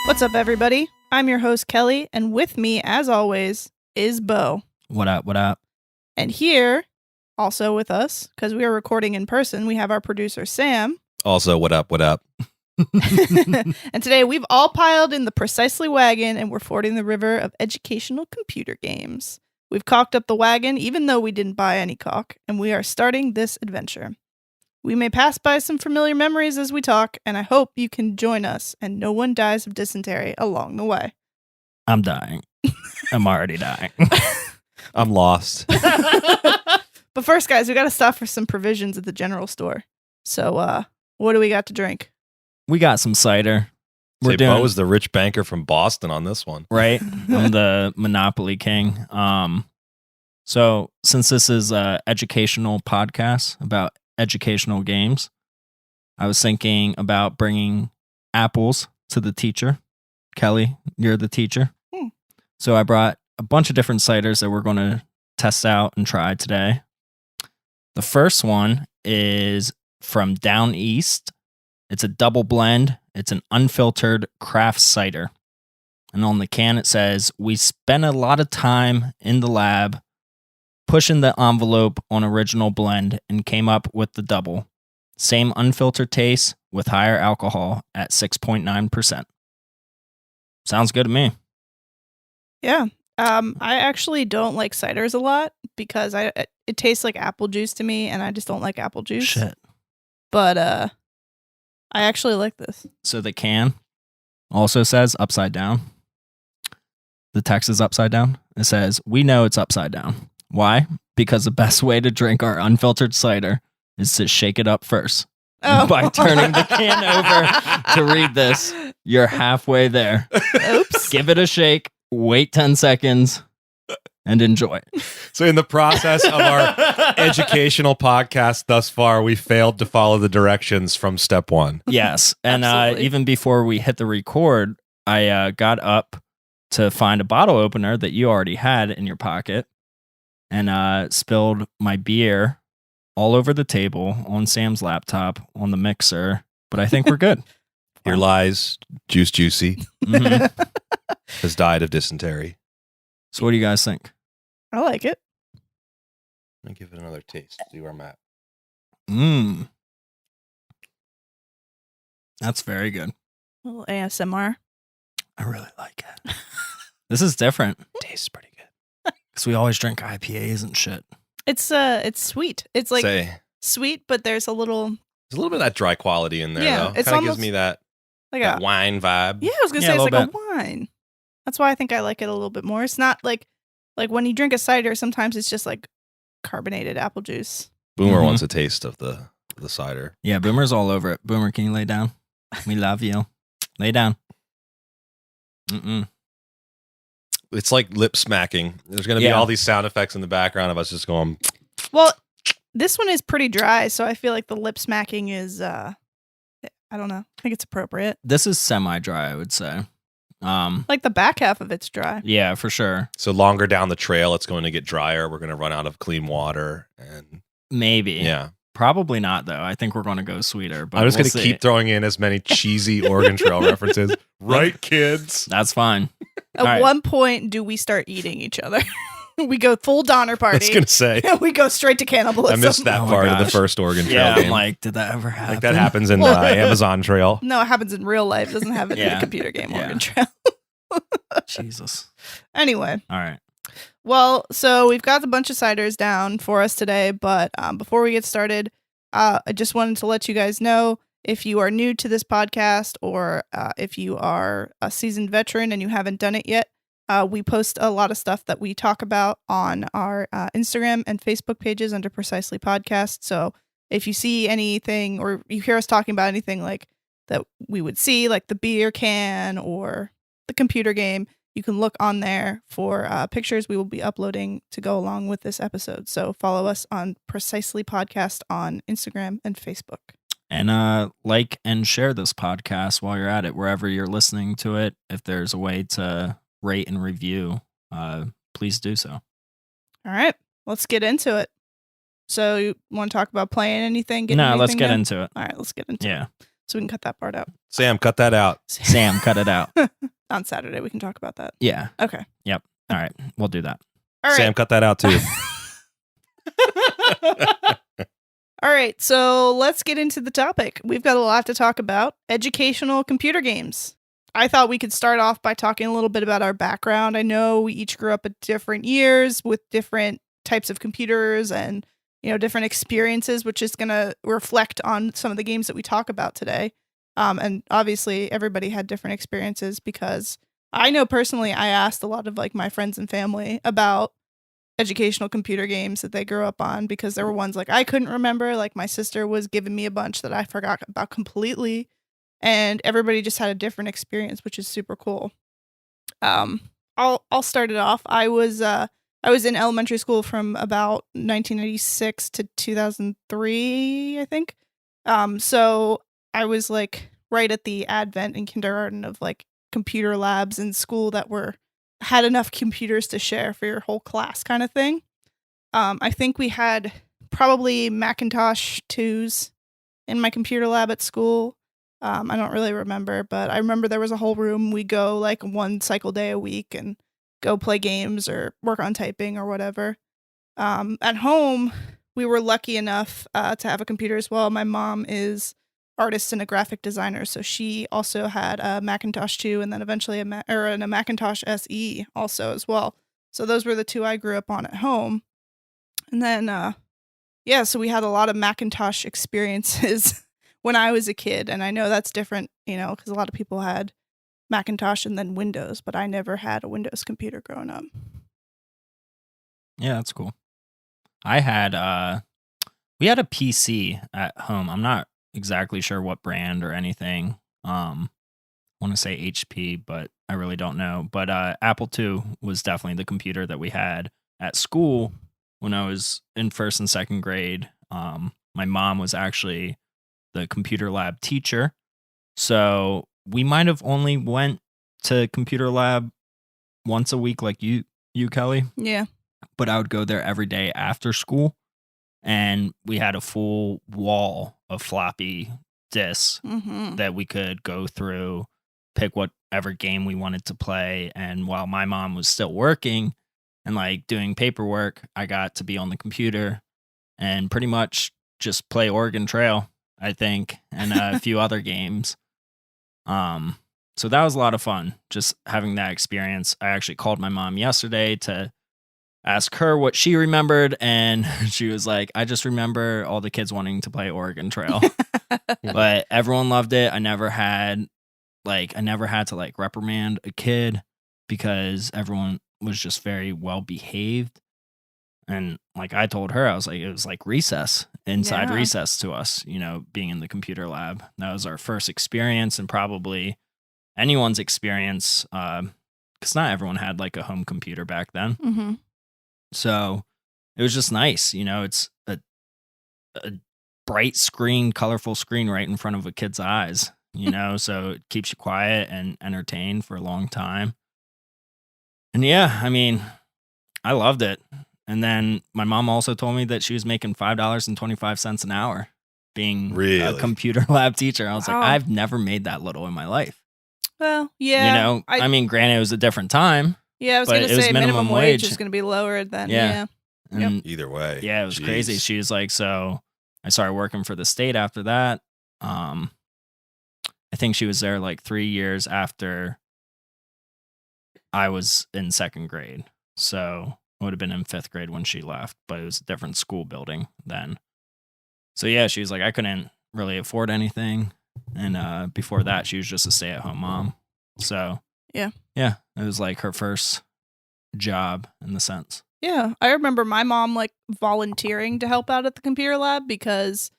What's up, everybody? I'm your host, Kelly, and with me, as always, is Bo. What up, what up? And here, also with us, because we are recording in person, we have our producer, Sam. Also, what up, what up? And today, we've all piled in the Precisely wagon, and we're fording the river of educational computer games. We've caulked up the wagon, even though we didn't buy any caulk, and we are starting this adventure. We may pass by some familiar memories as we talk, and I hope you can join us and no one dies of dysentery along the way. I'm dying. I'm already dying. I'm lost. But first, guys, we got to stop for some provisions at the general store. So, what do we got to drink? We got some cider. Say, Bo was the rich banker from Boston on this one. Right? I'm the Monopoly king. So since this is an educational podcast about educational games, I was thinking about bringing apples to the teacher. Kelly, you're the teacher. So I brought a bunch of different ciders that we're going to test out and try today. The first one is from Down East. It's a double blend. It's an unfiltered craft cider. And on the can it says, "We spent a lot of time in the lab pushing the envelope on original blend and came up with the double. Same unfiltered taste with higher alcohol at 6.9%. Sounds good to me. Yeah. I actually don't like ciders a lot because it tastes like apple juice to me, and I just don't like apple juice. Shit. But I actually like this. So the can also says upside down. The text is upside down. It says, "We know it's upside down. Why? Because the best way to drink our unfiltered cider is to shake it up first." Oh. By turning the can over to read this, you're halfway there. Oops. Give it a shake, wait 10 seconds, and enjoy. So in the process of our educational podcast thus far, we failed to follow the directions from step one. Yes. And Absolutely. even before we hit the record, I got up to find a bottle opener that you already had in your pocket and spilled my beer all over the table, on Sam's laptop, on the mixer. But I think we're good. Here lies Juice Juicy, Mhm. has died of dysentery. So what do you guys think? I like it. Let me give it another taste. See where I'm at. That's very good. A little ASMR. I really like it. This is different. Tastes pretty good. Because we always drink IPAs and shit. It's sweet. It's like sweet, but there's a little There's a little bit of that dry quality in there, Yeah, though. it's Kind of gives almost me that like that a wine vibe. Yeah, I was gonna Yeah, say a it's like little a wine. That's why I think I like it a little bit more. It's not like when you drink a cider, sometimes it's just like carbonated apple juice. Boomer Mhm. wants a taste of the cider. Yeah, Boomer's all over it. Boomer, can you lay down? We love you. Lay down. Mm-mm. It's like lip smacking. There's going to be Yeah. all these sound effects in the background of us just going, Well, this one is pretty dry, so I feel like the lip smacking is I don't know. I think it's appropriate. This is semi-dry, I would say. Like the back half of it's dry. Yeah, for sure. so longer down the trail, it's going to get drier. We're going to run out of clean water. And Maybe. yeah. Probably not, though. I think we're going to go sweeter. But I'm just we'll going to see. keep throwing in as many cheesy Oregon Trail references. Right, kids? That's fine. At All right. one point, do we start eating each other? We go full Donner I Party. was going to say, We go straight to cannibalism. I missed that Oh my part of the gosh. first Oregon Trail Yeah, game. I'm like, did that ever happen? Like that happens in Well- Amazon Trail. No, it happens in real life. It doesn't happen in Yeah. a computer game Yeah. Oregon Trail. Jesus. Anyway, All right. well, so we've got a bunch of ciders down for us today, but before we get started, I just wanted to let you guys know, if you are new to this podcast or if you are a seasoned veteran and you haven't done it yet, we post a lot of stuff that we talk about on our Instagram and Facebook pages under Precisely Podcast. So if you see anything or you hear us talking about anything like that we would see, like the beer can or the computer game, you can look on there for pictures we will be uploading to go along with this episode. So follow us on Precisely Podcast on Instagram and Facebook. And like and share this podcast while you're at it, wherever you're listening to it. If there's a way to rate and review, please do so. All right, let's get into it. So you want to talk about playing anything? Getting No, let's anything get done? into it. All right, let's get into it. Yeah. So we can cut that part out. Sam, cut that out. Sam, cut it out. On Saturday, we can talk about that. Yeah. Okay. Yep. All right. We'll do that. All right. Sam, cut that out too. All right. So let's get into the topic. We've got a lot to talk about. Educational computer games. I thought we could start off by talking a little bit about our background. I know we each grew up at different years with different types of computers and, different experiences, which is going to reflect on some of the games that we talk about today. And obviously everybody had different experiences, because I know personally I asked a lot of like my friends and family about educational computer games that they grew up on, because there were ones like I couldn't remember, like my sister was giving me a bunch that I forgot about completely, and everybody just had a different experience, which is super cool. I'll start it off. I was in elementary school from about 1996 to 2003, I think. So I was like right at the advent in kindergarten of like computer labs in school that had enough computers to share for your whole class kind of thing. I think we had probably Macintosh 2s in my computer lab at school. I don't really remember, but I remember there was a whole room. We go like one cycle day a week and go play games or work on typing or whatever. At home, we were lucky enough to have a computer as well. My mom is artist and a graphic designer, so she also had a Macintosh 2 and then eventually a Macintosh SE also as well. So those were the two I grew up on at home. And then so we had a lot of Macintosh experiences when I was a kid, and I know that's different, because a lot of people had Macintosh and then Windows, but I never had a Windows computer growing up. Yeah, that's cool. I had we had a PC at home. I'm not exactly sure what brand or anything. I want to say HP, but I really don't know. But Apple II was definitely the computer that we had at school when I was in first and second grade. My mom was actually the computer lab teacher, so we might have only went to computer lab once a week, like you Kelly. Yeah. But I would go there every day after school, and we had a full wall of floppy disks that we could go through, pick whatever game we wanted to play. And while my mom was still working and like doing paperwork, I got to be on the computer and pretty much just play Oregon Trail, I think, and a few other games. So that was a lot of fun, just having that experience. I actually called my mom yesterday to ask her what she remembered, and she was like, I just remember all the kids wanting to play Oregon Trail. But everyone loved it. I never had to like reprimand a kid, because everyone was just very well behaved. And like I told her, I was like, it was like recess, inside recess to us, being in the computer lab. That was our first experience, and probably anyone's experience, because not everyone had like a home computer back then. Mm-hmm. So it was just nice. It's a bright screen, colorful screen right in front of a kid's eyes, so it keeps you quiet and entertained for a long time. And yeah, I mean, I loved it. And then my mom also told me that she was making $5.25 an hour being a computer lab teacher. I was like, I've never made that little in my life. Well, yeah. I mean, granted, it was a different time. Yeah, I was going to say minimum wage is going to be lower than, yeah. Yep. Either way. Yeah, it was crazy. She was like, so I started working for the state after that. I think she was there like 3 years after I was in second grade. So I would have been in fifth grade when she left, but it was a different school building then. So yeah, she was like, I couldn't really afford anything. And before that, she was just a stay-at-home mom. So yeah, it was like her first job in the sense. Yeah, I remember my mom like volunteering to help out at the computer lab, because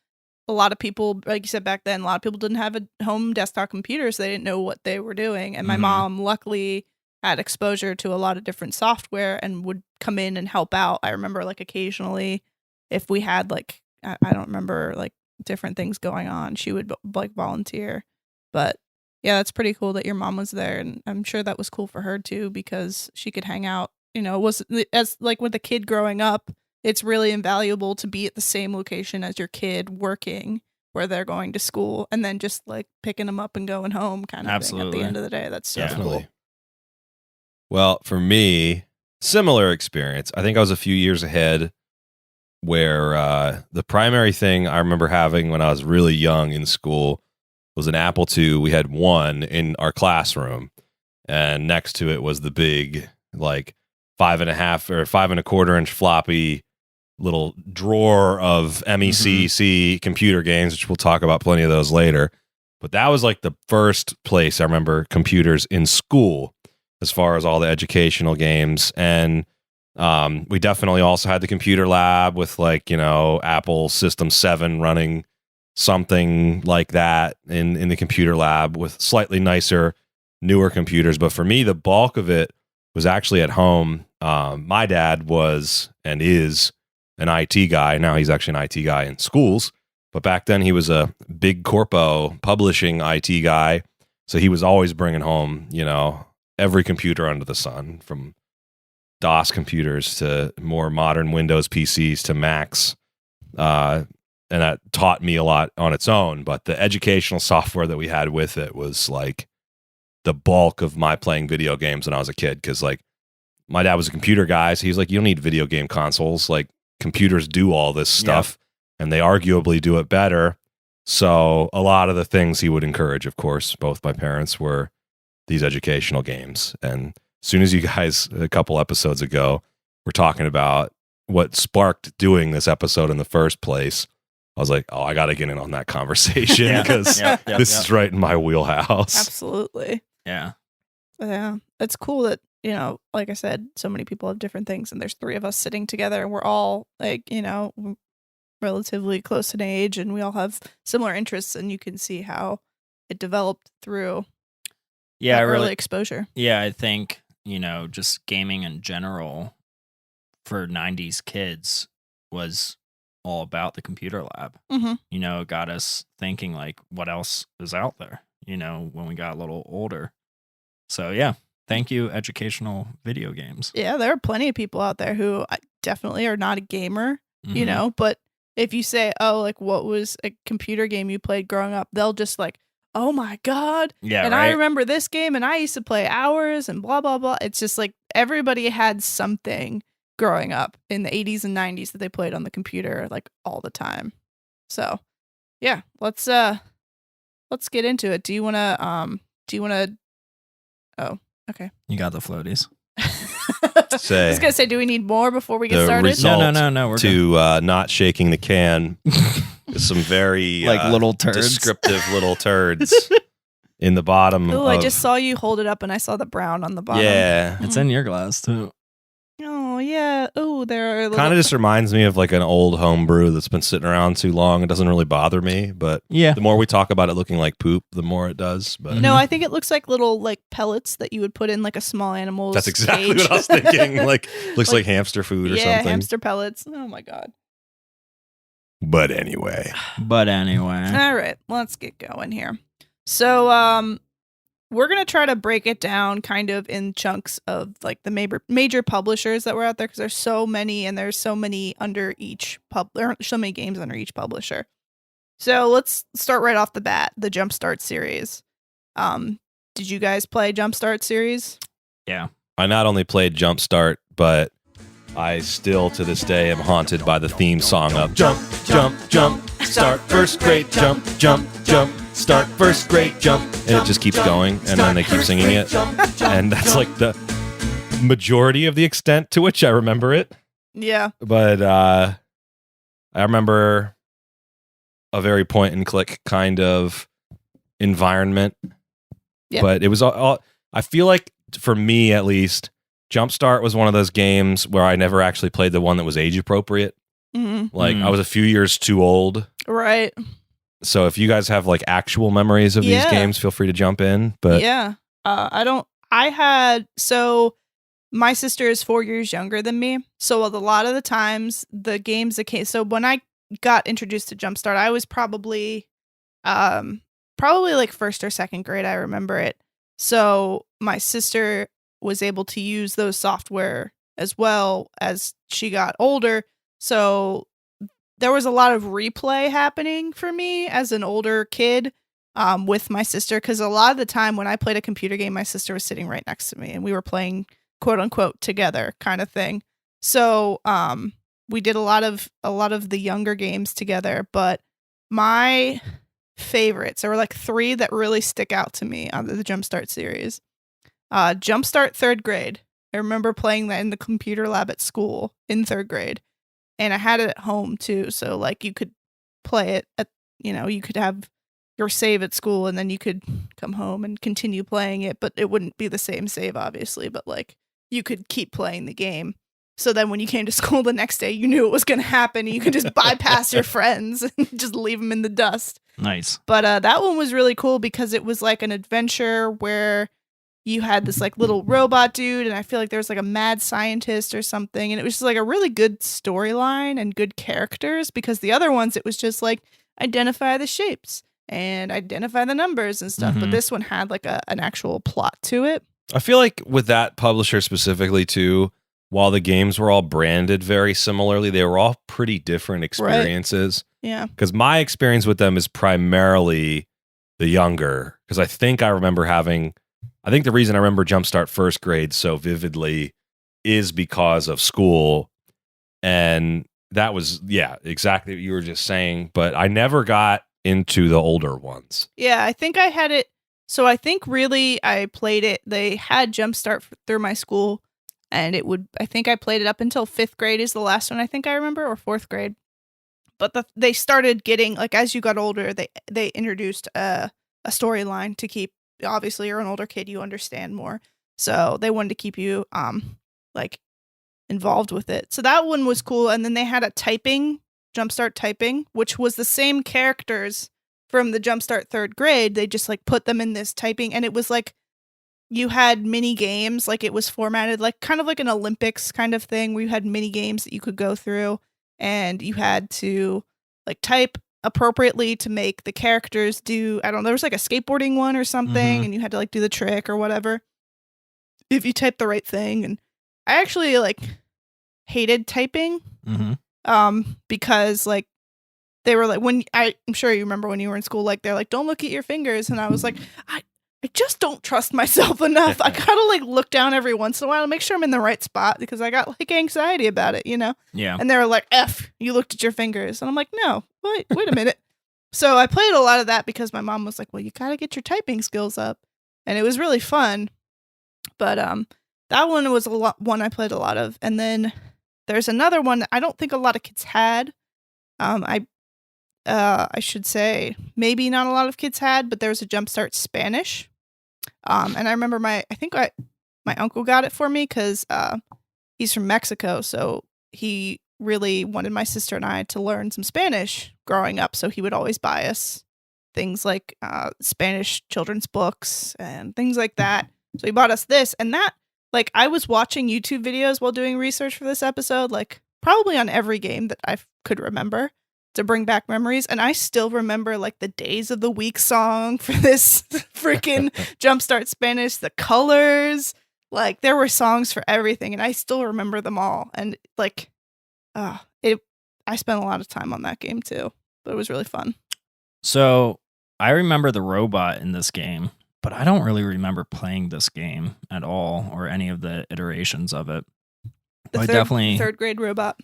a lot of people, like you said back then, a lot of people didn't have a home desktop computer, so they didn't know what they were doing. And my mom luckily had exposure to a lot of different software and would come in and help out. I remember like occasionally if we had like, I don't remember, like different things going on, she would like volunteer. But yeah, that's pretty cool that your mom was there, and I'm sure that was cool for her too, because she could hang out. It was as like with a kid growing up, it's really invaluable to be at the same location as your kid working, where they're going to school and then just like picking them up and going home kind of thing at Absolutely. the end of the day. That's so Definitely. cool. Well, for me, similar experience. I think I was a few years ahead where the primary thing I remember having when I was really young in school was an Apple II. We had one in our classroom, and next to it was the big, like 5.5 or 5.25 inch floppy little drawer of MECC computer games, which we'll talk about plenty of those later. But that was like the first place I remember computers in school as far as all the educational games. And we definitely also had the computer lab with like, Apple System 7 running something like that in the computer lab with slightly nicer, newer computers. But for me, the bulk of it was actually at home. My dad was and is an IT guy. Now he's actually an IT guy in schools. But back then he was a big corpo publishing IT guy. So he was always bringing home, every computer under the sun, from DOS computers to more modern Windows PCs to Macs. And that taught me a lot on its own. But the educational software that we had with it was like the bulk of my playing video games when I was a kid. Because like my dad was a computer guy. So he's like, you don't need video game consoles. Like computers do all this stuff and they arguably do it better. So a lot of the things he would encourage, of course, both my parents, were these educational games. And as soon as you guys, a couple episodes ago, were talking about what sparked doing this episode in the first place, I was like, oh, I got to get in on that conversation because this is right in my wheelhouse. Absolutely. Yeah. Yeah. It's cool that, like I said, so many people have different things and there's 3 of us sitting together and we're all like, relatively close in age and we all have similar interests and you can see how it developed through early exposure. Yeah, I think, just gaming in general for 90s kids was all about the computer lab. Mm-hmm. It got us thinking like what else is out there, when we got a little older. So yeah, thank you, educational video games. Yeah, there are plenty of people out there who definitely are not a gamer, but if you say, oh, like what was a computer game you played growing up, they'll just like, oh my God. Yeah. And I remember this game and I used to play hours and blah, blah, blah. It's just like everybody had something growing up in the 80s and 90s that they played on the computer like all the time. So yeah, let's get into it. Do you want to, oh, okay. You got the floaties. I was gonna say, do we need more before we get started? No. We're to not shaking the can. Some very like little turds, descriptive little turds in the bottom. Oh, I just saw you hold it up, and I saw the brown on the bottom. Yeah, it's in your glass too. Oh yeah. Oh, there are kind of just reminds me of like an old home brew that's been sitting around too long. It doesn't really bother me, but the more we talk about it looking like poop, the more it does. But no, I think it looks like little like pellets that you would put in like a small animal's That's exactly cage. what I was thinking. Like looks like hamster food or something. Yeah, hamster pellets. Oh my God. But anyway. All right, let's get going here. So, we're going to try to break it down kind of in chunks of like the major publishers that were out there because there's so many and there's so many under each there aren't so many games under each publisher. So let's start right off the bat, the Jumpstart series. Did you guys play Jumpstart series? Yeah. I not only played Jumpstart, but I still to this day am haunted by the theme song of Jump, Jump, Jump, start first grade, jump, Jump, Jump, start first grade, jump. And it just keeps going, and then they keep singing it. And that's like the majority of the extent to which I remember it. Yeah. But I remember a very point and click kind of environment. Yeah. But it was all, I feel like for me at least, Jumpstart was one of those games where I never actually played the one that was age appropriate. Mm-hmm. Like I was a few years too old. Right. So if you guys have like actual memories of these games, feel free to jump in. But yeah, so my sister is 4 years younger than me. So a lot of the times the games that came, so when I got introduced to Jumpstart, I was probably like first or second grade. I remember it. So my sister was able to use those software as well as she got older. So there was a lot of replay happening for me as an older kid with my sister, because a lot of the time when I played a computer game, my sister was sitting right next to me and we were playing quote unquote together kind of thing. So we did a lot of the younger games together, but my favorites, there were like 3 that really stick out to me on the Jumpstart series. Jumpstart 3rd grade. I remember playing that in the computer lab at school in 3rd grade. And I had it at home too. So like you could play it at, you could have your save at school and then you could come home and continue playing it, but it wouldn't be the same save obviously, but like you could keep playing the game. So then when you came to school the next day, you knew it was going to happen and you could just bypass your friends and just leave them in the dust. Nice. But that one was really cool because it was like an adventure where you had this like little robot dude, and I feel like there was like a mad scientist or something, and it was just like a really good storyline and good characters, because the other ones it was just like identify the shapes and identify the numbers and stuff. But this one had like an actual plot to it. I feel like with that publisher specifically too, while the games were all branded very similarly, they were all pretty different experiences. Right. Yeah. Because my experience with them is primarily the younger, because I think the reason I remember Jumpstart 1st grade so vividly is because of school. And that was, exactly what you were just saying. But I never got into the older ones. Yeah, I think I had it. So I think really I played it. They had Jumpstart through my school, and I think I played it up until 5th grade is the last one I think I remember, or 4th grade. But they started getting, like, as you got older, they introduced a storyline to keep. Obviously, you're an older kid, you understand more. So they wanted to keep you like involved with it. So that one was cool. And then they had a Jumpstart typing, which was the same characters from the Jumpstart 3rd grade. They just like put them in this typing, and it was like you had mini games, like it was formatted like kind of like an Olympics kind of thing where you had mini games that you could go through, and you had to like type appropriately to make the characters do, I don't know, there was like a skateboarding one or something, and you had to like do the trick or whatever if you typed the right thing. And I actually like hated typing because like they were like, I'm sure you remember when you were in school, like they're like, don't look at your fingers, and I was like, I just don't trust myself enough. I gotta like look down every once in a while to make sure I'm in the right spot, because I got like anxiety about it, Yeah. And they were like, F, you looked at your fingers. And I'm like, no, wait a minute. So I played a lot of that because my mom was like, well, you gotta get your typing skills up. And it was really fun. But that one was one I played a lot of. And then there's another one that I don't think a lot of kids had. I should say maybe not a lot of kids had, but there was a Jumpstart Spanish. And I remember my uncle got it for me because he's from Mexico, so he really wanted my sister and I to learn some Spanish growing up. So he would always buy us things like Spanish children's books and things like that. So he bought us this, and that, like, I was watching YouTube videos while doing research for this episode, like probably on every game that I could remember, to bring back memories. And I still remember like the Days of the Week song for this freaking Jumpstart Spanish, the colors, like there were songs for everything, and I still remember them all. And like, I spent a lot of time on that game too, but it was really fun. So I remember the robot in this game, but I don't really remember playing this game at all, or any of the iterations of it. The third grade robot.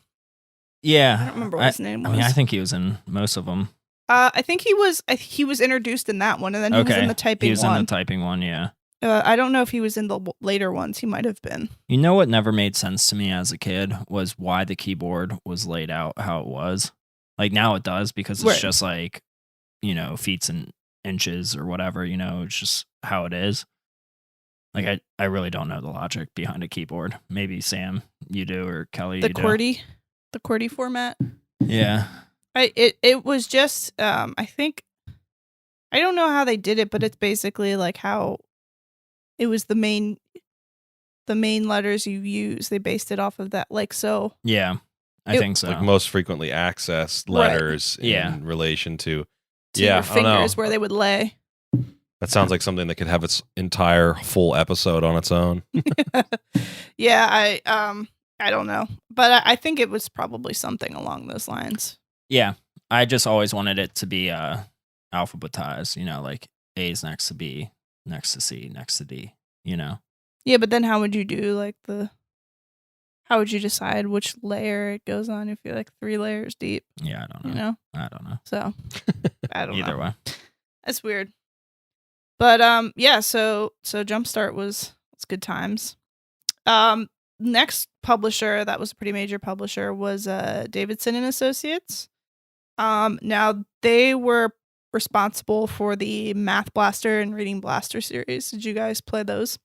Yeah, I don't remember what his name was. I mean, I think he was in most of them. I think he was introduced in that one, and then he was in the typing one. He was in the typing one, yeah. I don't know if he was in the later ones. He might have been. You know what never made sense to me as a kid was why the keyboard was laid out how it was. Like now it does, because it's just like, feet and inches or whatever, it's just how it is. Like I really don't know the logic behind a keyboard. Maybe Sam, you do, or Kelly, you do. The QWERTY format. Yeah. It was just I think, I don't know how they did it, but it's basically like how it was the main letters you use. They based it off of that, like, so. Yeah, I think so. Like most frequently accessed letters in relation to your fingers, where they would lay. That sounds like something that could have its entire full episode on its own. Yeah, I don't know, but I think it was probably something along those lines. Yeah. I just always wanted it to be alphabetized, like A's next to B, next to C, next to D, Yeah, but then how would you do like how would you decide which layer it goes on if you're like 3 layers deep? Yeah, I don't know. You know? I don't know. So I don't know. Either way. That's weird. But yeah, so Jumpstart was good times. Next publisher that was a pretty major publisher was Davidson and Associates. Now they were responsible for the Math Blaster and Reading Blaster series. Did you guys play those?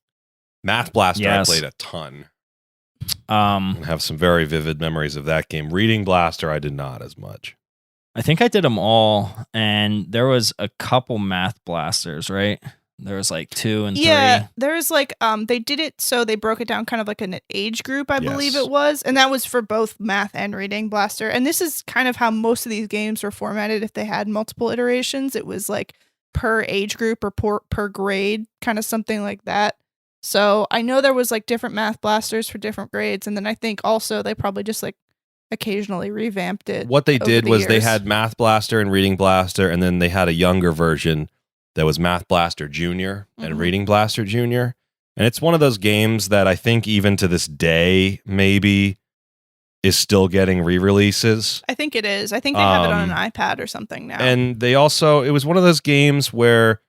Math Blaster, Yes. I played a ton. I have some very vivid memories of that game. Reading Blaster, I did not as much. I think I did them all, and there was a couple Math Blasters, right? There was like 2 and 3. Yeah, there's like they did it so they broke it down kind of like an age group, I believe Yes. it was, and that was for both Math and Reading Blaster. And this is kind of how most of these games were formatted. If they had multiple iterations, it was like per age group or per grade, kind of something like that. So I know there was like different Math Blasters for different grades, and then I think also they probably just like occasionally revamped it. What they over did the was they years. had Math Blaster and Reading Blaster, and then they had a younger version that was Math Blaster Junior and Mhm. Reading Blaster Junior. And it's one of those games that I think even to this day maybe is still getting re-releases. I think it is. I think they have it on an iPad or something now. And they also, it was one of those games where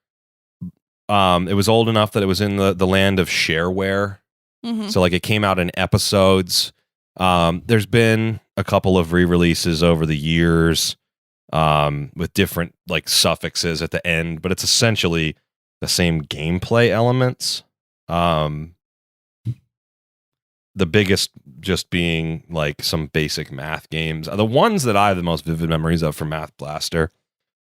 it was old enough that it was in the land of shareware. Mhm. So like it came out in episodes. There's been a couple of re-releases over the years with different like suffixes at the end, but it's essentially the same gameplay elements. The biggest just being like some basic math games. The ones that I have the most vivid memories of from Math Blaster,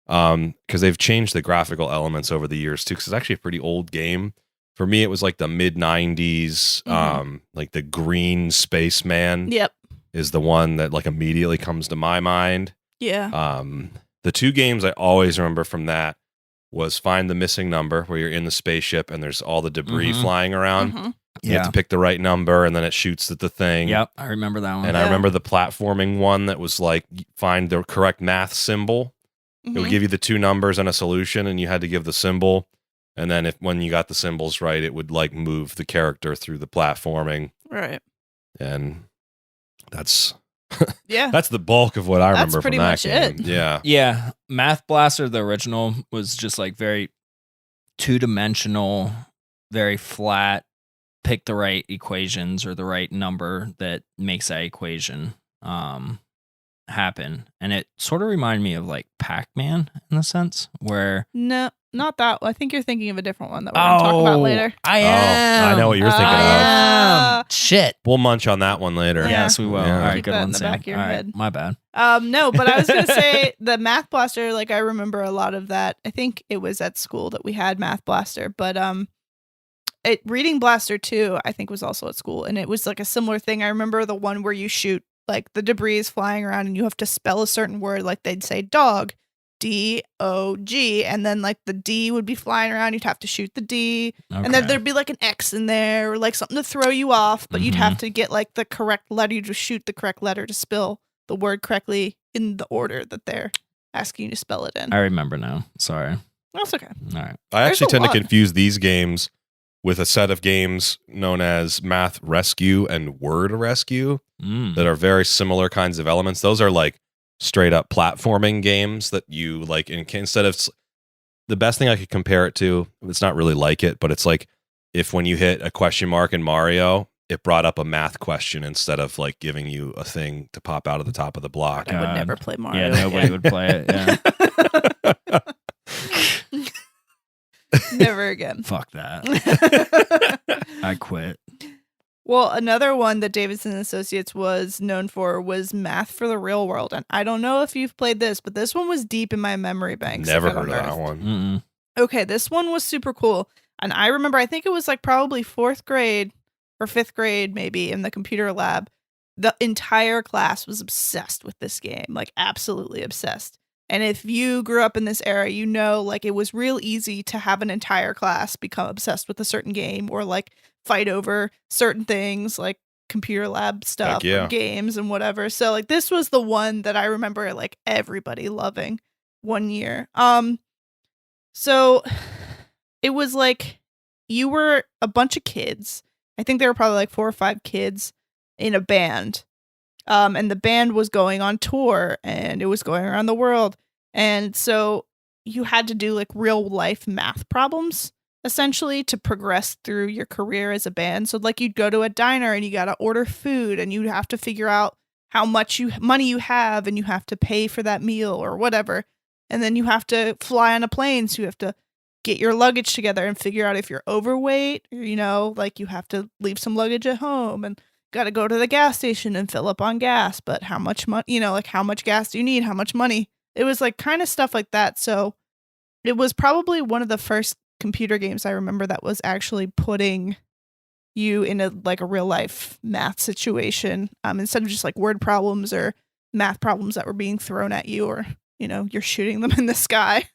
because they've changed the graphical elements over the years too, because it's actually a pretty old game. For me, it was like the mid-90s, like the green spaceman Yep. is the one that like immediately comes to my mind. Yeah. The 2 games I always remember from that was Find the Missing Number, where you're in the spaceship and there's all the debris Mhm. flying around. Mhm. You have to pick the right number, and then it shoots at the thing. Yep, I remember that one. And I remember the platforming one that was like, find the correct math symbol. It would Mhm. give you the 2 numbers and a solution, and you had to give the symbol. And then when you got the symbols right, it would like move the character through the platforming. Right. And that's Yeah. that's the bulk of what I That's remember pretty from that much game. it. Yeah. Yeah, Math Blaster, the original, was just like very 2-dimensional, very flat. Pick the right equations or the right number that makes that equation happen. And it sort of reminded me of like Pac-Man in a sense, where No, not that one. I think you're thinking of a different one that we're going to talk about later. I Oh, am. I know what you're thinking I of. am. Shit. We'll munch on that one later. Yeah. Yes, we will. Yeah. All right, Keep good that in one, the Sam. back of your All right, head. my bad. No, but I was going to say the Math Blaster, like I remember a lot of that. I think it was at school that we had Math Blaster, but Reading Blaster 2, I think was also at school, and it was like a similar thing. I remember the one where you shoot like the debris is flying around and you have to spell a certain word, like they'd say dog, D-O-G, and then like the D would be flying around, you'd have to shoot the D, and then Okay. there'd be like an X in there or like something to throw you off, but you'd have to get like the correct letter. You just shoot the correct letter to spell the word correctly in the order that they're asking you to spell it in. I remember now. Sorry. That's okay. All right. I There's actually a tend to lot. confuse these games with a set of games known as Math Rescue and Word Rescue that are very similar kinds of elements. Those are like straight up platforming games that you like instead of the best thing I could compare it to, it's not really like it, but it's like if when you hit a question mark in Mario, it brought up a math question instead of like giving you a thing to pop out of the top of the block. I would God. never play Mario. Yeah, nobody would play it. Yeah. Never again. Fuck that. I quit. Well, another one that Davidson and Associates was known for was Math for the Real World. And I don't know if you've played this, but this one was deep in my memory banks. Never of heard of Heaven that Earth. one. Mm-mm. Okay, this one was super cool. And I remember, I think it was like probably 4th grade or 5th grade, maybe, in the computer lab. The entire class was obsessed with this game, like absolutely obsessed. And if you grew up in this era, you know, like it was real easy to have an entire class become obsessed with a certain game or like fight over certain things. Like computer lab stuff, yeah. or games and whatever. So like this was the one that I remember like everybody loving one year. So it was like you were a bunch of kids. I think there were probably like 4 or 5 kids in a band. And the band was going on tour and it was going around the world. And so you had to do like real life math problems essentially to progress through your career as a band. So like you'd go to a diner and you got to order food and you'd have to figure out how much money you have and you have to pay for that meal or whatever. And then you have to fly on a plane. So you have to get your luggage together and figure out if you're overweight, or, like you have to leave some luggage at home and got to go to the gas station and fill up on gas. But how much money, like how much gas do you need? How much money? It was like kind of stuff like that. So it was probably one of the first computer games I remember that was actually putting you in a real life math situation, instead of just like word problems or math problems that were being thrown at you, or you're shooting them in the sky.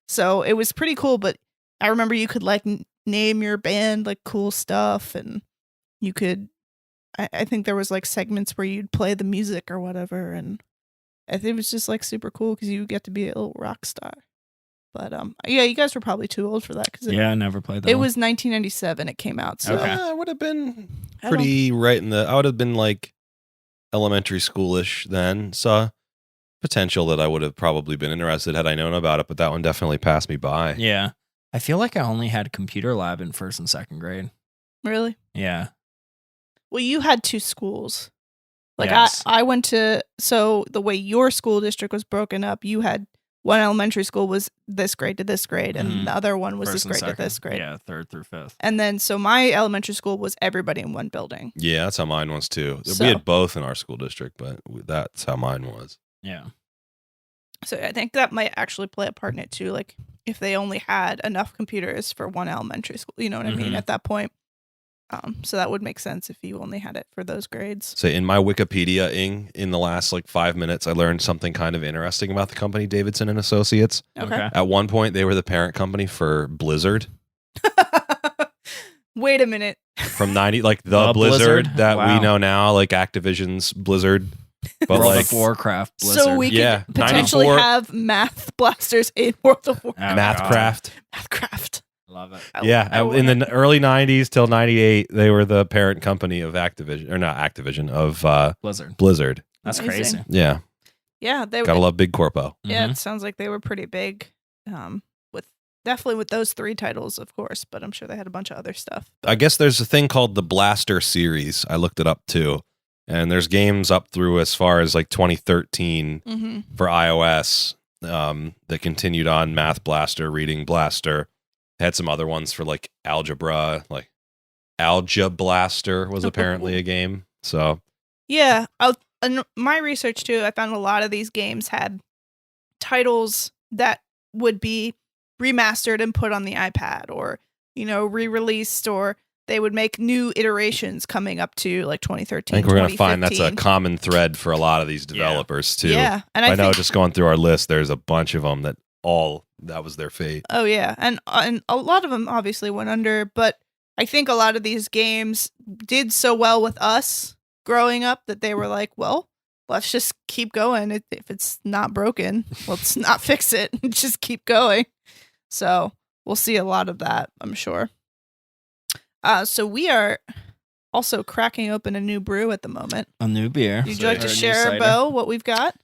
So it was pretty cool. But I remember you could like name your band like cool stuff, and you could I think there was like segments where you'd play the music or whatever, and I think it was just like super cool because you get to be a little rock star. But yeah, you guys were probably too old for that because I never played that. It was 1997. It came out, so Okay. I would have been pretty right in I would have been like elementary schoolish then. So potential that I would have probably been interested had I known about it, but that one definitely passed me by. Yeah. I feel like I only had computer lab in 1st and 2nd grade. Really? Yeah. Well, you had 2 schools. Like Yes. I went to, so the way your school district was broken up, you had one elementary school was this grade to this grade, and the other one was 1st this and grade to 2nd. this grade. Yeah, 3rd through 5th. And then, so my elementary school was everybody in one building. Yeah, that's how mine was too. So- We had both in our school district, but that's how mine was. Yeah. So I think that might actually play a part in it too. Like if they only had enough computers for one elementary school, you know what I mean? Mhm. At that point. So that would make sense if you only had it for those grades. So in my Wikipedia-ing in the last 5 minutes, I learned something kind of interesting about the company Davidson and Associates. Okay. At one point, they were the parent company for Blizzard Wait a minute. from 90, like the The Blizzard Blizzard? that we Wow. know now, like Activision's Blizzard. But World like of Warcraft Blizzard. So we Yeah, could potentially 94 have math blasters in World of Warcraft. Oh my God. Mathcraft. Mathcraft. Love it. In the early 90s till 98, they were the parent company of Activision, or not Activision, of Blizzard. Blizzard. That's Amazing. crazy. Yeah, Yeah, they gotta love Big Corpo. Yeah, Mhm. it sounds like they were pretty big. Definitely with those 3 titles, of course, but I'm sure they had a bunch of other stuff. I guess there's a thing called the Blaster series. I looked it up too. And there's games up through as far as 2013 Mm-hmm. for iOS that continued on Math Blaster, Reading Blaster. Had some other ones for algebra, like Algebra Blaster was apparently a game. So Yeah, in my research too, I found a lot of these games had titles that would be remastered and put on the iPad, or re-released, or they would make new iterations coming up to 2013. I think we're going to find that's a 2015. common thread for a lot of these developers too. Yeah, and I I know think, just going through our list, there's a bunch of them that was their fate. oh yeah, and a lot of them obviously went under, but I think a lot of these games did so well with us growing up that they were like, well, let's just keep going. If it's not broken, let's not fix it. Just keep going. So we'll see a lot of that, I'm sure. So we are also cracking open a new brew at the moment. A new beer. Would you like Or to a new share, cider. Bo, what we've got?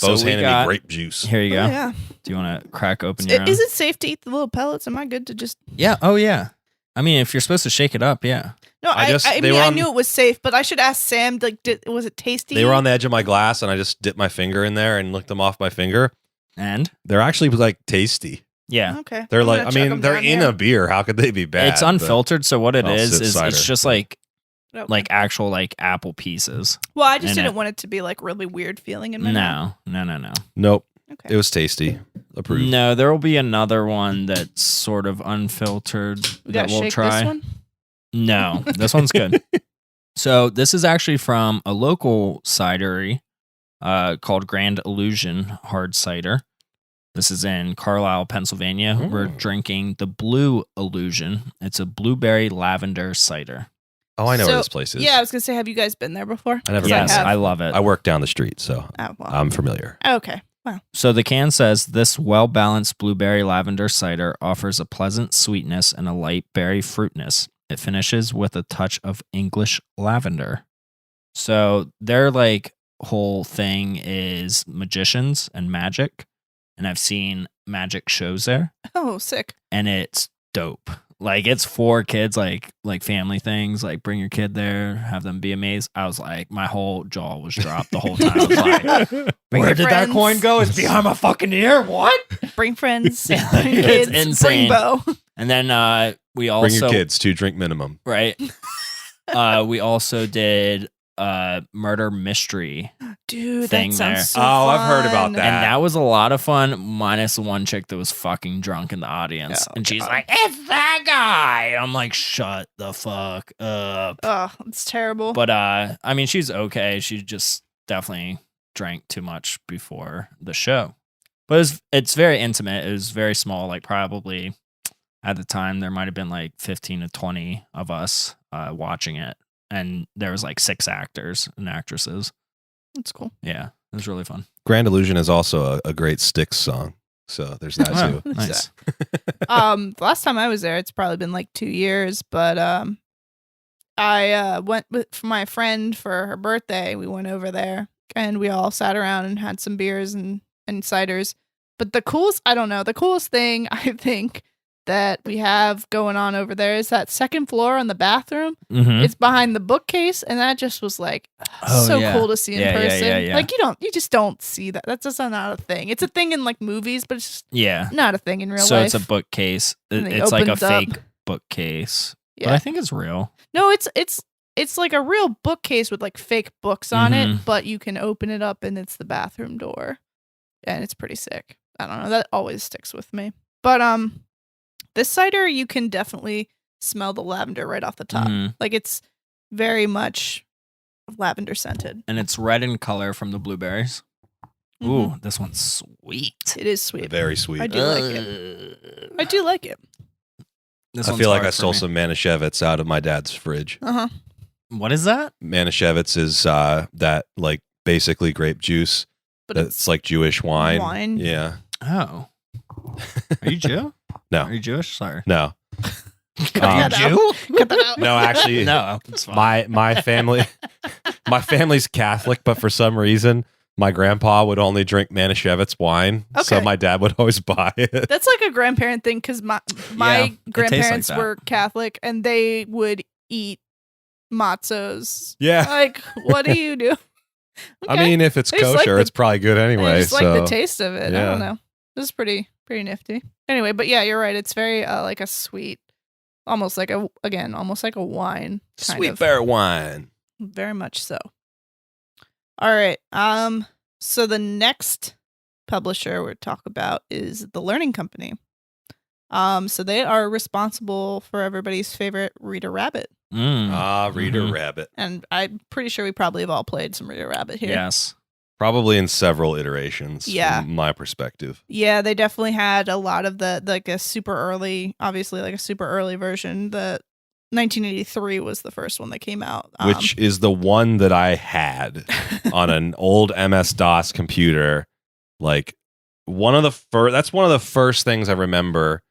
Bo's we handing got- me grape juice. Here you Oh, go. yeah. Do you want to crack open your own? Is it safe to eat the little pellets? Am I good to just... Yeah. Oh, yeah. I mean, if you're supposed to shake it up, yeah. No, I I just- they mean, were I on- knew it was safe, but I should ask Sam, was it tasty? They were on the edge of my glass, and I just dipped my finger in there and licked them off my finger. And They're actually tasty. yeah, Okay. They're I'm gonna check 'em they're down in here. a beer. How could they be bad? it's unfiltered. So what it I'll is sip cider. it's just Okay. actual actual pieces. Well, I just in didn't it. want it to be really weird feeling in my mouth. No. Nope. Okay. It was tasty. Approved. No, there will be another one that's sort of unfiltered We that gotta we'll shake try. this one? No, this one's good. So this is actually from a local cidery called Grand Illusion Hard Cider. This is in Carlisle, Pennsylvania. We're drinking the Blue Illusion. It's a blueberry lavender cider. Oh, I know where So, this place is. Yeah, I was gonna say, have you guys been there before? I never Yes, have. I love it. I work down the street, so Oh, well. I'm familiar. Okay. Wow. So the can says this well-balanced blueberry lavender cider offers a pleasant sweetness and a light berry fruitness. It finishes with a touch of English lavender. So their like whole thing is magicians and magic, and I've seen magic shows there, Oh, sick. and it's dope. Like it's for kids, like family things, like bring your kid there, have them be amazed. I was like, my whole jaw was dropped the whole time. I was like, Bring where your did that friends. coin go? It's behind my fucking ear. What? Bring friends. It's Bring kids. insane. Bring Bo. And then we also Bring your kids, 2 drink minimum. right. We also did murder mystery, Dude, thing that sounds there. so Oh, I've heard about fun. that. and that was a lot of fun. Minus the one chick that was fucking drunk in the audience, Oh, and she's God. like, "It's that guy." And I'm like, "Shut the fuck up." Oh, it's terrible. But I mean, she's okay. She just definitely drank too much before the show. But it's very intimate. It was very small. Like probably at the time there might have been like 15 to 20 of us watching it, and there was like 6 actors and actresses. That's cool. Yeah, it was really fun. Grand Illusion is also a great Styx song. So there's that Oh, too. nice. The last time I was there, it's probably been like 2 years, but I went with my friend for her birthday. We went over there and we all sat around and had some beers and ciders. But the coolest thing I think that we have going on over there is that second floor on the bathroom. Mm-hmm. It's behind the bookcase, and that just was like Oh, so yeah. cool to see in Yeah, yeah, person. yeah, yeah. Like you just don't see that. That's just not a thing. It's a thing in like movies, but it's just Yeah. not a thing in real So life. it's a bookcase. And they It's like a opens up. fake bookcase. But Yeah. I think it's real. No, it's like a real bookcase with like fake books on it, Mhm. but you can open it up and it's the bathroom door. And it's pretty sick. I don't know, that always sticks with me. But this cider, you can definitely smell the lavender right off the top. Mhm. Like it's very much lavender scented. And it's red in color from the blueberries. Mhm. Ooh, this one's sweet. It is sweet. Very sweet. I do like it. I do like it. This I one's feel like hard I for stole me. some Manischewitz out of my dad's fridge. Uh-huh. What is that? Manischewitz is that like basically grape juice. But That's like Jewish wine. wine. Yeah. Oh. Are you Jew? No. Are you Jewish? Sorry. No. Cut that out. Jew? Cut that out. No, actually, No, it's fine. my family's Catholic, but for some reason, my grandpa would only drink Manischewitz wine, so Okay. my dad would always buy it. That's like a grandparent thing because my Yeah, it grandparents like that. were Catholic and they would eat matzos. Yeah, Like, what do you do? I Okay. mean, if it's I just like kosher, the- it's probably good I anyway. just like the taste of it. I yeah. don't know. This is pretty nifty. Anyway, but yeah, you're right. It's very like a sweet, almost like a wine. Kind Sweet of. bear wine. Very much so. All right. So the next publisher we'll talk about is the Learning Company. So they are responsible for everybody's favorite Reader Rabbit. Reader Mhm. Rabbit. And I'm pretty sure we probably have all played some Reader Rabbit here. Yes. Probably in several iterations. Yeah. From my perspective. Yeah, they definitely had a lot of like a super early version. The 1983 was the first one that came out. Which is the one that I had on an old MS-DOS computer. Like that's one of the first things I remember,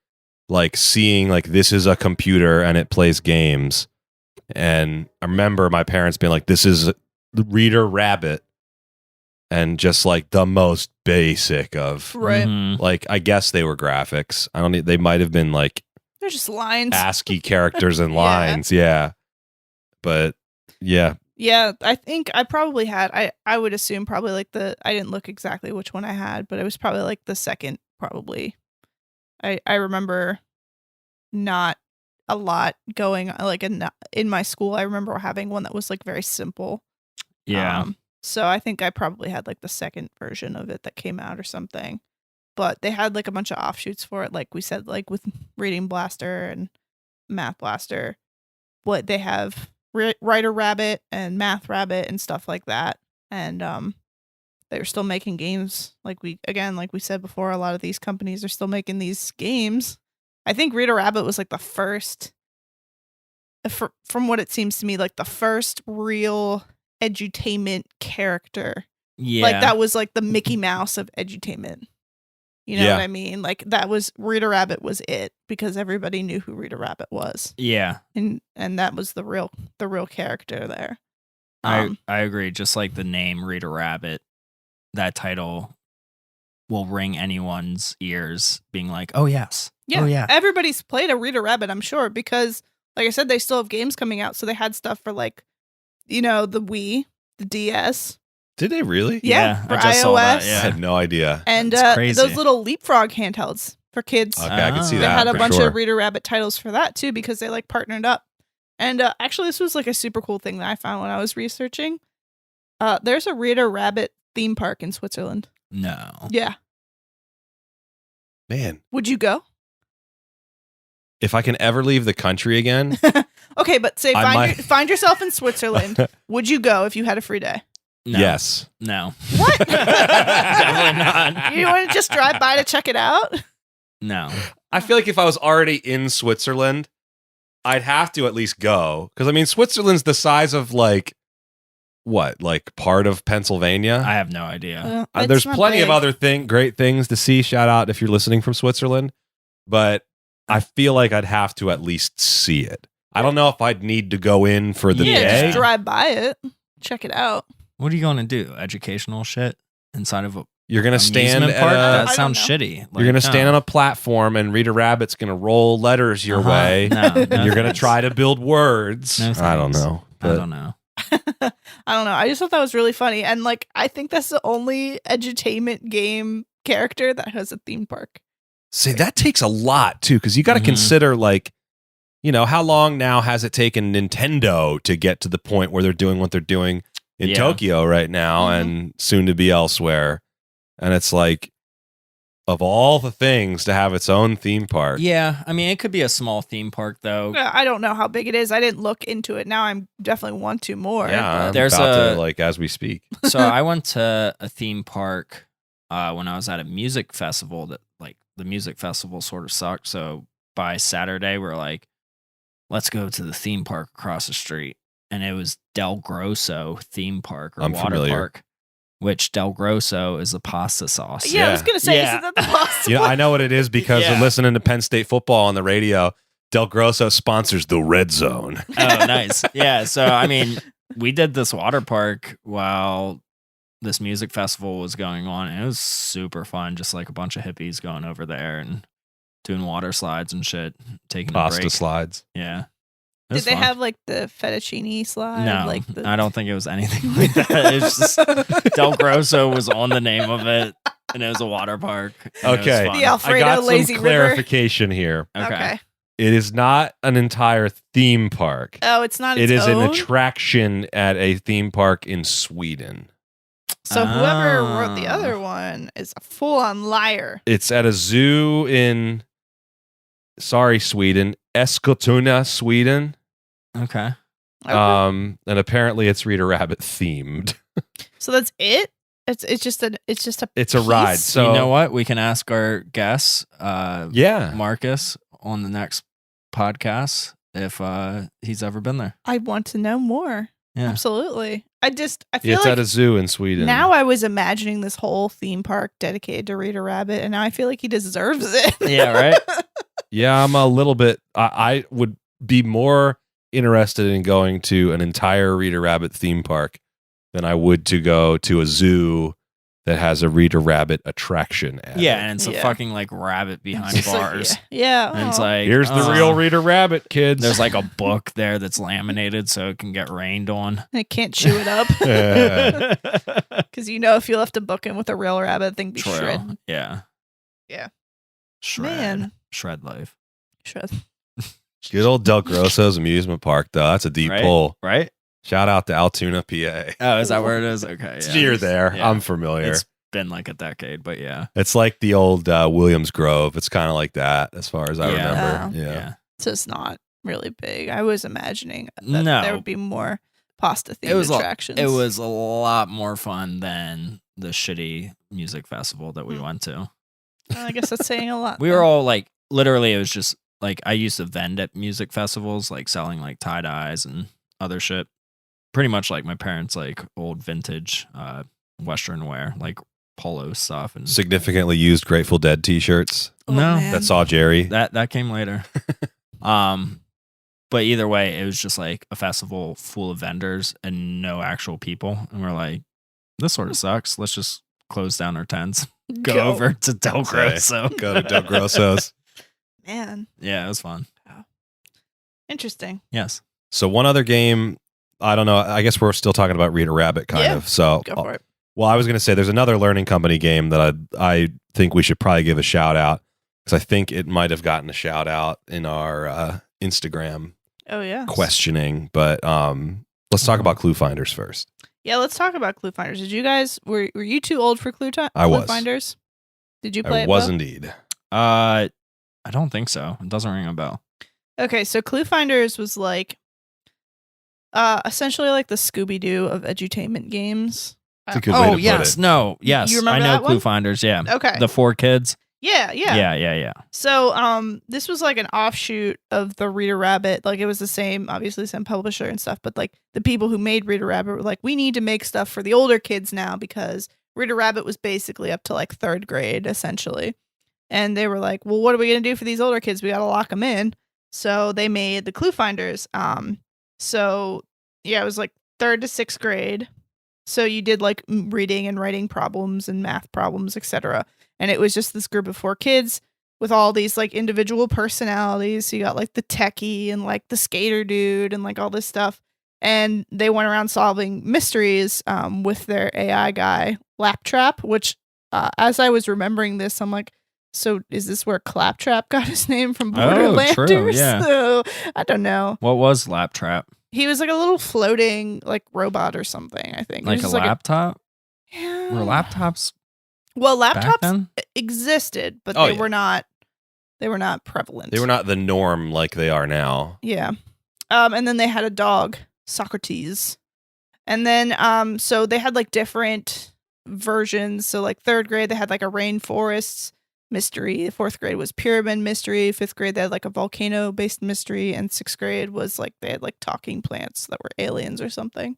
like seeing like this is a computer and it plays games. And I remember my parents being like, "This is the Reader Rabbit," and just like the most basic of right. Mhm. like I guess they were graphics. I don't. They might have been like They're just lines. ASCII characters and Yeah. lines. Yeah, but yeah. Yeah, I think I probably had. I would assume probably like I didn't look exactly which one I had, but it was probably like the second. Probably, I remember not a lot going like in my school. I remember having one that was like very simple. Yeah. So I think I probably had like the second version of it that came out or something. But they had like a bunch of offshoots for it, like we said, like with Reading Blaster and Math Blaster. What they have. Writer Rabbit and Math Rabbit and stuff like that, and they were still making games. Like we said before, a lot of these companies are still making these games. I think Reader Rabbit was like the first from what it seems to me, like the first real edutainment character. Yeah. Like that was like the Mickey Mouse of edutainment. You know Yeah. what I mean? Like that was Rita Rabbit was it because everybody knew who Rita Rabbit was. Yeah. And that was the real character there. I agree. Just like the name Rita Rabbit, that title will ring anyone's ears being like, oh, yes. Yeah. Oh, yeah. Everybody's played a Rita Rabbit, I'm sure, because like I said, they still have games coming out. So they had stuff for like, you know, the Wii, the DS. Did they really? Yeah, for I just iOS. saw that. I Yeah. had no idea. And That's crazy. those little Leapfrog handhelds for kids. Okay, I can see They They that. had a for bunch sure. of Rita Rabbit titles for that too because they like partnered up. And actually, this was like a super cool thing that I found when I was researching. There's a Rita Rabbit theme park in Switzerland. No. Yeah. Man, Would you go? if I can ever leave the country again, Okay, but say I might- find yourself in Switzerland. Would you go if you had a free day? No. yes. No. What? Definitely not. You want to just drive by to check it out? No. I feel like if I was already in Switzerland, I'd have to at least go. Because, I mean, Switzerland's the size of, like, what? Like, part of Pennsylvania? I have no idea. There's It's not plenty of big. other great things to see. Shout out if you're listening from Switzerland. But I feel like I'd have to at least see it. I don't know if I'd need to go in for the Yeah, day. just drive by it, check it out. What are you going to do? Educational shit inside of a You're going to stand amusement at park? a, That I sounds don't shitty. you're going to stand on a platform and Rita Rabbit's going to roll letters your way. No, And you're going to try to build words. No I don't thanks. know. I But don't know. I don't know. I just thought that was really funny. And like, I think that's the only edutainment game character that has a theme park. see, that takes a lot too, because you got to Mhm. consider, like, you know, how long now has it taken Nintendo to get to the point where they're doing what they're doing in Yeah. Tokyo right now Mhm. and soon to be elsewhere? And it's like, of all the things to have its own theme park. Yeah, I mean, it could be a small theme park though. I don't know how big it is. I didn't look into it. Now I'm definitely want to more. Yeah, I'm There's about a- to, like, as we speak. So I went to a theme park when I was at a music festival that like the music festival sort of sucked. So by Saturday, we're like, let's go to the theme park across the street. And it was Del Grosso theme park or I'm water familiar. park, which Del Grosso is the pasta sauce. Yeah, I Yeah. was gonna say, Yeah. isn't that the possible? You know, I know what it is because of Yeah. listening to Penn State football on the radio. Del Grosso sponsors the Red Zone. Oh, nice. Yeah. So, I mean, we did this water park while this music festival was going on. And it was super fun. Just like a bunch of hippies going over there and doing water slides and shit, taking a Pasta break. slides. Yeah. It Did was they fun. have like the fettuccine slide? No, like the... I don't think it was anything like that. It's just Del Grosso was on the name of it, and it was a water park. and it was Okay. fun. The Alfredo I got Lazy some River. clarification here. Okay. It is not an entire theme park. Oh, it's not. It its is an own? attraction at a theme park in Sweden. So whoever wrote the Ah. other one is a full-on liar. It's at a zoo in, Sweden, Eskilstuna, Sweden. Okay. Okay. And apparently it's Rita Rabbit themed. So that's it. It's just a It's a ride. piece? So you know what? We can ask our guests, yeah, Marcus, on the next podcast if he's ever been there. I want to know more. Yeah. Absolutely. I feel it's like at a zoo in Sweden. now I was imagining this whole theme park dedicated to Rita Rabbit, and now I feel like he deserves it. Yeah, right? Yeah, I'm a little bit. I would be more interested in going to an entire Rita Rabbit theme park than I would to go to a zoo that has a Rita Rabbit attraction. At Yeah, it. and it's a Yeah. fucking like rabbit behind It's like, bars. yeah. And it's oh. like Here's the real Rita Rabbit, kids. There's like a book there that's laminated so it can get rained on. I can't chew it up Yeah. because if you left a book in with a real rabbit, thing be True. shred. Yeah. Yeah. Shred. Man. Shred life. Shred. Good old Del Grosso's amusement park, though. That's a deep Right? pull. Right? Shout out to Altoona, PA. Oh, is that where it is? Okay. Yeah. You're there. Yeah. I'm familiar. It's been like a decade, but yeah. It's like the old Williams Grove. It's kind of like that, as far as I Yeah. remember. Oh. Yeah. So it's not really big. I was imagining that No. there would be more pasta It themed was attractions. it was a lot more fun than the shitty music festival that we Hmm. went to. Well, I guess that's saying a lot. We then. were all like, literally, it was just like I used to vend at music festivals, like selling like tie-dyes and other shit. Pretty much like my parents' like old vintage Western wear, like polo stuff and Significantly used Grateful Dead t-shirts Oh, no, man. that saw Jerry. that came later. But either way, it was just like a festival full of vendors and no actual people. And we're like, this sort of sucks. Let's just close down our tents. Go over to Del Grosso. Go to Del Grosso's. Man. Yeah, it was fun. Interesting. Yes. So one other game, I don't know. I guess we're still talking about Reader Rabbit kind Yeah. of. So Go for it. well, I was going to say there's another learning company game that I think we should probably give a shout out because I think it might have gotten a shout out in our Instagram Oh, yeah. questioning. But let's talk about Clue Finders first. Yeah, let's talk about Clue Finders. Did you guys, were you too old for Clue I was. Finders? Did you play I it? was Bo? indeed. I don't think so. It doesn't ring a bell. Okay, so Clue Finders was like essentially like the Scooby-Doo of edutainment games. It's a good way to Oh, put yes. it. No, yes. You remember I know that Clue one? Finders, yeah. Okay. The 4 kids. Yeah. Yeah. So this was like an offshoot of the Reader Rabbit. Like it was the same, obviously same publisher and stuff, but like the people who made Reader Rabbit were like, we need to make stuff for the older kids now because Reader Rabbit was basically up to like 3rd grade essentially. And they were like, well, what are we going to do for these older kids? We got to lock them in. So they made the Clue Finders. So yeah, it was like 3rd to 6th grade. So you did like reading and writing problems and math problems, etc. And it was just this group of 4 kids with all these like individual personalities. So you got like the techie and like the skater dude and like all this stuff. And they went around solving mysteries with their AI guy, Laptrap, which as I was remembering this, I'm like, so is this where Claptrap got his name from Borderlanders? true, yeah. So, I don't know. What was Laptrap? He was like a little floating like robot or something, I think. It Like was a just laptop? Yeah. Were laptops Well, back laptops then? existed, but Oh, they yeah. were not prevalent. They were not the norm like they are now. Yeah. And then they had a dog, Socrates. And then so they had like different versions. So like 3rd grade they had like a rainforest mystery. 4th grade was pyramid mystery. 5th grade they had like a volcano based mystery, and 6th grade was like they had like talking plants that were aliens or something.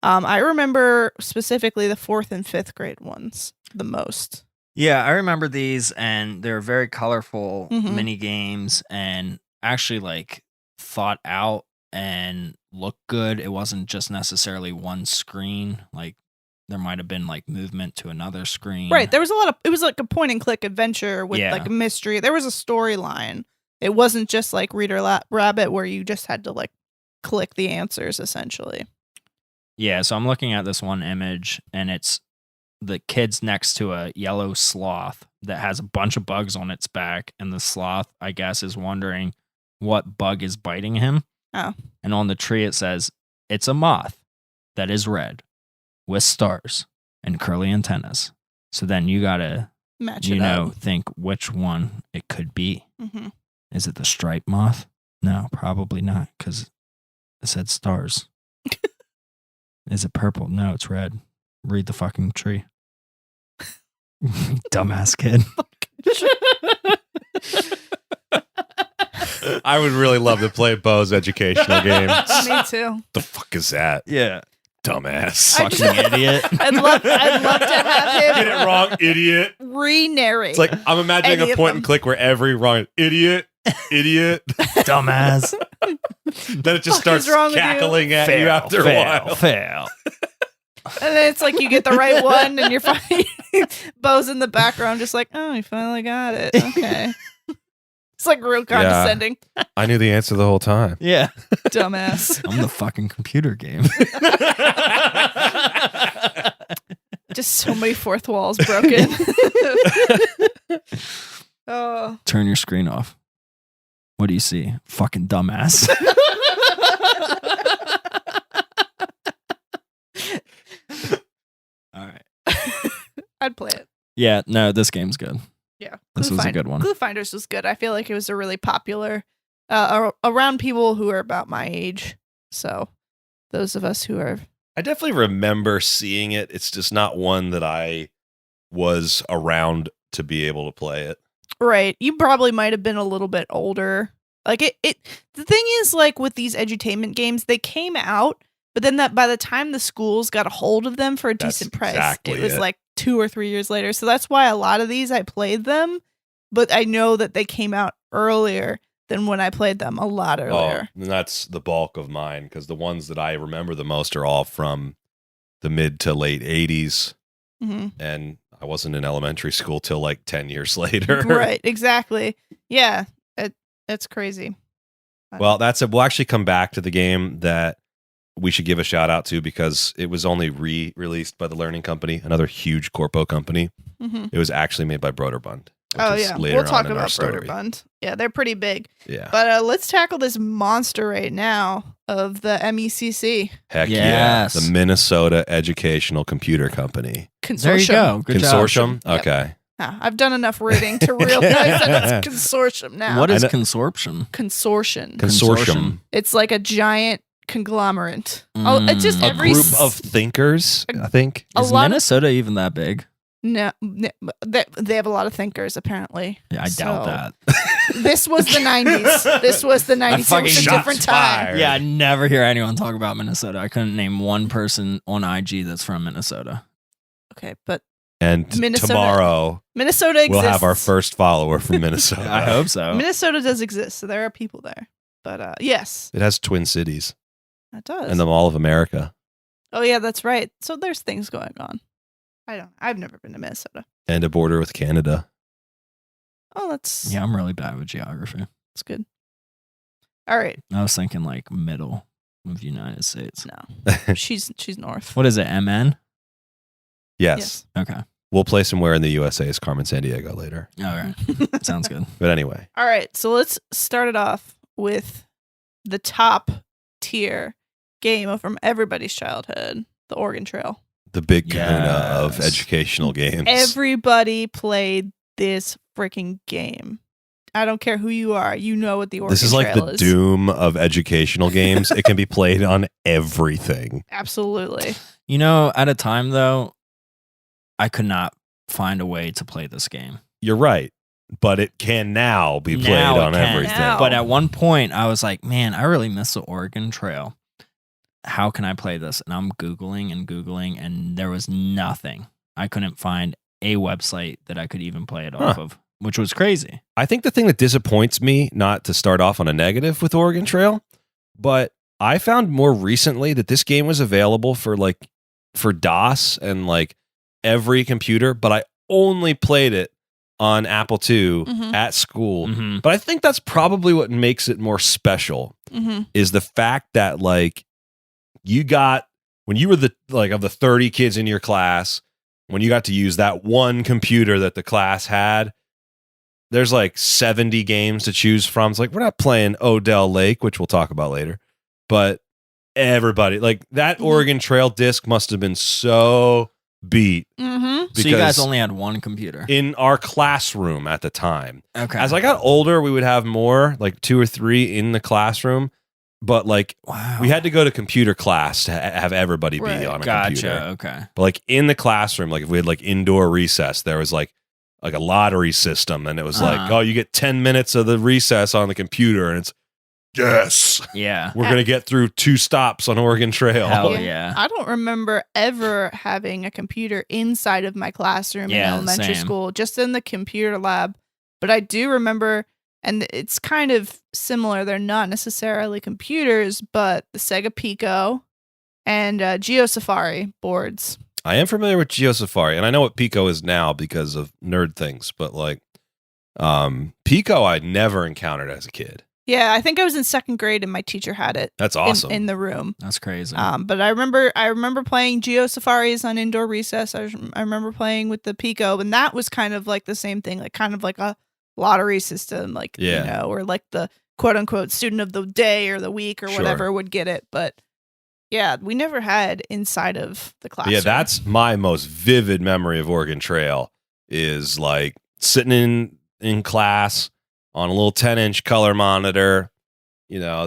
I remember specifically the 4th and 5th grade ones the most. Yeah, I remember these, and they're very colorful Mhm. mini games, and actually like thought out and looked good. It wasn't just necessarily one screen. Like there might have been like movement to another screen. Right. There was a lot of, it was like a point and click adventure with Yeah. like a mystery. There was a storyline. It wasn't just like Reader Rabbit where you just had to like click the answers essentially. Yeah, so I'm looking at this one image, and it's the kid's next to a yellow sloth that has a bunch of bugs on its back, and the sloth, I guess, is wondering what bug is biting him. Oh. And on the tree it says, it's a moth that is red with stars and curly antennas. So then you gotta, Match it up. think which one it could be. Mm-hmm. Is it the striped moth? No, probably not, because it said stars. Is it purple? No, it's red. Read the fucking tree. Dumbass kid. I would really love to play Bo's educational game. Me too. The fuck is that? Yeah. Dumbass. I Fucking idiot. I'd love to have him Get it wrong, idiot. re-narrate. It's like I'm imagining Any a of point them. and click where every wrong idiot. Dumbass. Then it just Fuck is starts wrong with you? cackling at you after a while. Fail. And then it's like you get the right one and you're fine. Bo's in the background just like, oh, you finally got it. Okay. It's like real condescending. I knew the answer the whole time. Yeah. Dumbass. I'm the fucking computer game. Just so many fourth walls broken. Oh. Turn your screen off. What do you see? Fucking dumbass. All right. I'd play it. Yeah, no, this game's good. Yeah. This was a good one. Clue Finders was good. I feel like it was a really popular around people who are about my age. So those of us who are I definitely remember seeing it. It's just not one that I was around to be able to play it. Right. You probably might have been a little bit older. Like the thing is, like, with these edutainment games, they came out, but then that by the time the schools got a hold of them for a That's decent price, exactly it was it. like 2 or 3 years later. So that's why a lot of these I played them, but I know that they came out earlier than when I played them, a lot earlier. And that's the bulk of mine, because the ones that I remember the most are all from the mid to late 80s. Mhm. And I wasn't in elementary school till like 10 years later. Right, exactly. Yeah, it's crazy. Well, that's it. We'll actually come back to the game that we should give a shout out to, because it was only re-released by the Learning Company, another huge corpo company. Mhm. It was actually made by Broderbund. Oh which is yeah, later we'll talk on in our about story. Broderbund. Yeah, they're pretty big. Yeah. But let's tackle this monster right now of the MECC Heck Yes. yeah. The Minnesota Educational Computer Company. consortium. There you go. Good Consortium? Yep. Okay. I've done enough reading to realize that it's consortium now. job. What is I know- consortium? consortium? Consortium. It's like a giant conglomerate. Oh, it's just Mm. A every group of thinkers, I think. a Is lot of Minnesota even that big? no, they have a lot of thinkers apparently. Yeah, I doubt So, that. This was the 90s. This was the 90s. It fucking was a shots different time. fired. Yeah, I never hear anyone talk about Minnesota. I couldn't name one person on IG that's from Minnesota. Okay, but And Minnesota- tomorrow Minnesota exists. we'll have our first follower from Minnesota. I hope so. Minnesota does exist, so there are people there. But yes, It has Twin Cities it does. and the Mall of America Oh yeah, that's right. So there's things going on. I've never been to Minnesota. and a border with Canada. Oh, that's Yeah, I'm really bad with geography. that's good. All right. I was thinking like middle of United States. No. She's north. What is it? MN? Yes. Okay. We'll play somewhere in the USA as Carmen Sandiego later. All right. Sounds good. But anyway, All right. So let's start it off with the top tier game from everybody's childhood, the Oregon Trail. the big kahuna of Yes. educational games. Everybody played this freaking game. I don't care who you are. You know what the Oregon This is like Trail the is. Doom of educational games. It can be played on everything. Absolutely. You know, at a time though, I could not find a way to play this game. You're right. But it can now be played Now it on can. everything. Now. But at one point, I was like, man, I really miss the Oregon Trail. How can I play this? And I'm Googling, and there was nothing. I couldn't find a website that I could even play it off of, which was crazy. I think the thing that disappoints me, not to start off on a negative with Oregon Trail, but I found more recently that this game was available for DOS and like every computer, but I only played it on Apple II Mhm. at school. Mhm. But I think that's probably what makes it more special Mm-hmm. is the fact that like you got, when you were of the 30 kids in your class, when you got to use that one computer that the class had, there's like 70 games to choose from. It's like, we're not playing Odell Lake, which we'll talk about later, but everybody, like that Mhm. Oregon Trail disc must have been so beat. Mm-hmm. So you guys because only had one computer. in our classroom at the time. Okay. As I got older, we would have more, like 2 or 3 in the classroom, but like wow. we had to go to computer class to have everybody be Right. on a Gotcha. computer. Okay. But like in the classroom, like if we had like indoor recess, there was like a lottery system, and it was like, Uh-huh. oh, you get 10 minutes of the recess on the computer, and it's yes, Yeah. we're gonna get through 2 stops on Oregon Trail. Hell Yeah. yeah. I don't remember ever having a computer inside of my classroom in Yeah, elementary same. school, just in the computer lab. But I do remember, and it's kind of similar. They're not necessarily computers, but the Sega Pico and GeoSafari boards. I am familiar with GeoSafari, and I know what Pico is now because of nerd things, but like Pico I'd never encountered as a kid. Yeah, I think I was in 2nd grade and my teacher had it That's awesome. in the room. That's crazy. But I remember playing GeoSafaris on indoor recess. I remember playing with the Pico, and that was kind of like the same thing, like kind of like a lottery system, like Yeah. you know, or like the quote unquote student of the day or the week or Sure. whatever would get it. But yeah, we never had inside of the But classroom. yeah, that's my most vivid memory of Oregon Trail is like sitting in class on a little 10-inch color monitor,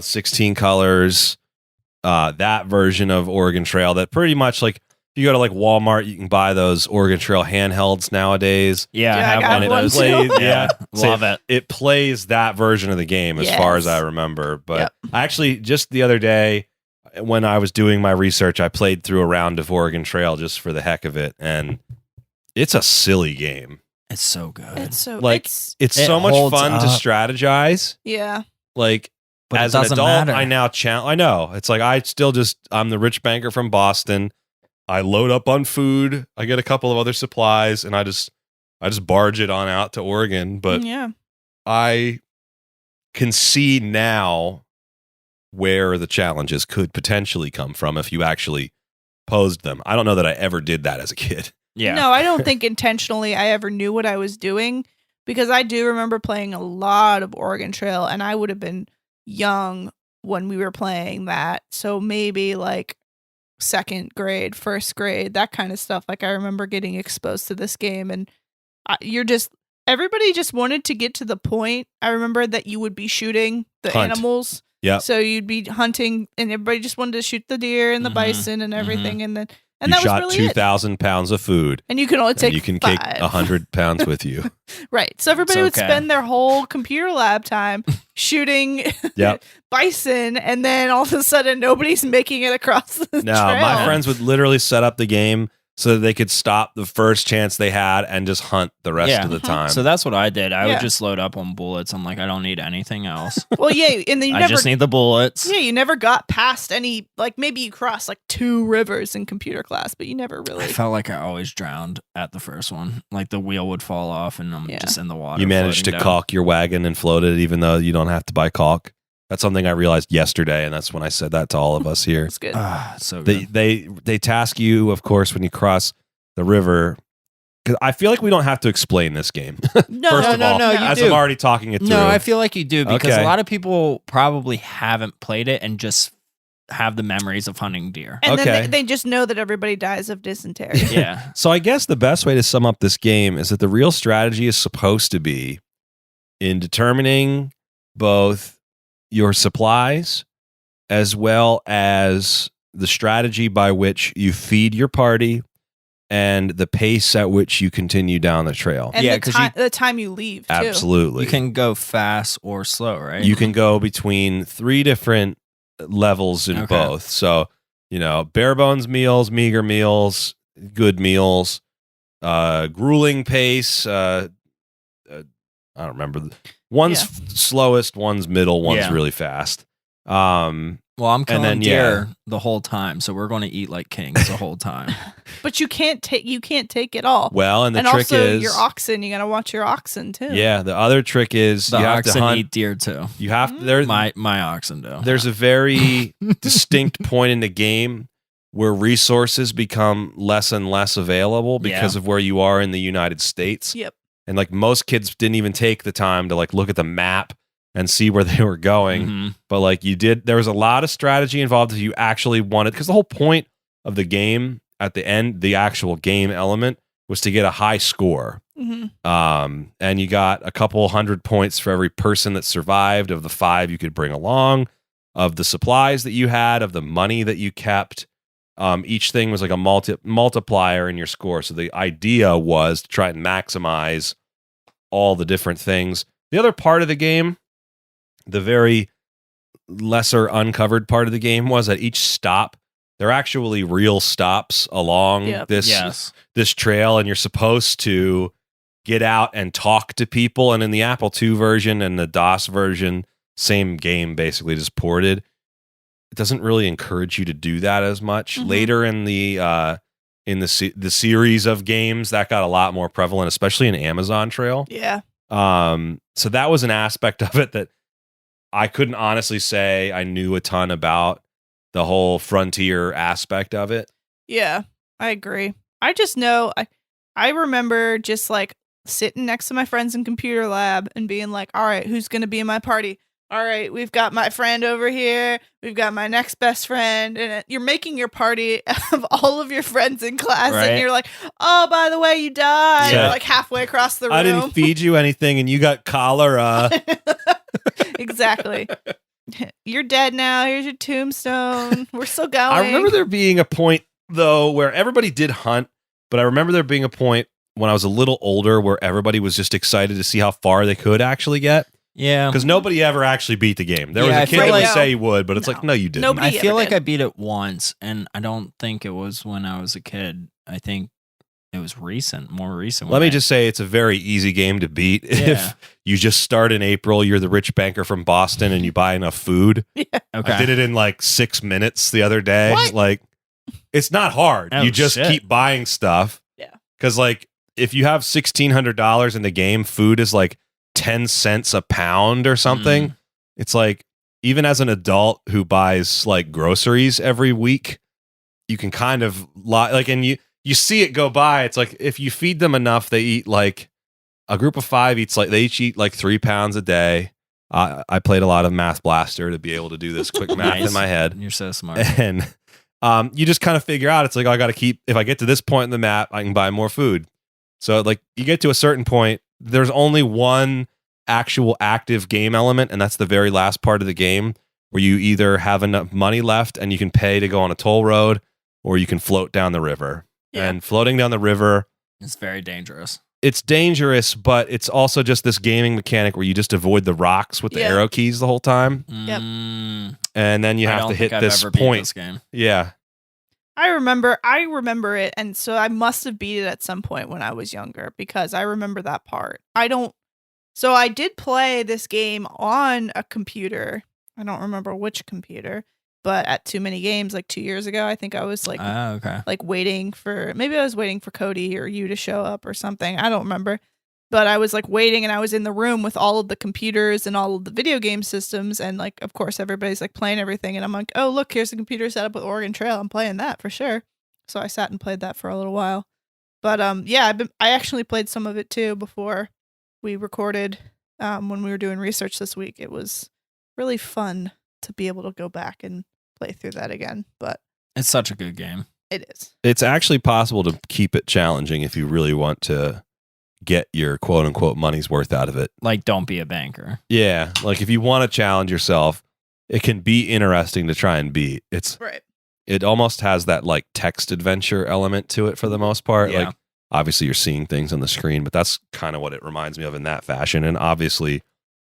16 colors, that version of Oregon Trail that pretty much like if you go to like Walmart, you can buy those Oregon Trail handhelds nowadays. Yeah, I Yeah, I have got one of one those. Plays, Yeah, love it. It plays that version of the game as far as I Yes. remember. But Yep. I actually, just the other day, when I was doing my research, I played through a round of Oregon Trail just for the heck of it. And it's a silly game. It's so good. It's so Like, it's It's It so much holds fun to up. strategize. yeah. Like, But as it an doesn't adult, matter. I now I know. It's like I'm the rich banker from Boston. I load up on food. I get a couple of other supplies, and I just barge it on out to Oregon. But yeah. I can see now where the challenges could potentially come from if you actually posed them. I don't know that I ever did that as a kid. Yeah. No, I don't think intentionally I ever knew what I was doing, because I do remember playing a lot of Oregon Trail, and I would have been young when we were playing that. So maybe like second grade, first grade, that kind of stuff. Like I remember getting exposed to this game, and everybody just wanted to get to the point. I remember that you would be shooting the Hunt. animals. Yep. So you'd be hunting, and everybody just wanted to shoot the deer and the Mhm. bison and everything, and then You that was shot really it. 2,000 pounds of food. And you can only take And you can 5. take 100 pounds with you. Right. So everybody would It's okay. spend their whole computer lab time shooting Yep. bison, and then all of a sudden nobody's making it across the No, trail. my friends would literally set up the game so that they could stop the first chance they had and just hunt the rest Yeah. of the Mhm. time. So that's what I did. I Yeah. would just load up on bullets. I'm like, I don't need anything else. Well, yeah, and then you I never just need the bullets. yeah, you never got past any, like maybe you crossed like 2 rivers in computer class, but you never really I felt like I always drowned at the first one. Like the wheel would fall off and I'm Yeah. just in the water. You managed to floating down. caulk your wagon and float it, even though you don't have to buy caulk. That's something I realized yesterday, and that's when I said that to all of us here. it's good. Ah, it's so They good. they task you, of course, when you cross the river. 'Cause I feel like we don't have to explain this game. No, First no, of no, all, no, you as do. I'm already talking it through. No, I feel like you do because Okay. a lot of people probably haven't played it and just have the memories of hunting deer. And Okay. then they just know that everybody dies of dysentery. Yeah. So I guess the best way to sum up this game is that the real strategy is supposed to be in determining both your supplies as well as the strategy by which you feed your party and the pace at which you continue down the trail. And Yeah, the, 'cause the time you leave, too. Absolutely. You can go fast or slow, right? You can go between 3 different levels in Okay. both. So, bare bones meals, meager meals, good meals, grueling pace. I don't remember. One's slowest, one's middle, one's Yeah. really fast. Well, I'm killing then, deer the whole time, so we're going to eat like kings the whole time. But you can't take it all. Well, and the and trick also is your oxen, you got to watch your oxen too. Yeah, the other trick is The you have to oxen hunt. eat deer too. You have to, there. My oxen do. There's a very distinct point in the game where resources become less and less available because of where you are in the United States. Yep. And like most kids didn't even take the time to like look at the map and see where they were going. Mhm. But like you did, there was a lot of strategy involved if you actually wanted, because the whole point of the game at the end, the actual game element, was to get a high score. hmm And you got a couple 100 points for every person that survived, of the 5 you could bring along, of the supplies that you had, of the money that you kept. Each thing was like a multiplier in your score. So the idea was to try and maximize all the different things. The other part of the game, the very lesser uncovered part of the game, was at each stop, there are actually real stops along Yep. this trail, and you're supposed to get out and talk to people. And in the Apple II version and the DOS version, same game basically, just ported, it doesn't really encourage you to do that as much. Mhm. Later in the series of games, that got a lot more prevalent, especially in Amazon Trail. Yeah. So that was an aspect of it that I couldn't honestly say I knew a ton about, the whole frontier aspect of it. Yeah. I agree. I just know I remember just like sitting next to my friends in computer lab and being like, all right, who's going to be in my party? All right, we've got my friend over here. We've got my next best friend. And you're making your party of all of your friends in class. Right. And you're like, oh, by the way, you died. Yeah. Like halfway across the room. I didn't feed you anything and you got cholera. Exactly. You're dead now. Here's your tombstone. We're still going. I remember there being a point though, where everybody did hunt, but I remember there being a point when I was a little older where everybody was just excited to see how far they could actually get. Yeah. Because nobody ever actually beat the game. There was Yeah, a I kid feel that would like- say he would, but it's like, no, you didn't. Nobody- I feel ever like did. I beat it once, and I don't think it was when I was a kid. I think it was more recent. Let me just say it's a very easy game to beat. Yeah. If you just start in April, you're the rich banker from Boston and you buy enough food. Okay. I did it in like 6 minutes the other day. What? Like, it's not hard. Oh, you just shit. keep buying stuff. Yeah. Because like if you have $1,600 in the game, food is like 10 cents a pound or something. It's like, even as an adult who buys like groceries every week, you can kind of and you see it go by. It's like if you feed them enough, they eat like a group of 5 eats like they each eat like 3 pounds a day. I played a lot of Math Blaster to be able to do this quick math Nice. in my head. You're so smart. And you just kind of figure out, it's like, I got to keep, if I get to this point in the map, I can buy more food. So like you get to a certain point, there's only one actual active game element, and that's the very last part of the game where you either have enough money left and you can pay to go on a toll road, or you can float down the river. Yeah. And floating down the river, It's very dangerous. it's dangerous, but it's also just this gaming mechanic where you just avoid the rocks with the Yeah. arrow keys the whole time. Yep. And then you I have don't to hit think I've this ever beat point. this game. Yeah. I remember it, and so I must have beat it at some point when I was younger because I remember that part. So I did play this game on a computer. I don't remember which computer, but at Too Many Games like 2 years ago, I think I was like Okay. waiting for, maybe I was waiting for Cody or you to show up or something. I don't remember. But I was like waiting, and I was in the room with all of the computers and all of the video game systems, and like of course everybody's like playing everything, and I'm like, oh look, here's the computer set up with Oregon Trail. I'm playing that for sure. So I sat and played that for a little while. But yeah, I actually played some of it too before we recorded when we were doing research this week. It was really fun to be able to go back and play through that again, but It's such a good game. it is. It's actually possible to keep it challenging if you really want to get your quote unquote money's worth out of it. Like, don't be a banker. Yeah. Like if you want to challenge yourself, it can be interesting to try and beat. Right. It almost has that like text adventure element to it for the most part. Yeah. Like obviously you're seeing things on the screen, but that's kind of what it reminds me of in that fashion. And obviously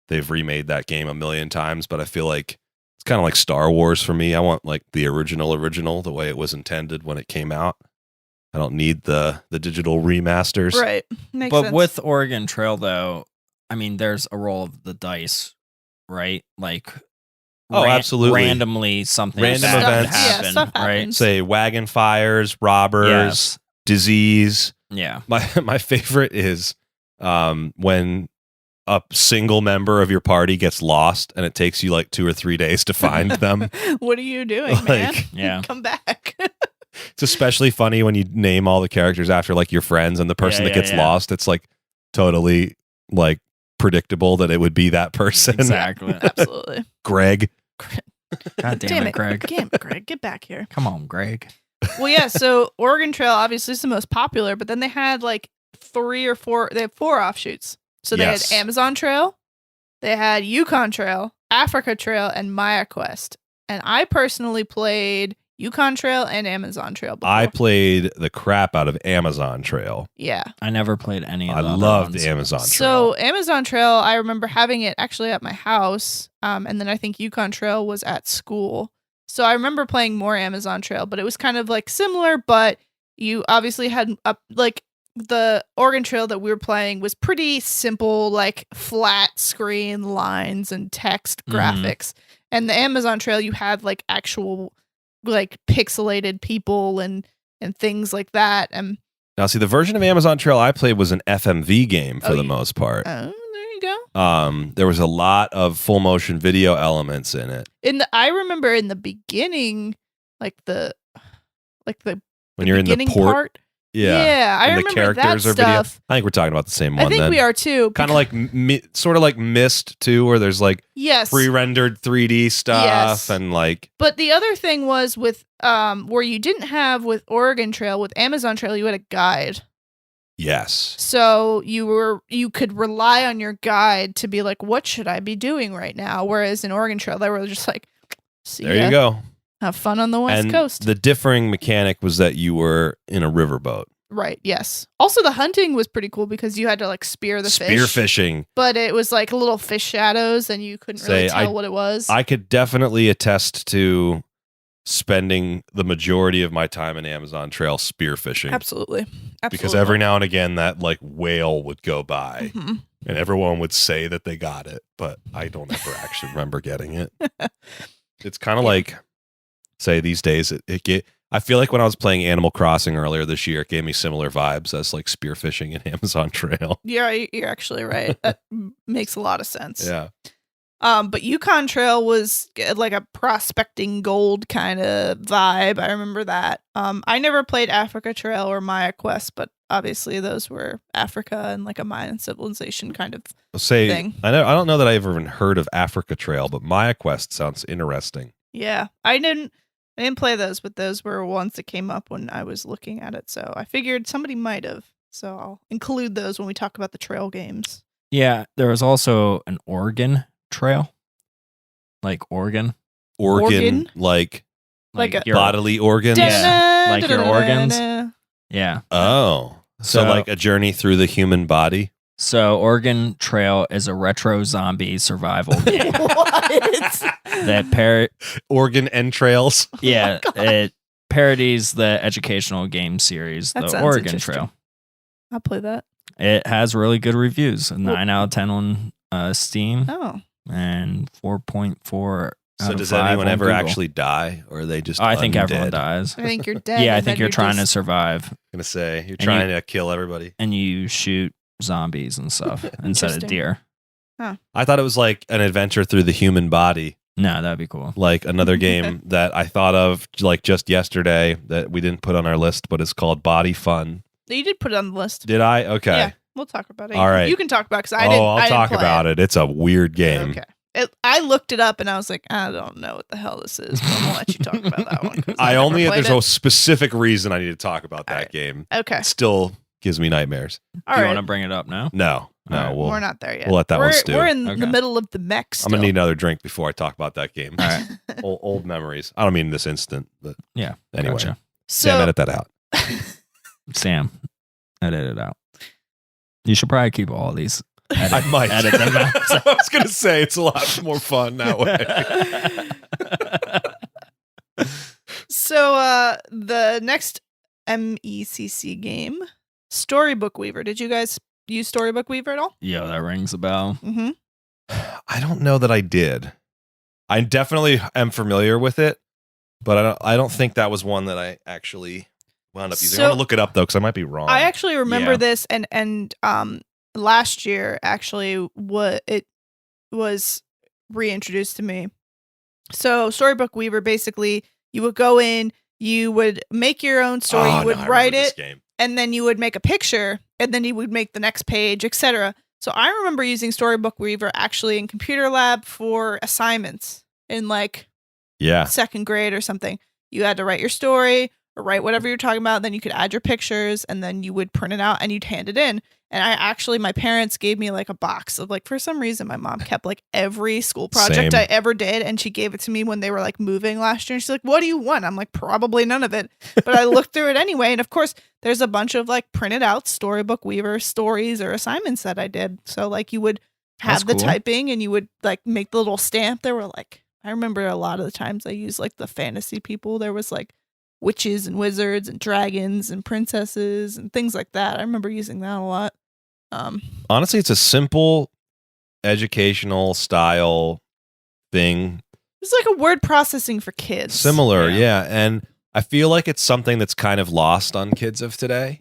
they've remade that game a million times, but I feel like it's kind of like Star Wars for me. I want like the original, the way it was intended when it came out. I don't need the digital remasters. Right. Makes But sense. with Oregon Trail, though, I mean, there's a roll of the dice, right? Like, Oh, absolutely. randomly something Random bad could events. happen, Yeah, stuff right? happens. Say wagon fires, robbers, Yes. disease. Yeah. My favorite is when a single member of your party gets lost and it takes you like 2 or 3 days to find them. What are you doing, man? Like, yeah. Come back. It's especially funny when you name all the characters after like your friends, and the person that gets lost, it's like totally like predictable that it would be that person. Exactly. Absolutely. Greg. God damn it, Greg. Greg, get back here. Come on, Greg. Well, yeah, so Oregon Trail obviously is the most popular, but then they had like 3 or 4, they have 4 offshoots. So they Yes. had Amazon Trail, they had Yukon Trail, Africa Trail, and Maya Quest. And I personally played Yukon Trail and Amazon Trail before. I played the crap out of Amazon Trail. Yeah. I never played any of I the other loved ones. Amazon Trail. So Amazon Trail, I remember having it actually at my house, and then I think Yukon Trail was at school. So I remember playing more Amazon Trail, but it was kind of like similar, but you obviously had like the Oregon Trail that we were playing was pretty simple, like flat screen lines and text Mhm. graphics. And the Amazon Trail, you had like actual like pixelated people and things like that. And Now, see, the version of Amazon Trail I played was an FMV game for Oh, the you- most part. there you go. There was a lot of full motion video elements in it. I remember in the beginning, like the When you're in the beginning port, part. yeah, I and the remember that characters are video. stuff. I think we're talking about the same I one. think then we are too. kind of like sort of like Mist too, where there's like Yes. pre-rendered 3D stuff Yes. and like But the other thing was with where you didn't have with Oregon Trail, with Amazon Trail, you had a guide. yes, So you could rely on your guide to be like, what should I be doing right now? Whereas in Oregon Trail, they were just like, see there ya. you go. Have fun on the West Coast. The differing mechanic was that you were in a riverboat. Right, yes. Also, the hunting was pretty cool because you had to like spear the fish. Spear fishing. But it was like little fish shadows and you couldn't really tell what it was. I could definitely attest to spending the majority of my time in Amazon Trail spear fishing. Absolutely. Because every now and again that like whale would go by and everyone would say that they got it, but I don't ever actually remember getting it. It's kind of like, say these days, I feel like when I was playing Animal Crossing earlier this year, it gave me similar vibes as like spearfishing in Amazon Trail. Yeah, you're actually right. That makes a lot of sense. Yeah. But Yukon Trail was like a prospecting gold kind of vibe. I remember that. I never played Africa Trail or Maya Quest, but obviously those were Africa and like a Mayan civilization kind of thing. I don't know that I ever even heard of Africa Trail, but Maya Quest sounds interesting. Yeah, I didn't play those, but those were ones that came up when I was looking at it. So I figured somebody might have. So I'll include those when we talk about the trail games. Yeah, there was also an Oregon Trail. Like Oregon? Like your bodily organs? Yeah, like your organs. Yeah. Oh. So like a journey through the human body? So Oregon Trail is a retro zombie survival game. That Oregon Entrails? Yeah, it parodies the educational game series, the Oregon Trail. I'll play that. It has really good reviews. A 9 out of 10 on Steam. Oh. And 4.4 So does anyone ever actually die, or are they just I think undead? everyone dies. I think you're dead. Yeah, I think you're trying to survive. I'm going to say, you're trying to kill everybody. And you shoot zombies and stuff instead of deer. Huh. I thought it was like an adventure through the human body. No, that'd be cool. Like another game that I thought of like just yesterday that we didn't put on our list, but it's called Body Fun. You did put it on the list. Did I? Okay. Yeah, we'll talk about it. All right. You can talk about it because I didn't. I'll talk about it. It's a weird game. Okay. I looked it up and I was like, I don't know what the hell this is, but I'm gonna let you talk about that one. There's a specific reason I need to talk about that game. Okay. It still gives me nightmares. Do you want to bring it up now? No. Right. We're not there yet. We'll let that one stew. We're in the middle of the mech still. I'm gonna need another drink before I talk about that game. All right. Old memories. I don't mean this instant, but yeah. Anyway, Gotcha. Sam, edit that out. Sam, edit it out. You should probably keep all these. I might edit them out. I was gonna say it's a lot more fun that way. So the next MECC game, Storybook Weaver. Did you guys use Storybook Weaver at all? Yeah, that rings a bell. Mm-hmm. I don't know that I did. I definitely am familiar with it, but I don't think that was one that I actually wound up using. I want to look it up though, because I might be wrong. I actually remember this, and last year actually it was reintroduced to me. So Storybook Weaver, basically you would go in, you would make your own story, you would write it, and then you would make a picture, and then you would make the next page, etc. So I remember using Storybook Weaver actually in computer lab for assignments in like second grade or something. You had to write your story or write whatever you're talking about. Then you could add your pictures and then you would print it out and you'd hand it in. And my parents gave me like a box of like, for some reason, my mom kept like every school project I ever did. And she gave it to me when they were like moving last year. And she's like, what do you want? I'm like, probably none of it. But I looked through it anyway. And of course, there's a bunch of like printed out Storybook Weaver stories or assignments that I did. So like you would have the typing and you would like make the little stamp. There were like, I remember a lot of the times I used like the fantasy people. There was like witches and wizards and dragons and princesses and things like that. I remember using that a lot. Honestly, it's a simple educational style thing. It's like a word processing for kids. Similar, yeah. And I feel like it's something that's kind of lost on kids of today.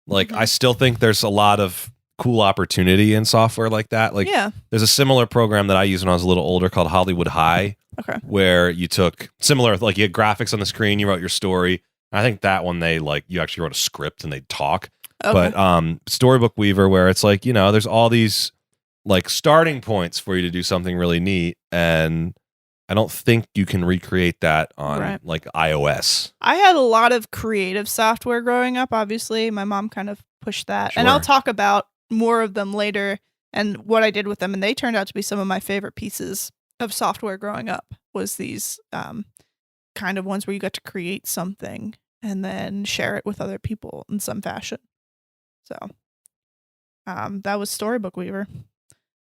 Like, I still think there's a lot of cool opportunity in software like that. Like, there's a similar program that I used when I was a little older called Hollywood High. Okay. Where you took similar, like you had graphics on the screen, you wrote your story. I think that one you actually wrote a script and they'd talk. Okay. But Storybook Weaver, where it's like, there's all these like starting points for you to do something really neat, and I don't think you can recreate that on like iOS. I had a lot of creative software growing up. Obviously, my mom kind of pushed that, and I'll talk about more of them later and what I did with them. And they turned out to be some of my favorite pieces of software growing up. Was these kind kind of ones where you got to create something and then share it with other people in some fashion. So that was Storybook Weaver.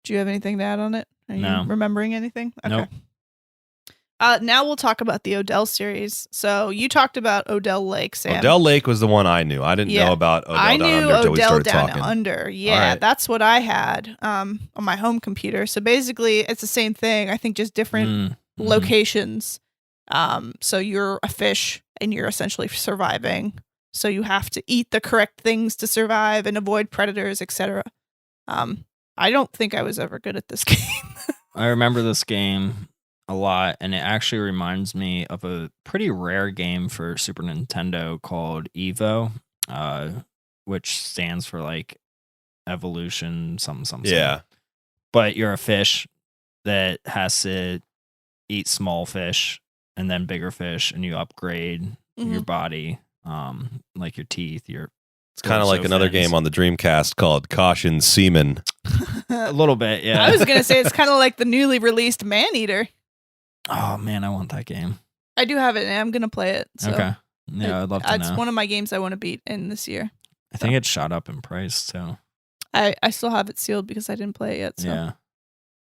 Do you have anything to add on it? Are No. you remembering anything? Okay. Nope. Now we'll talk about the Odell series. So you talked about Odell Lake, Sam. Odell Lake was the one I knew. I didn't know about Odell I Down knew Under until we Odell started Down talking. Under. Yeah, right. that's what I had on my home computer. So basically, it's the same thing. I think just different locations. So you're a fish and you're essentially surviving. So you have to eat the correct things to survive and avoid predators, etc. I don't think I was ever good at this game. I remember this game a lot, and it actually reminds me of a pretty rare game for Super Nintendo called Evo, which stands for like evolution, something. Yeah. But you're a fish that has to eat small fish and then bigger fish, and you upgrade your body, like your teeth, It's kind of like another game on the Dreamcast called Caution Seaman. A little bit, yeah. I was going to say it's kind of like the newly released Maneater. Oh, man, I want that game. I do have it, and I'm going to play it. So okay. Yeah, I'd love to know. It's one of my games I want to beat in this year. I think it shot up in price, too. I still have it sealed because I didn't play it yet. So.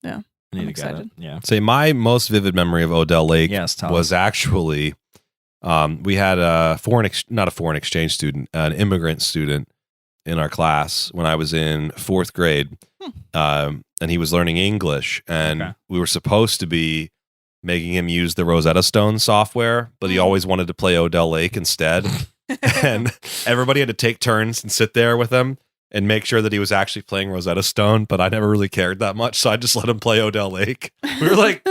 Yeah. I need to get it. Yeah. Say, my most vivid memory of Odell Lake was actually we had not a foreign exchange student, an immigrant student in our class when I was in 4th grade. And he was learning English, and we were supposed to be making him use the Rosetta Stone software, but he always wanted to play Odell Lake instead. And everybody had to take turns and sit there with him and make sure that he was actually playing Rosetta Stone, but I never really cared that much, so I just let him play Odell Lake. We were like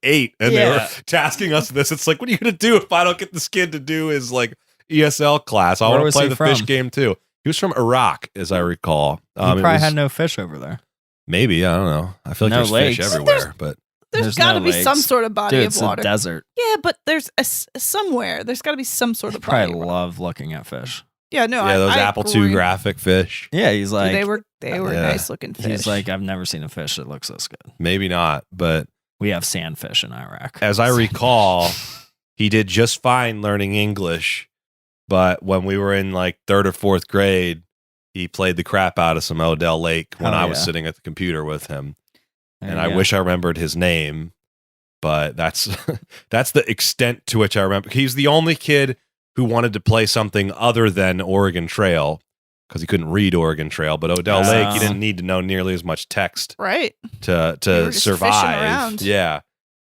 8, and they were tasking us with this. It's like, what are you going to do if I don't get this kid to do his like ESL class? I want to play the fish game too. He was from Iraq, as I recall. He probably had no fish over there. Maybe, I don't know. I feel like there's fish everywhere, but there's got to be some sort of body of water. It's a desert. Yeah, but there's somewhere. There's got to be some sort of body. Probably love looking at fish. Yeah, no, those Apple II graphic fish. Yeah, he's like they were nice looking fish. He's like, I've never seen a fish that looks this good. Maybe not, but we have sandfish in Iraq. As I recall, he did just fine learning English, but when we were in like 3rd or 4th grade, he played the crap out of some Odell Lake when I was sitting at the computer with him. And I wish I remembered his name, but that's the extent to which I remember. He's the only kid who wanted to play something other than Oregon Trail because he couldn't read Oregon Trail. But Odell Lake, you didn't need to know nearly as much text, right, to survive. Yeah.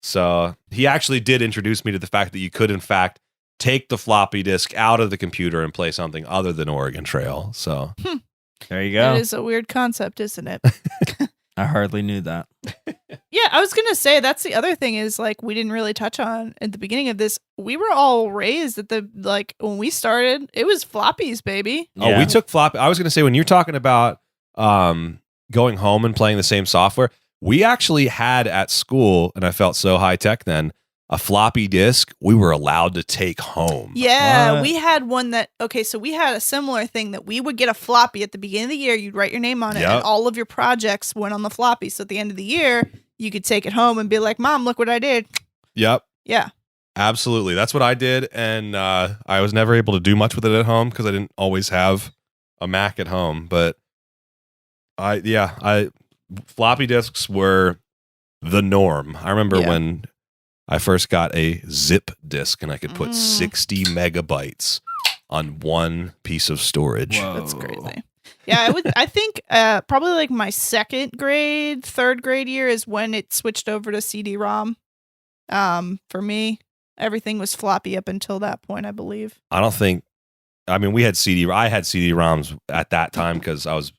So he actually did introduce me to the fact that you could, in fact, take the floppy disk out of the computer and play something other than Oregon Trail. So there you go. It is a weird concept, isn't it? I hardly knew that. Yeah, I was going to say that's the other thing is like we didn't really touch on at the beginning of this. We were all raised at when we started, it was floppies, baby. Oh, we took floppy. I was going to say when you're talking about going home and playing the same software, we actually had at school, and I felt so high tech then, a floppy disk we were allowed to take home. Yeah, we had one so we had a similar thing that we would get a floppy at the beginning of the year. You'd write your name on it, and all of your projects went on the floppy. So at the end of the year, you could take it home and be like, Mom, look what I did. Yep. Yeah. Absolutely. That's what I did. And I was never able to do much with it at home because I didn't always have a Mac at home. But floppy disks were the norm. I remember when I first got a zip disk and I could put 60 megabytes on one piece of storage. Whoa. That's crazy. Yeah, I think probably like my 2nd grade, 3rd grade year is when it switched over to CD-ROM. For me, everything was floppy up until that point, I believe. I had I had CD-ROMs at that time because I was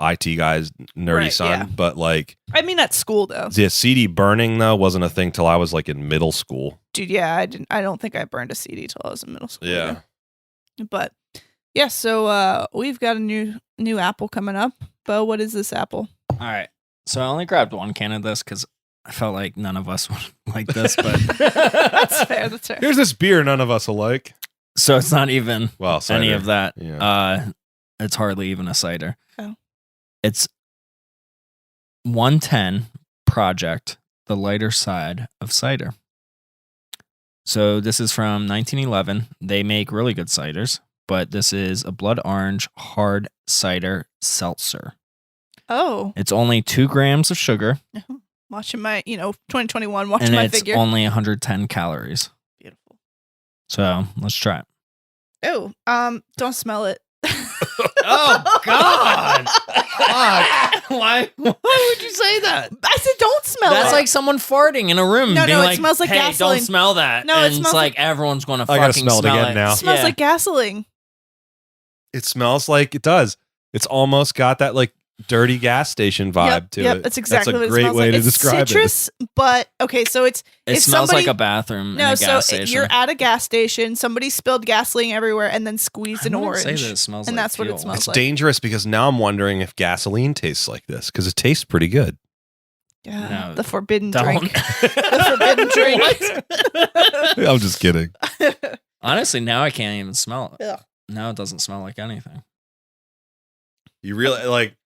IT guy's nerdy son, yeah. But like, I mean, at school though. The CD burning though wasn't a thing till I was like in middle school. Dude, yeah, I don't think I burned a CD till I was in middle school. Yeah, either. But yeah, so we've got a new Apple coming up. Bo, what is this Apple? All right, so I only grabbed one can of this because I felt like none of us would like this, but that's fair. That's fair. Here's this beer none of us will like. So it's not even cider. Any of that. Yeah. It's hardly even a cider. Oh. It's 110 Project, the lighter side of cider. So this is from 1911. They make really good ciders, but this is a blood orange hard cider seltzer. Oh. It's only 2 grams of sugar. Watching my, 2021, watching and my it's figure. only 110 calories. Beautiful. So let's try it. Oh, don't smell it. Oh, God. Fuck. Why would you say that? I said don't smell it. That's like someone farting in a room. No, being it like, smells like hey, gasoline. don't smell that. No, it and smells it's like- like everyone's going to I gotta fucking smell it again now. It smells like gasoline. It smells like it does. It's almost got that like dirty gas station vibe to it. That's exactly That's what a it great smells way like. to It's describe citrus, but okay, so it's It if smells somebody- like a bathroom no, in a so gas station. you're at a gas station, somebody spilled gasoline everywhere and then squeezed an I wouldn't orange. say that it smells and like that's what it fuel. smells It's like. dangerous because now I'm wondering if gasoline tastes like this because it tastes pretty good. Yeah, No, the forbidden Don't. drink. The forbidden drink. I'm just kidding. Honestly, now I can't even smell it. Ugh. Now it doesn't smell like anything. You really like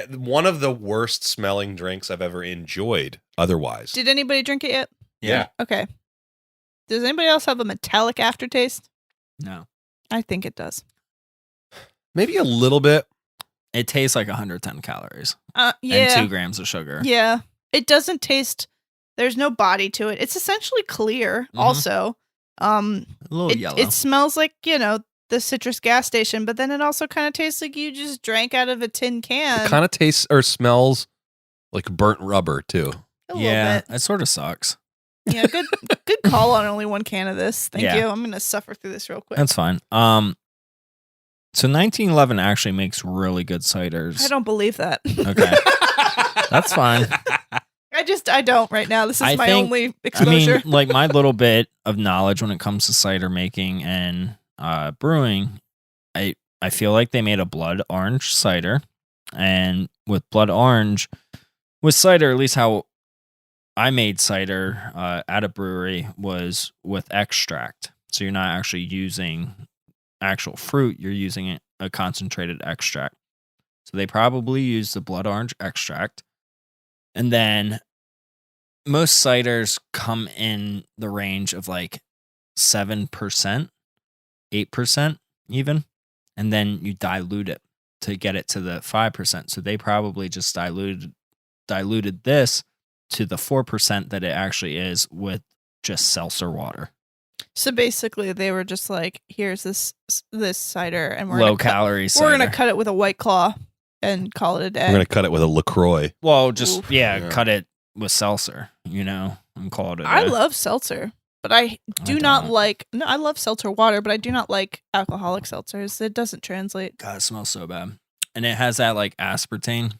one of the worst smelling drinks I've ever enjoyed. Otherwise, Did anybody drink it yet? Yeah. Okay. Does anybody else have a metallic aftertaste? No. I think it does. maybe a little bit. It tastes like 110 calories Yeah. and 2 grams of sugar. Yeah. It doesn't taste. There's no body to it. It's essentially clear. Mhm. Also, A little it, yellow. it smells like the citrus gas station, but then it also kind of tastes like you just drank out of a tin can. It kind of tastes or smells like burnt rubber too. A little yeah, bit. it sort of sucks. Yeah. Good call on only one can of this. Thank Yeah. you. I'm gonna suffer through this real quick. That's fine. So 1911 actually makes really good ciders. I don't believe that. Okay. That's fine. I don't right now. This is I my think- only exposure. I mean, like my little bit of knowledge when it comes to cider making and brewing, I feel like they made a blood orange cider, and with blood orange, with cider, at least how I made cider at a brewery was with extract. So you're not actually using actual fruit; you're using a concentrated extract. So they probably used the blood orange extract, and then most ciders come in the range of like 7%, 8% even, and then you dilute it to get it to the 5%. So they probably just diluted this to the 4% that it actually is with just seltzer water. So basically, they were just like, "Here's this cider, and we're Low gonna calorie cider. we're gonna cut it with a White Claw and call it a day." We're gonna cut it with a LaCroix. Well, just Oof. yeah, cut it with seltzer, and call it a I day. love seltzer, but I do not don't. like. No, I love seltzer water, but I do not like alcoholic seltzers. It doesn't translate. God, it smells so bad. And it has that like aspartame.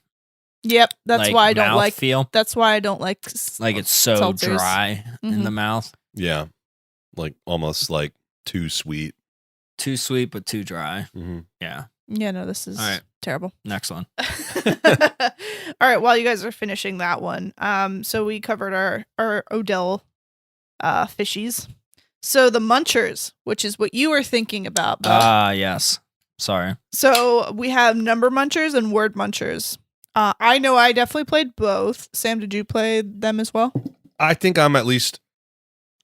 Yep, that's like, why I don't mouth like. feel. That's why I don't like. Like it's so seltzers. dry in Mhm. the mouth. Yeah, like almost like too sweet. Too sweet, but too dry. Mm-hmm. Yeah. Yeah, no, this is All right. terrible. Next one. All right, while you guys are finishing that one, so we covered our Odell fishies. So the munchers, which is what you were thinking about, Bo. Yes. Sorry. So we have number munchers and word munchers. I know I definitely played both. Sam, did you play them as well? I think I'm at least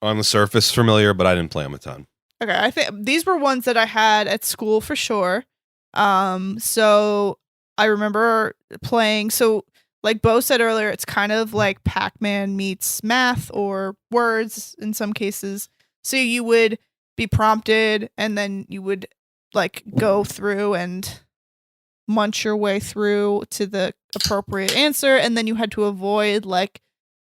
on the surface familiar, but I didn't play them a ton. Okay, I think these were ones that I had at school for sure. So I remember playing. So like Bo said earlier, it's kind of like Pac-Man meets math or words in some cases. So you would be prompted and then you would like go through and munch your way through to the appropriate answer, and then you had to avoid like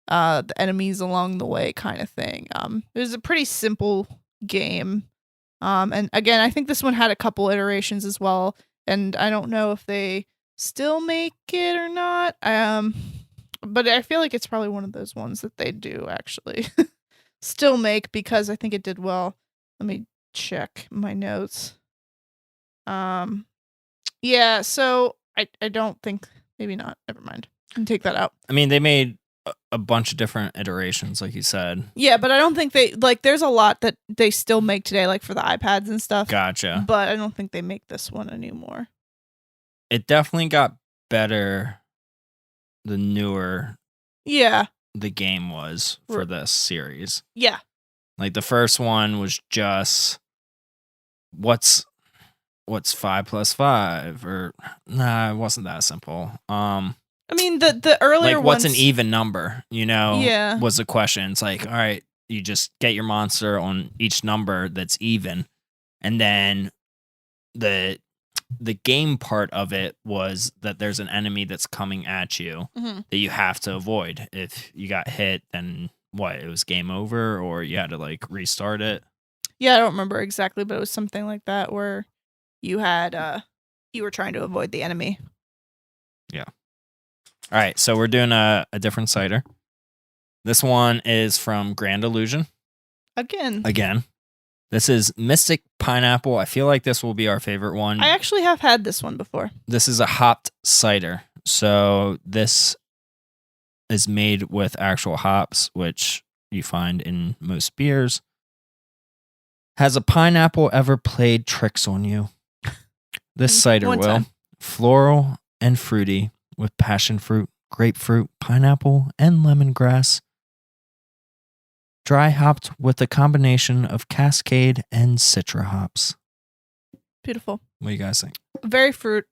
the enemies along the way kind of thing. It was a pretty simple game. And again, I think this one had a couple iterations as well, and I don't know if they still make it or not. But I feel like it's probably one of those ones that they do actually still make because I think it did well. Let me check my notes. Yeah, so I don't think, maybe not. Never mind. I can take that out. I mean, they made a bunch of different iterations, like you said. Yeah, but I don't think they like. There's a lot that they still make today, like for the iPads and stuff. Gotcha. But I don't think they make this one anymore. It definitely got better the newer Yeah, the game was for this series. yeah, Like the first one was just what's 5 plus 5, or nah, it wasn't that simple. I mean, the earlier like what's ones, an even number, Yeah. was the question. It's like, all right, you just get your monster on each number that's even, and then the game part of it was that there's an enemy that's coming at you Mhm. that you have to avoid. If you got hit, then what? It was game over, or you had to like restart it. Yeah, I don't remember exactly, but it was something like that where you had you were trying to avoid the enemy. All right, so we're doing a different cider. This one is from Grand Illusion. Again. This is Mystic Pineapple. I feel like this will be our favorite one. I actually have had this one before. This is a hopped cider. So this is made with actual hops, which you find in most beers. Has a pineapple ever played tricks on you? This cider One will. time. Floral and fruity with passion fruit, grapefruit, pineapple, and lemongrass. Dry hopped with a combination of Cascade and Citra hops. Beautiful. What do you guys think? Very fruit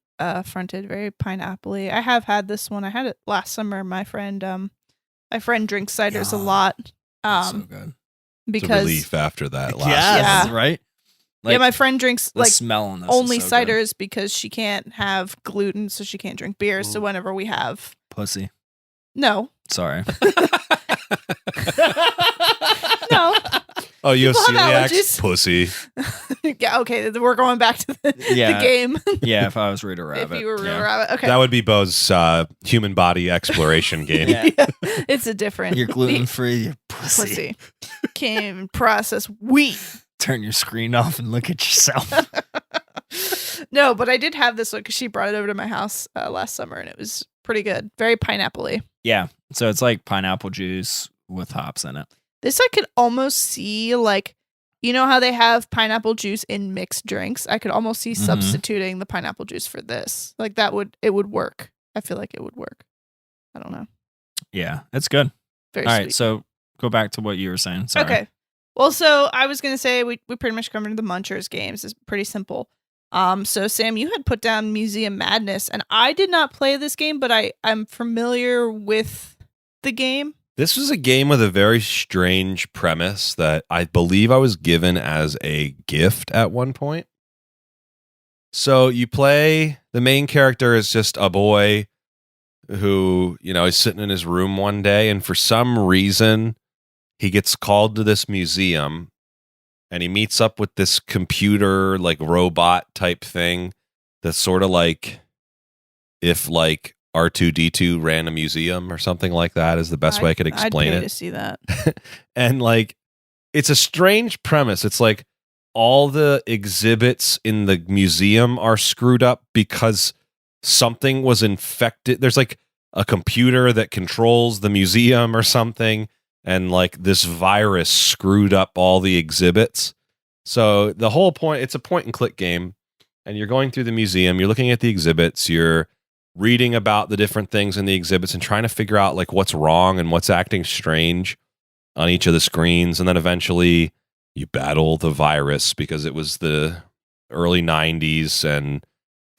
fronted, very pineapple-y. I have had this one. I had it last summer. My friend drinks ciders a Yum. lot. So good. It's a Because relief after that last Yes, Yeah. right? yeah, my friend drinks the like smell on this only is so good. ciders because she can't have gluten, so she can't drink beer. So whenever we have Pussy. no, Sorry. no, Oh, you have People have celiac? allergies. Pussy. yeah, okay, we're going back to the Yeah. game. Yeah, if I was Rita Rabbit. If you were yeah. Rita Rabbit, okay, That would be Bo's human body exploration game. Yeah. yeah, it's a different. You're gluten free, you pussy. pussy. Can't even process wheat. Turn your screen off and look at yourself. No, but I did have this one because she brought it over to my house last summer, and it was pretty good. Very pineapple-y. Yeah. So it's like pineapple juice with hops in it. This I could almost see, like, you know how they have pineapple juice in mixed drinks? I could almost see Mhm. substituting the pineapple juice for this. Like, it would work. I feel like it would work. I don't know. Yeah, it's good. Very All sweet. right, so go back to what you were saying. Sorry. Okay. Well, so I was gonna say we pretty much covered the Munchers games. It's pretty simple. So Sam, you had put down Museum Madness, and I did not play this game, but I'm familiar with the game. This was a game with a very strange premise that I believe I was given as a gift at one point. So you play, the main character is just a boy who, is sitting in his room one day, and for some reason he gets called to this museum and he meets up with this computer, like robot type thing that's sort of like if like R2D2 ran a museum or something like that is the best way I could explain I'd pay it. to see that. And like it's a strange premise. It's like all the exhibits in the museum are screwed up because something was infected. There's like a computer that controls the museum or something, and like this virus screwed up all the exhibits. So the whole point, it's a point and click game, and you're going through the museum, you're looking at the exhibits, you're reading about the different things in the exhibits and trying to figure out like what's wrong and what's acting strange on each of the screens. And then eventually you battle the virus because it was the early 90s and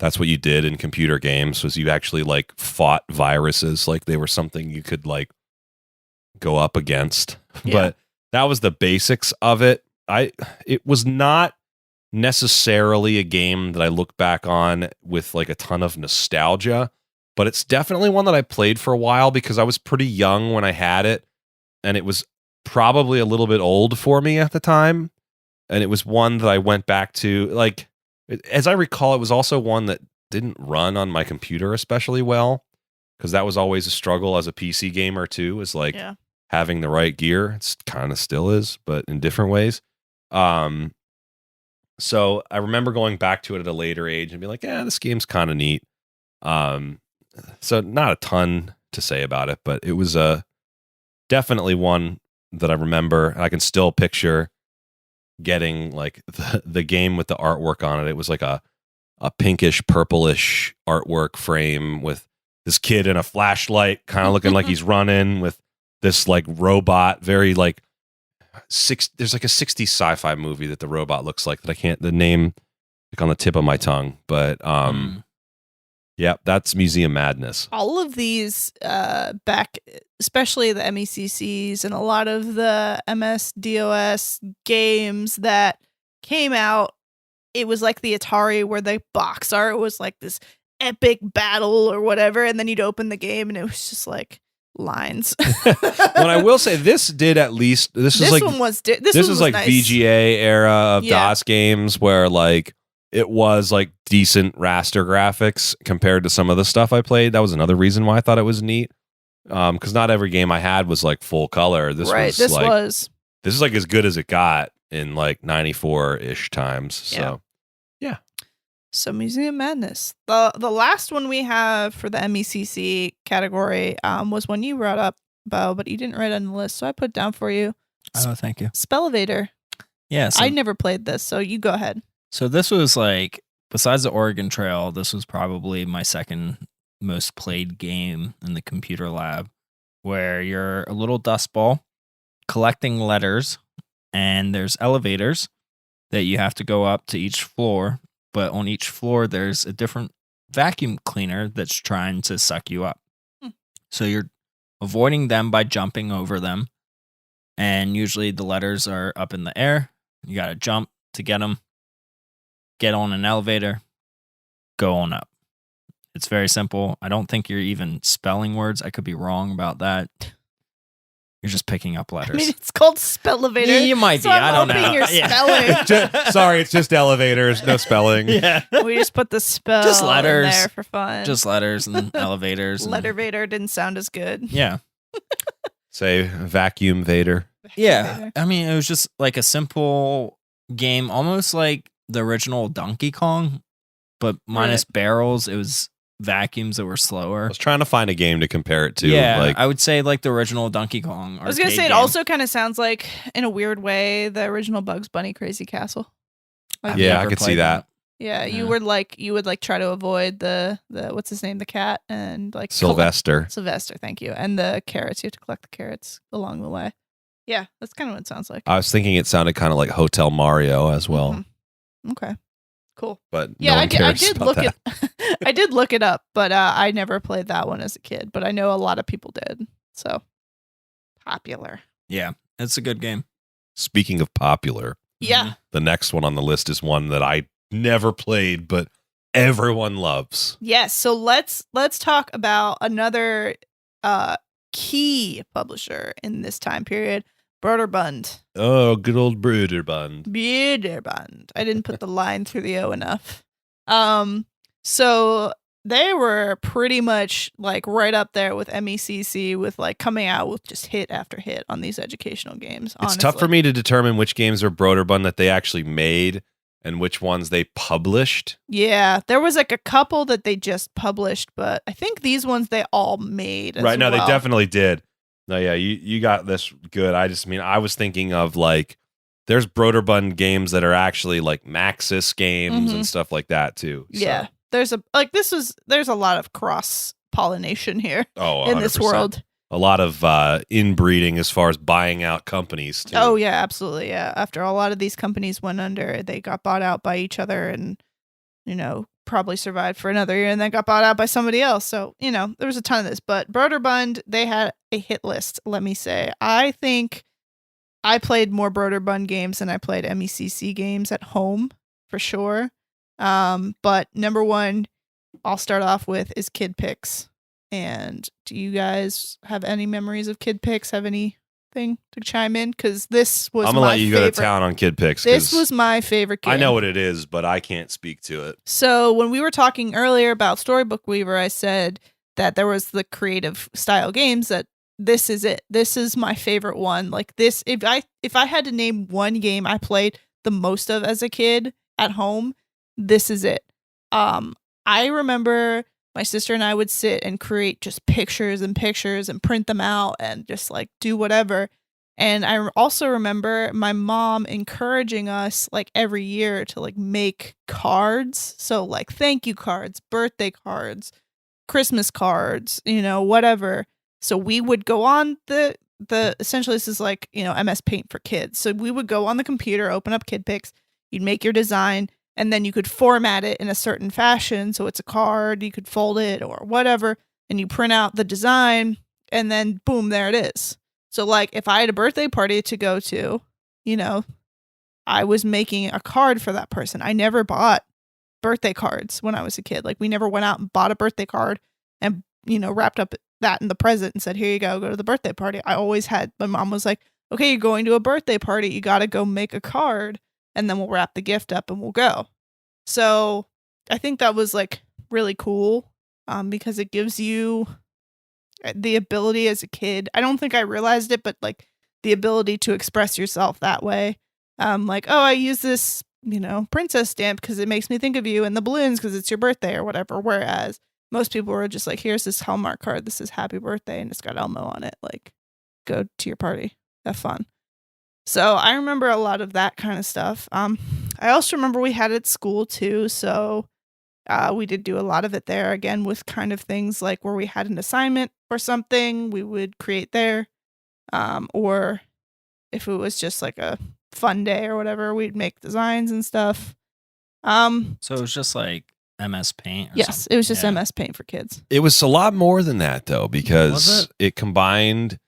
that's what you did in computer games, was you actually like fought viruses like they were something you could like go up against. Yeah. But that was the basics of it. It was not necessarily a game that I look back on with like a ton of nostalgia, but it's definitely one that I played for a while because I was pretty young when I had it, and it was probably a little bit old for me at the time, and it was one that I went back to. Like, as I recall, it was also one that didn't run on my computer especially well, because that was always a struggle as a PC gamer too, is like Yeah. having the right gear. It's kind of still is, but in different ways. So I remember going back to it at a later age and being like, yeah, this game's kind of neat. So not a ton to say about it, but it was definitely one that I remember. I can still picture getting like the game with the artwork on it. It was like a pinkish, purplish artwork frame with this kid in a flashlight kind of looking like he's running with this like robot, very like there's like a 60s sci-fi movie that the robot looks like that I can't the name like on the tip of my tongue, but yeah, that's Museum Madness. All of these back, especially the MECCs and a lot of the MS-DOS games that came out, it was like the Atari where the box art was like this epic battle or whatever, and then you'd open the game and it was just like lines. When I will say this did at least this is like one was this this one is was like nice. VGA era of Yeah. DOS games where like it was like decent raster graphics compared to some of the stuff I played. That was another reason why I thought it was neat. Because not every game I had was like full color. This is like as good as it got in like 94-ish times. So So Museum Madness. The last one we have for the MECC category was one you brought up, Bo, but you didn't write on the list, so I put down for you. Oh, thank you. Spellevator. Yeah, so, I never played this, so you go ahead. so this was like, besides the Oregon Trail, this was probably my second most played game in the computer lab, where you're a little dust ball collecting letters, and there's elevators that you have to go up to each floor, but on each floor there's a different vacuum cleaner that's trying to suck you up. So you're avoiding them by jumping over them, and usually the letters are up in the air. You got to jump to get them, get on an elevator, go on up. It's very simple. I don't think you're even spelling words. I could be wrong about that. You're just picking up letters. I mean, it's called Spellevator. Yeah, you might so be. I'm I don't hoping know. You're Yeah. spelling. sorry, it's just elevators, no spelling. Yeah. We just put the spell Just letters. in there for fun. Just letters and elevators. And, Lettervator didn't sound as good. yeah. Say Vacuum Vader. Yeah. I mean, it was just like a simple game, almost like the original Donkey Kong, but minus barrels. It was vacuums that were I slower. was trying to find a game to compare it to. Yeah, like I would say like the original Donkey Kong. I was going to say it also kind of sounds like, in a weird way, the original Bugs Bunny Crazy Castle. Like, yeah, I could see that. Yeah, you Yeah. would try to avoid the what's his name, the cat, and like Sylvester. Sylvester, thank you, and the carrots. You have to collect the carrots along the way. Yeah, that's kind of what it sounds like. I was thinking it sounded kind of like Hotel Mario as well, Mhm. Okay, cool. but Yeah, no one cares I did about look that. it. I did look it up, but I never played that one as a kid. But I know a lot of people did. So popular. Yeah, it's a good game. Speaking of popular, Yeah. the next one on the list is one that I never played, but everyone loves. Yes. So let's talk about another key publisher in this time period, Broderbund. Oh, good old Broderbund. Broderbund. I didn't put the line through the O enough. So they were pretty much like right up there with MECC, with like coming out with just hit after hit on these educational games. It's tough for me to determine which games are Broderbund that they actually made and which ones they published. Yeah, there was like a couple that they just published, but I think these ones they all made. Right. No, well. they definitely did. No, yeah, you got this good. I was thinking of like, there's Broderbund games that are actually like Maxis games and stuff like that too. So. Yeah, there's a lot of cross pollination here in this 100%. world. A lot of inbreeding as far as buying out companies too. Oh yeah, absolutely. Yeah, after a lot of these companies went under, they got bought out by each other, and probably survived for another year, and then got bought out by somebody else. So there was a ton of this. But Broderbund, they had a hit list. Let me say, I think I played more Broderbund games than I played MECC games at home for sure. But number one, I'll start off with is Kid Pix. And do you guys have any memories of Kid Pix? Have anything to chime in? Because this was I'm gonna my let you favorite. go to town on Kid Pix. This was my favorite game. I know what it is, but I can't speak to it. So when we were talking earlier about Storybook Weaver, I said that there was the creative style games that this is it. This is my favorite one. Like this, if I had to name one game I played the most of as a kid at home, this is it. I remember my sister and I would sit and create just pictures and pictures and print them out and just like do whatever. And I also remember my mom encouraging us like every year to like make cards. So like thank you cards, birthday cards, Christmas cards, whatever. So we would go on the essentially this is like, MS Paint for kids. So we would go on the computer, open up KidPix, you'd make your design, and then you could format it in a certain fashion. So it's a card, you could fold it or whatever, and you print out the design, and then boom, there it is. So like if I had a birthday party to go to, I was making a card for that person. I never bought birthday cards when I was a kid. Like we never went out and bought a birthday card and, wrapped up that in the present and said, here you go to the birthday party. I always had, my mom was like, okay, you're going to a birthday party. You got to go make a card and then we'll wrap the gift up and we'll go. So I think that was like really cool because it gives you the ability as a kid. I don't think I realized it, but like the ability to express yourself that way. Like, oh, I use this, princess stamp because it makes me think of you, and the balloons because it's your birthday or whatever. Whereas most people were just like, here's this Hallmark card. This is happy birthday. And it's got Elmo on it. Like, go to your party. Have fun. So I remember a lot of that kind of stuff. I also remember we had it at school too. So we did do a lot of it there again with kind of things like where we had an assignment or something we would create there. Or if it was just like a fun day or whatever, we'd make designs and stuff. So it was just like MS Paint? Yes, something? It was just MS Paint for kids. It was a lot more than that though, because Was it combined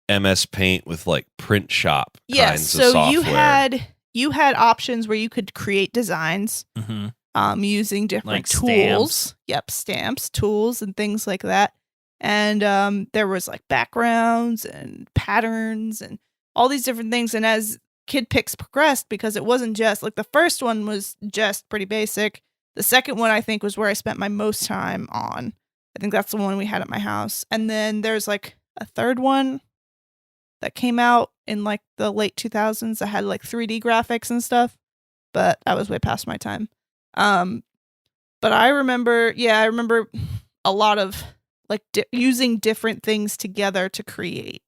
MS Paint with like print shop Yes, kinds so of software. you had options where you could create designs using different Like tools. stamps. Yep, stamps, tools, and things like that. And there was like backgrounds and patterns and all these different things. And as KidPix progressed, because it wasn't just like the first one was just pretty basic. The second one I think was where I spent my most time on. I think that's the one we had at my house. And then there's like a third one that came out in like the late 2000s that had like 3D graphics and stuff, but I was way past my time. But I remember a lot of like using different things together to create.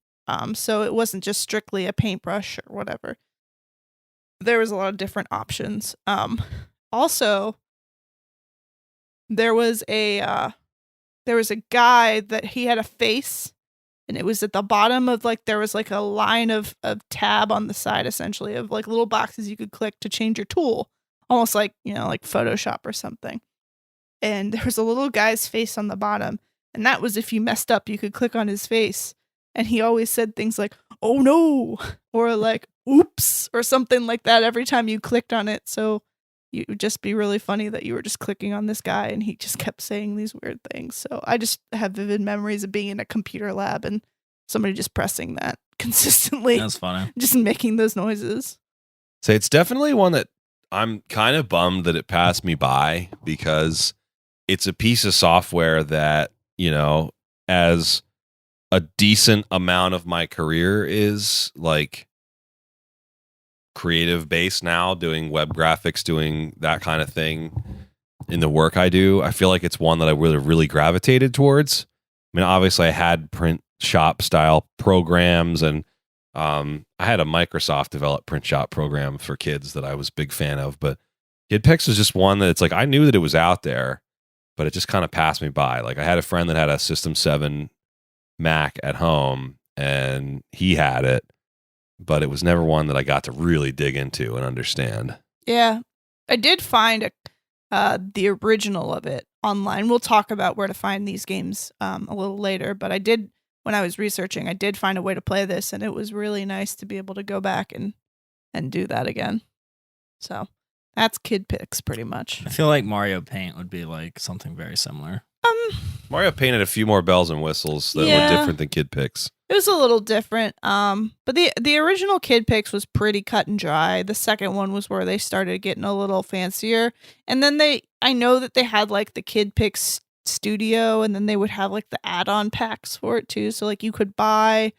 So it wasn't just strictly a paintbrush or whatever. There was a lot of different options. Also, there was a guy that he had a face, and it was at the bottom of like there was like a line of tab on the side essentially of like little boxes you could click to change your tool, almost like like Photoshop or something. And there was a little guy's face on the bottom, and that was if you messed up, you could click on his face. And he always said things like, oh no, or like, oops, or something like that every time you clicked on it. So it would just be really funny that you were just clicking on this guy and he just kept saying these weird things. So I just have vivid memories of being in a computer lab and somebody just pressing that consistently. That's funny. Just making those noises. So it's definitely one that I'm kind of bummed that it passed me by, because it's a piece of software that, as a decent amount of my career is like creative based now, doing web graphics, doing that kind of thing in the work I do. I feel like it's one that I really gravitated towards. I mean, obviously I had print shop style programs, and I had a Microsoft developed print shop program for kids that I was a big fan of, but KidPix was just one that it's like, I knew that it was out there, but it just kind of passed me by. Like I had a friend that had a System 7 Mac at home, and he had it, but it was never one that I got to really dig into and understand. Yeah, I did find the original of it online. We'll talk about where to find these games a little later, but I did, when I was researching, I did find a way to play this, and it was really nice to be able to go back and do that again. So that's KidPix pretty much. I feel like Mario Paint would be like something very similar. Mario Paint had a few more bells and whistles that were different than KidPix. It was a little different. But the original KidPix was pretty cut and dry. The second one was where they started getting a little fancier. And then I know that they had like the KidPix Studio, and then they would have like the add-on packs for it too. So like you could buy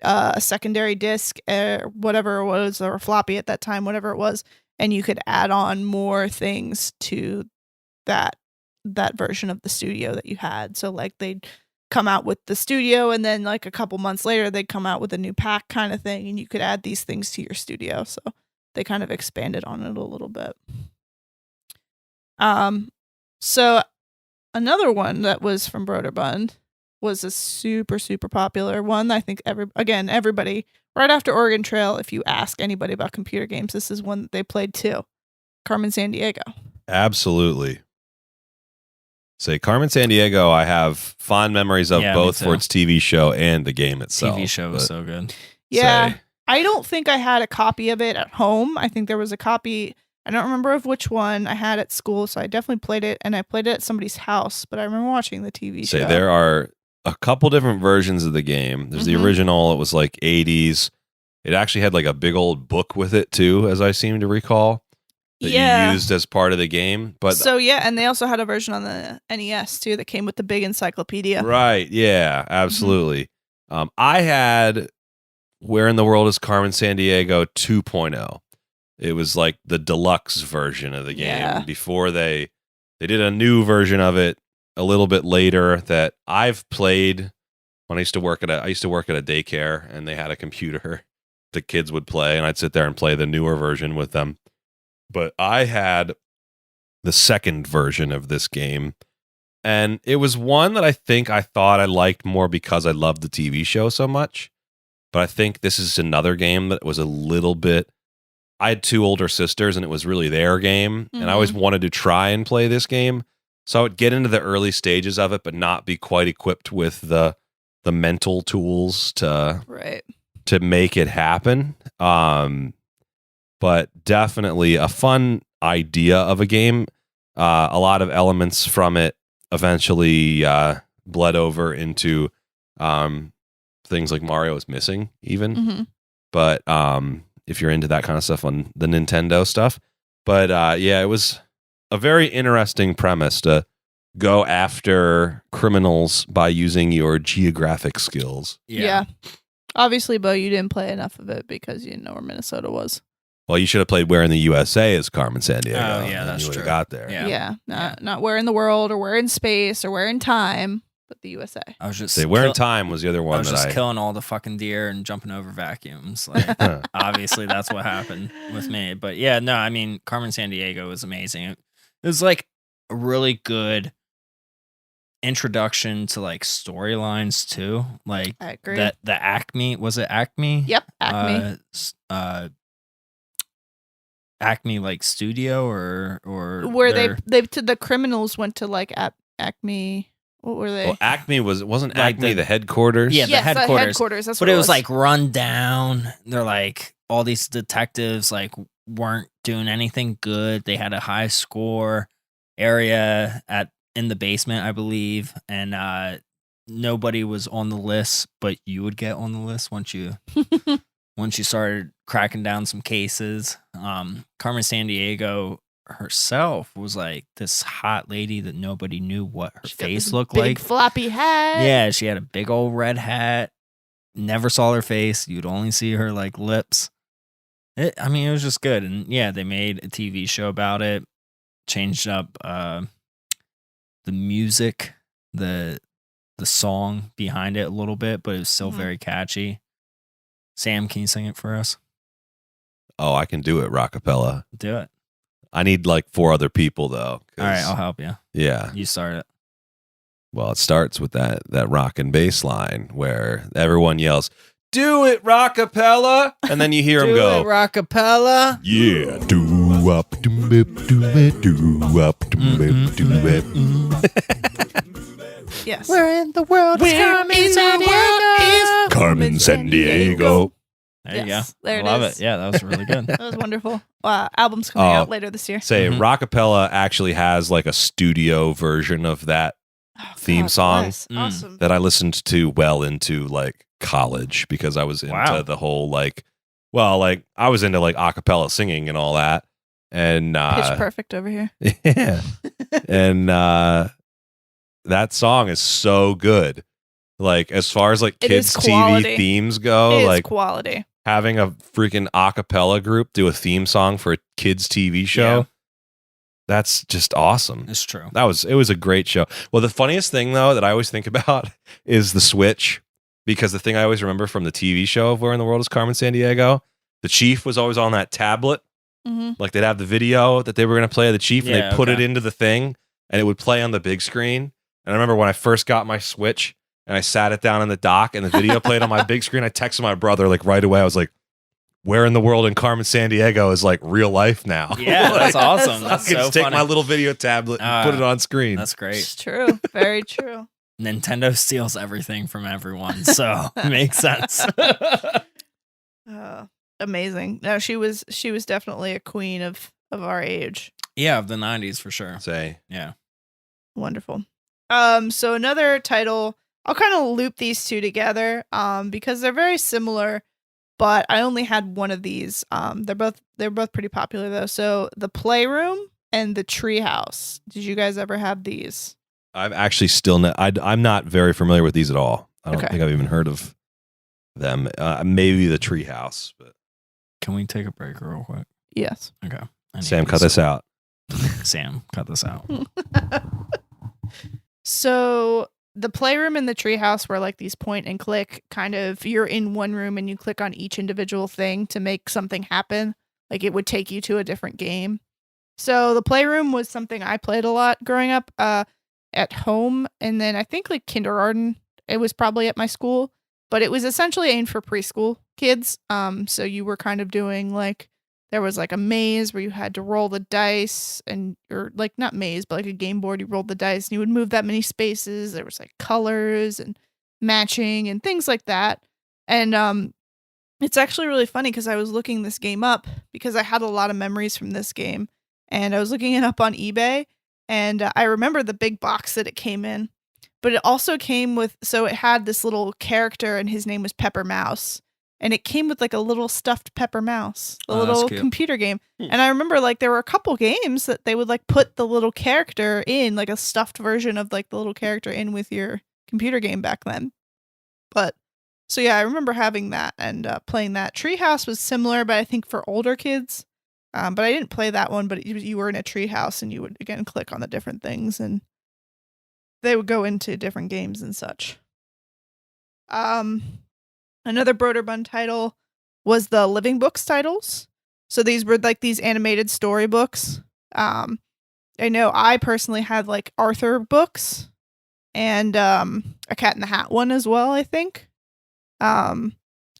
a secondary disc or whatever it was, or a floppy at that time, whatever it was, and you could add on more things to that version of the Studio that you had. So like they'd come out with the Studio, and then like a couple months later they'd come out with a new pack kind of thing, and you could add these things to your Studio. So they kind of expanded on it a little bit. So another one that was from Broderbund was a super, super popular one. I think everybody, right after Oregon Trail, if you ask anybody about computer games, this is one that they played too. Carmen Sandiego. Absolutely. Say Carmen Sandiego, I have fond memories of both for its TV show and the game itself. TV show was so good. Yeah. I don't think I had a copy of it at home. I think there was a copy. I don't remember of which one I had at school, so I definitely played it, and I played it at somebody's house, but I remember watching the TV show. There are a couple different versions of the game. There's the original, it was like 80s. It actually had like a big old book with it too, as I seem to recall. That you used as part of the game. But and they also had a version on the NES too that came with the big encyclopedia. Right, yeah, absolutely. I had Where in the World is Carmen Sandiego 2.0. It was like the deluxe version of the game before they did a new version of it a little bit later that I've played when I used to work at a daycare, and they had a computer the kids would play, and I'd sit there and play the newer version with them. But I had the second version of this game, and it was one that I thought I liked more because I loved the TV show so much. But I think this is another game that was a little bit... I had two older sisters, and it was really their game, and I always wanted to try and play this game. So I would get into the early stages of it, but not be quite equipped with the mental tools to make it happen. But definitely a fun idea of a game. A lot of elements from it eventually bled over into things like Mario is Missing, even. But if you're into that kind of stuff on the Nintendo stuff. But it was a very interesting premise to go after criminals by using your geographic skills. Yeah. Obviously, Bo, you didn't play enough of it because you didn't know where Minnesota was. Well, you should have played Where in the USA is Carmen Sandiego. Oh, yeah, that's true. Got there. Not Where in the World or Where in Space or Where in Time, but the USA. I was just Where in Time was the other one. I was just killing all the fucking deer and jumping over vacuums. Like, obviously, that's what happened with me. But yeah, no, I mean, Carmen Sandiego was amazing. It was like a really good introduction to like storylines too. Like I agree. That the Acme, was it Acme? Yep, Acme. Acme like studio or where the criminals went to like Acme. What were they? Well, Acme wasn't Acme the headquarters? Yeah, the headquarters. The headquarters. That's but what it was like run down. They're like all these detectives like weren't doing anything good. They had a high score area in the basement, I believe, and nobody was on the list, but you would get on the list once you started cracking down some cases. Carmen Sandiego herself was like this hot lady that nobody knew what her face looked like. Big floppy hat. Yeah, she had a big old red hat. Never saw her face. You'd only see her like lips. It was just good. And yeah, they made a TV show about it. Changed up the music, the song behind it a little bit, but it was still very catchy. Sam, can you sing it for us? Oh, I can do it, Rockapella. Do it. I need like 4 other people though. All right, I'll help you. Yeah. You start it. Well, it starts with that rock and bass line where everyone yells, "Do it, Rockapella!" And then you hear him go, "Do it, Rockapella!" Yeah, do up, do it, do it, do up, do it, do it. Yes. Where in the world is Carmen Sandiego? There you go. There it Love is. it. Yeah, that was really good. That was wonderful. Album's coming out later this year. Rockapella actually has like a studio version of that theme song Awesome. that I listened to well into like college because I was into the whole like I was into like a cappella singing and all that. And Pitch Perfect over here. Yeah. And that song is so good. Like as far as like kids TV themes go, like quality. Having a freaking a cappella group do a theme song for a kids TV show. That's just awesome. It's true. It was a great show. Well, the funniest thing though that I always think about is the Switch, because the thing I always remember from the TV show of Where in the World is Carmen Sandiego, the Chief was always on that tablet. Like they'd have the video that they were going to play of the Chief, and they put it into the thing, and it would play on the big screen. And I remember when I first got my Switch, and I sat it down in the dock, and the video played on my big screen. I texted my brother like right away. I was like, where in the world in Carmen Sandiego is like real life now? Yeah, that's awesome. That's I can so just take funny. my little video tablet and put it on screen. That's great. It's true. Very true. Nintendo steals everything from everyone, so it makes sense. Amazing. No, she was definitely a queen of our age. Yeah, of the 90s for sure. Say, Yeah. Wonderful. So another title, I'll kind of loop these two together because they're very similar, but I only had one of these. They're both pretty popular though. So The Playroom and The Treehouse. Did you guys ever have these? I've actually I'm not very familiar with these at all. I don't think I've even heard of them. Maybe The Treehouse, but Can we take a break real quick? Yes. Okay. Sam, cut this out. Sam, cut this out. So The Playroom and The Treehouse were like these point and click kind of, you're in one room and you click on each individual thing to make something happen. Like it would take you to a different game. So The Playroom was something I played a lot growing up at home. And then I think like kindergarten, it was probably at my school, but it was essentially aimed for preschool kids. So you were kind of doing like, there was like a maze where you had to roll the dice or like not maze, but like a game board, you rolled the dice and you would move that many spaces. There was like colors and matching and things like that. And it's actually really funny because I was looking this game up because I had a lot of memories from this game and I was looking it up on eBay and I remember the big box that it came in, but it also came with, so it had this little character and his name was Pepper Mouse. And it came with like a little stuffed Pepper Mouse, the little computer game. And I remember like there were a couple games that they would like put the little character in, like a stuffed version of like the little character in with your computer game back then. But so yeah, I remember having that and playing that. Treehouse was similar, but I think for older kids. But I didn't play that one, but you were in a treehouse and you would again click on the different things and they would go into different games and such. Another Broderbund title was the Living Books titles. So these were like these animated storybooks. I know I personally had like Arthur books and a Cat in the Hat one as well, I think. I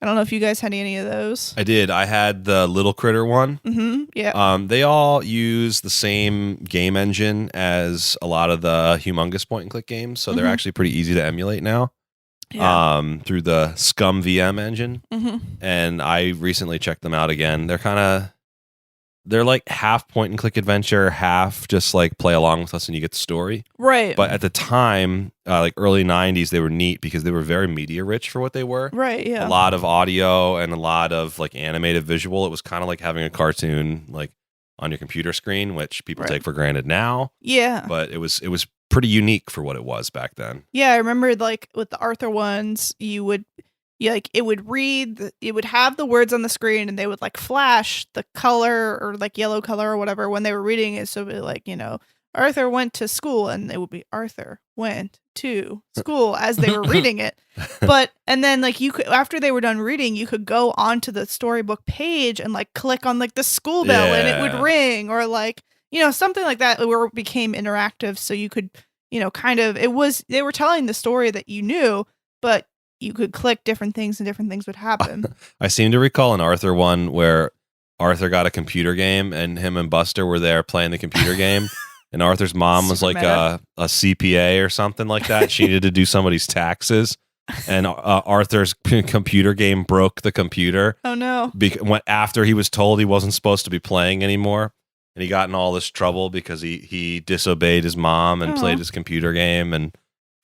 don't know if you guys had any of those. I did. I had the Little Critter one. Mm-hmm. Yeah. They all use the same game engine as a lot of the humongous point and click games, so they're actually pretty easy to emulate now. Yeah. Through the Scum VM engine. Mm-hmm. And I recently checked them out again. They're like half point and click adventure, half just like play along with us and you get the story. Right. But at the time, like early 90s, they were neat because they were very media rich for what they were. Right, yeah. A lot of audio and a lot of like animated visual. It was kind of like having a cartoon like on your computer screen, which people take for granted now. Yeah. But it was pretty unique for what it was back then. Yeah, I remember like with the Arthur ones, it would have the words on the screen and they would like flash the color or like yellow color or whatever when they were reading it. So it'd be like, Arthur went to school and it would be Arthur went to school as they were reading it. And then like you could, after they were done reading, you could go onto the storybook page and like click on like the school bell and it would ring or like, something like that where it became interactive. So you could, they were telling the story that you knew, but you could click different things and different things would happen. I seem to recall an Arthur one where Arthur got a computer game and him and Buster were there playing the computer game. And Arthur's mom was like a CPA or something like that. She needed to do somebody's taxes. And Arthur's computer game broke the computer. Oh, no. After he was told he wasn't supposed to be playing anymore. And he got in all this trouble because he disobeyed his mom and played his computer game. And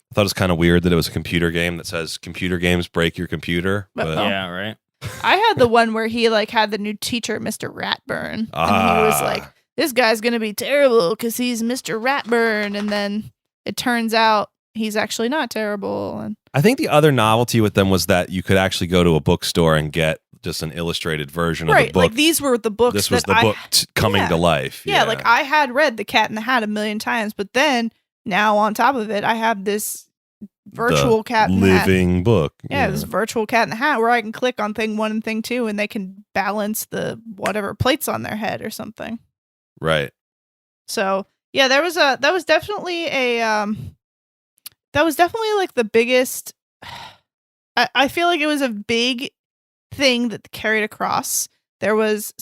I thought it was kind of weird that it was a computer game that says computer games break your computer. But yeah, right. I had the one where he like had the new teacher, Mr. Ratburn. And he was like, this guy's going to be terrible because he's Mr. Ratburn. And then it turns out he's actually not terrible. And I think the other novelty with them was that you could actually go to a bookstore and get just an illustrated version of the book. Like these were the books. This was the book coming to life. Yeah, like I had read The Cat in the Hat a million times, but then now on top of it, I have this virtual cat in the hat. Living book. Yeah, this virtual cat in the hat where I can click on thing 1 and thing 2 and they can balance the whatever plates on their head or something. Right. So yeah, that was definitely a that was definitely like the biggest. I feel like it was a big thing that carried across. There was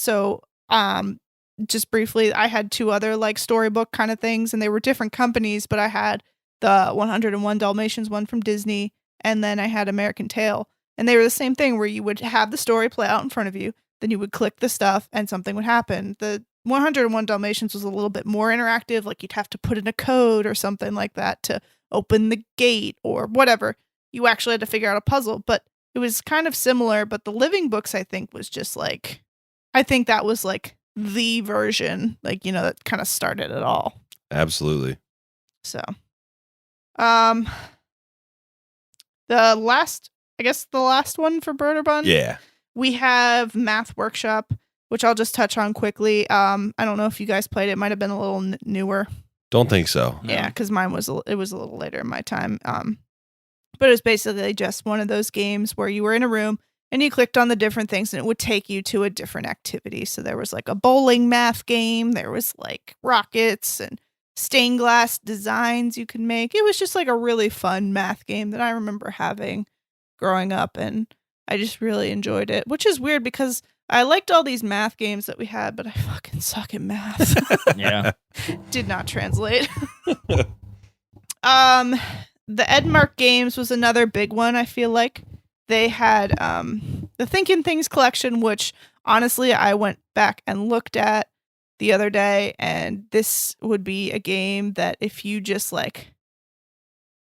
just briefly, I had 2 other like storybook kind of things, and they were different companies, but I had the 101 Dalmatians one from Disney, and then I had American Tail, and they were the same thing where you would have the story play out in front of you, then you would click the stuff and something would happen. The 101 Dalmatians was a little bit more interactive, like you'd have to put in a code or something like that to open the gate or whatever. You actually had to figure out a puzzle, but it was kind of similar. But the Living Books, I think, was just like, I think that was like the version, like, that kind of started it all. Absolutely. So, the last one for Bird or Bun. Yeah. We have Math Workshop, which I'll just touch on quickly. I don't know if you guys played it. It might have been a little newer. Don't think so. Yeah, because mine was a little later in my time. But it was basically just one of those games where you were in a room and you clicked on the different things and it would take you to a different activity. So there was like a bowling math game. There was like rockets and stained glass designs you could make. It was just like a really fun math game that I remember having growing up, and I just really enjoyed it, which is weird because I liked all these math games that we had, but I fucking suck at math. Yeah. Did not translate. The Edmark games was another big one, I feel like. They had the Thinking Things collection, which honestly I went back and looked at the other day, and this would be a game that if you just like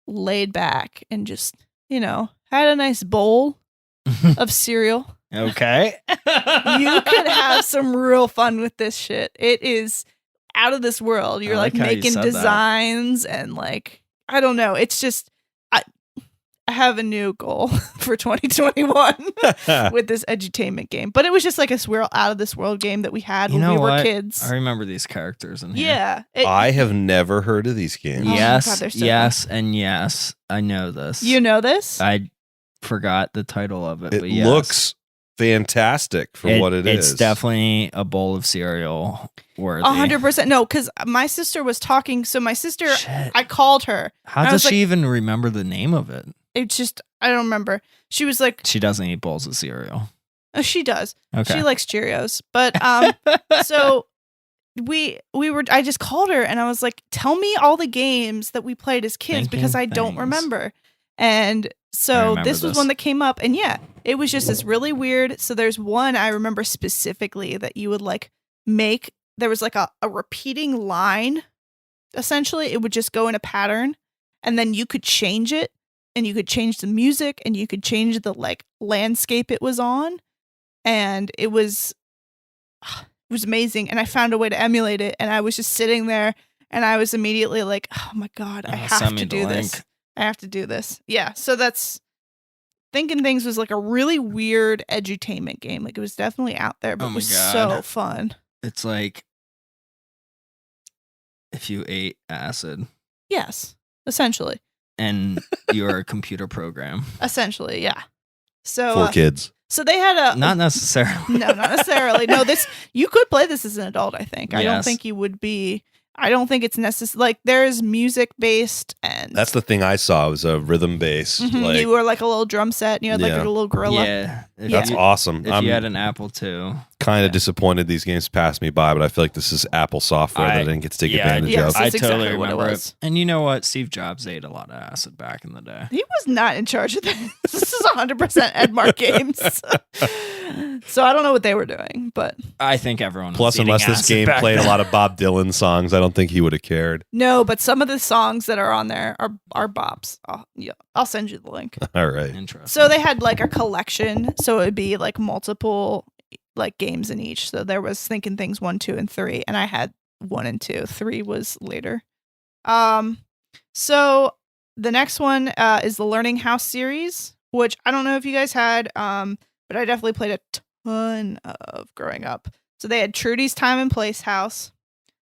laid back and just, had a nice bowl of cereal. Okay. You could have some real fun with this shit. It is out of this world. You're like making designs and like, I don't know. It's just, I have a new goal for 2021 with this edutainment game. But it was just like a swirl out of this world game that we had when we were kids. I remember these characters in here. Yeah. I have never heard of these games. Yes, God, so yes, and yes. I know this. You know this? I forgot the title of it. It but yes. looks fantastic for what it is. It's definitely a bowl of cereal worthy. 100%. No, because my sister was talking. So my sister, Shit. I called her. How does she even remember the name of it? It's just, I don't remember. She was like, she doesn't eat bowls of cereal. She does. Okay. She likes Cheerios. But so I just called her and I was like, tell me all the games that we played as kids because I don't remember. And so this was one that came up, and yeah, it was just this really weird. So there's one I remember specifically that you would like make. There was like a repeating line. Essentially, it would just go in a pattern, and then you could change it, and you could change the music, and you could change the like landscape it was on, and it was amazing. And I found a way to emulate it, and I was just sitting there, and I was immediately like, oh my God, I have to do this. I have to do this. Yeah. So that's Thinking Things was like a really weird edutainment game. Like it was definitely out there, but it was so fun. It's like if you ate acid. Yes, essentially. And you're a computer program. Essentially, yeah. So for kids. So they had a not necessarily. No, not necessarily. No, you could play this as an adult, I think. Yes. I don't think you would be. I don't think it's necessary. Like there's music based, and that's the thing I saw was a rhythm based. Like, you were like a little drum set, and you had like a little gorilla. Yeah, that's awesome. If you had an Apple II. Kind of disappointed these games passed me by, but I feel like this is Apple software that I didn't get to take advantage of. I totally remember it. And you know what? Steve Jobs ate a lot of acid back in the day. He was not in charge of this. This is 100% Edmark games. So I don't know what they were doing, but I think everyone was Plus, unless this game played a lot of Bob Dylan songs, I don't think he would have cared. No, but some of the songs that are on there are bops. I'll send you the link. All right. Interesting. So they had like a collection, so it would be like multiple like games in each. So there was Thinking Things 1, 2, and 3, and I had 1 and 2. 3 was later. So the next one is the Learning House series, which I don't know if you guys had, but I definitely played a ton of growing up. So they had Trudy's Time and Place House,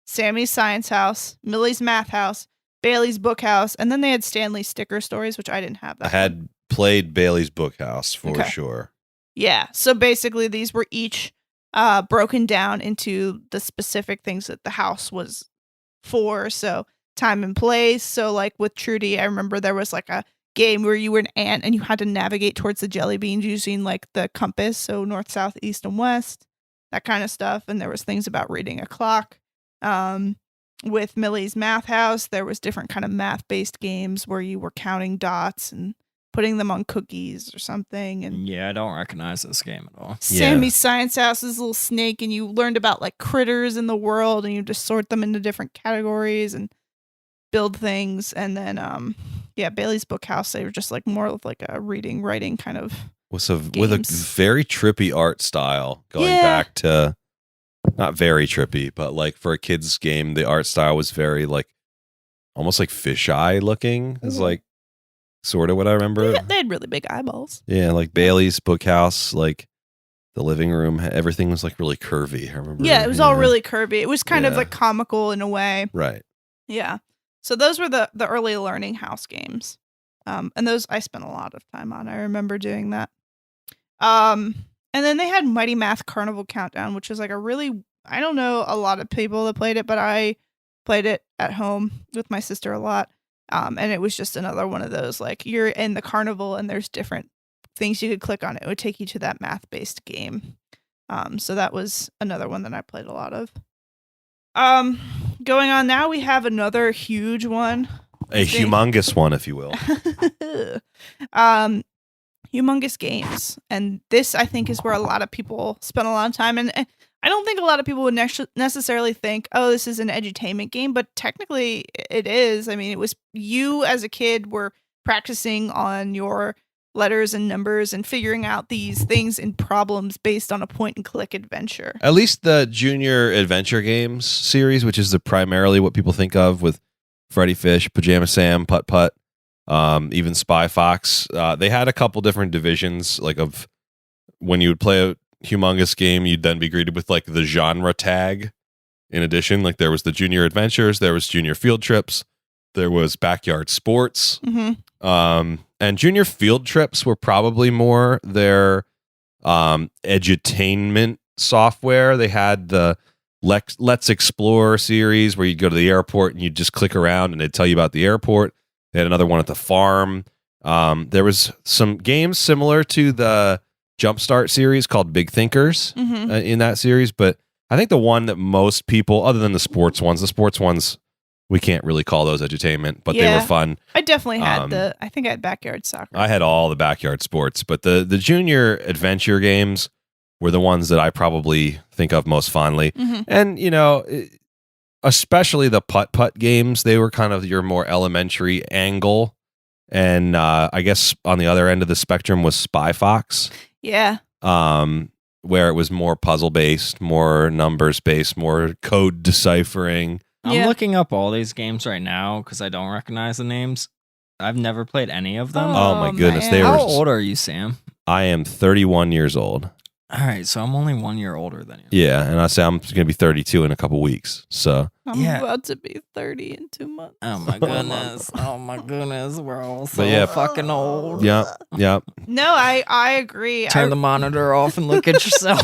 Sammy's Science House, Millie's Math House, Bailey's Book House, and then they had Stanley's Sticker Stories, which I didn't have that. I had played Bailey's Book House for sure. Yeah. So basically these were each broken down into the specific things that the house was for. So time and place. So like with Trudy, I remember there was like a game where you were an ant and you had to navigate towards the jelly beans using like the compass, so north, south, east, and west, that kind of stuff. And there was things about reading a clock. With Millie's Math House, there was different kind of math-based games where you were counting dots and putting them on cookies or something. And Yeah, I don't recognize this game at all. Sammy's Science House is a little snake, and you learned about like critters in the world, and you just sort them into different categories and build things. And then Bailey's Book House, they were just like more of like a reading, writing kind of with a games. very trippy art style going back to, not very trippy, but like for a kid's game, the art style was very like almost like fisheye looking is like sort of what I remember. They had really big eyeballs. Yeah, like Bailey's Book House, like the living room, everything was like really curvy. I remember. Yeah, it was all really curvy. It was kind of like comical in a way. Right. Yeah. So those were the early learning house games. And those I spent a lot of time on. I remember doing that. And then they had Mighty Math Carnival Countdown, which was like I don't know a lot of people that played it, but I played it at home with my sister a lot. And it was just another one of those, like you're in the carnival and there's different things you could click on. It would take you to that math-based game. So that was another one that I played a lot of. Going on now, we have another huge one. A humongous one, if you will. Humongous games. And this, I think, is where a lot of people spend a lot of time. And I don't think a lot of people would necessarily think, oh, this is an edutainment game, but technically it is. I mean, it was you as a kid were practicing on your letters and numbers and figuring out these things and problems based on a point and click adventure. At least the Junior Adventure Games series, which is primarily what people think of with Freddy Fish, Pajama Sam, Putt Putt, even Spy Fox. They had a couple different divisions, like of when you would play a humongous game, you'd then be greeted with like the genre tag. In addition, like there was the Junior Adventures, there was Junior Field Trips, there was Backyard Sports. And Junior Field Trips were probably more their edutainment software. They had the Let's Explore series where you'd go to the airport and you'd just click around and they'd tell you about the airport. They had another one at the farm. There was some games similar to the Jumpstart series called Big Thinkers in that series, but I think the one that most people, other than the sports ones, we can't really call those edutainment, but they were fun. I definitely had I think I had Backyard Soccer. I had all the backyard sports, but the Junior Adventure games were the ones that I probably think of most fondly. And, you know, especially the Putt Putt games, they were kind of your more elementary angle. And I guess on the other end of the spectrum was Spy Fox. Yeah. Where it was more puzzle-based, more numbers-based, more code deciphering. I'm looking up all these games right now because I don't recognize the names. I've never played any of them. Oh my goodness. Man. How old are you, Sam? I am 31 years old. All right, so I'm only 1 year older than you. Yeah, and I say I'm going to be 32 in a couple weeks. So I'm about to be 30 in 2 months. Oh my goodness. Oh my goodness. We're all so fucking old. Yep. No, I agree. Turn the monitor off and look at yourself.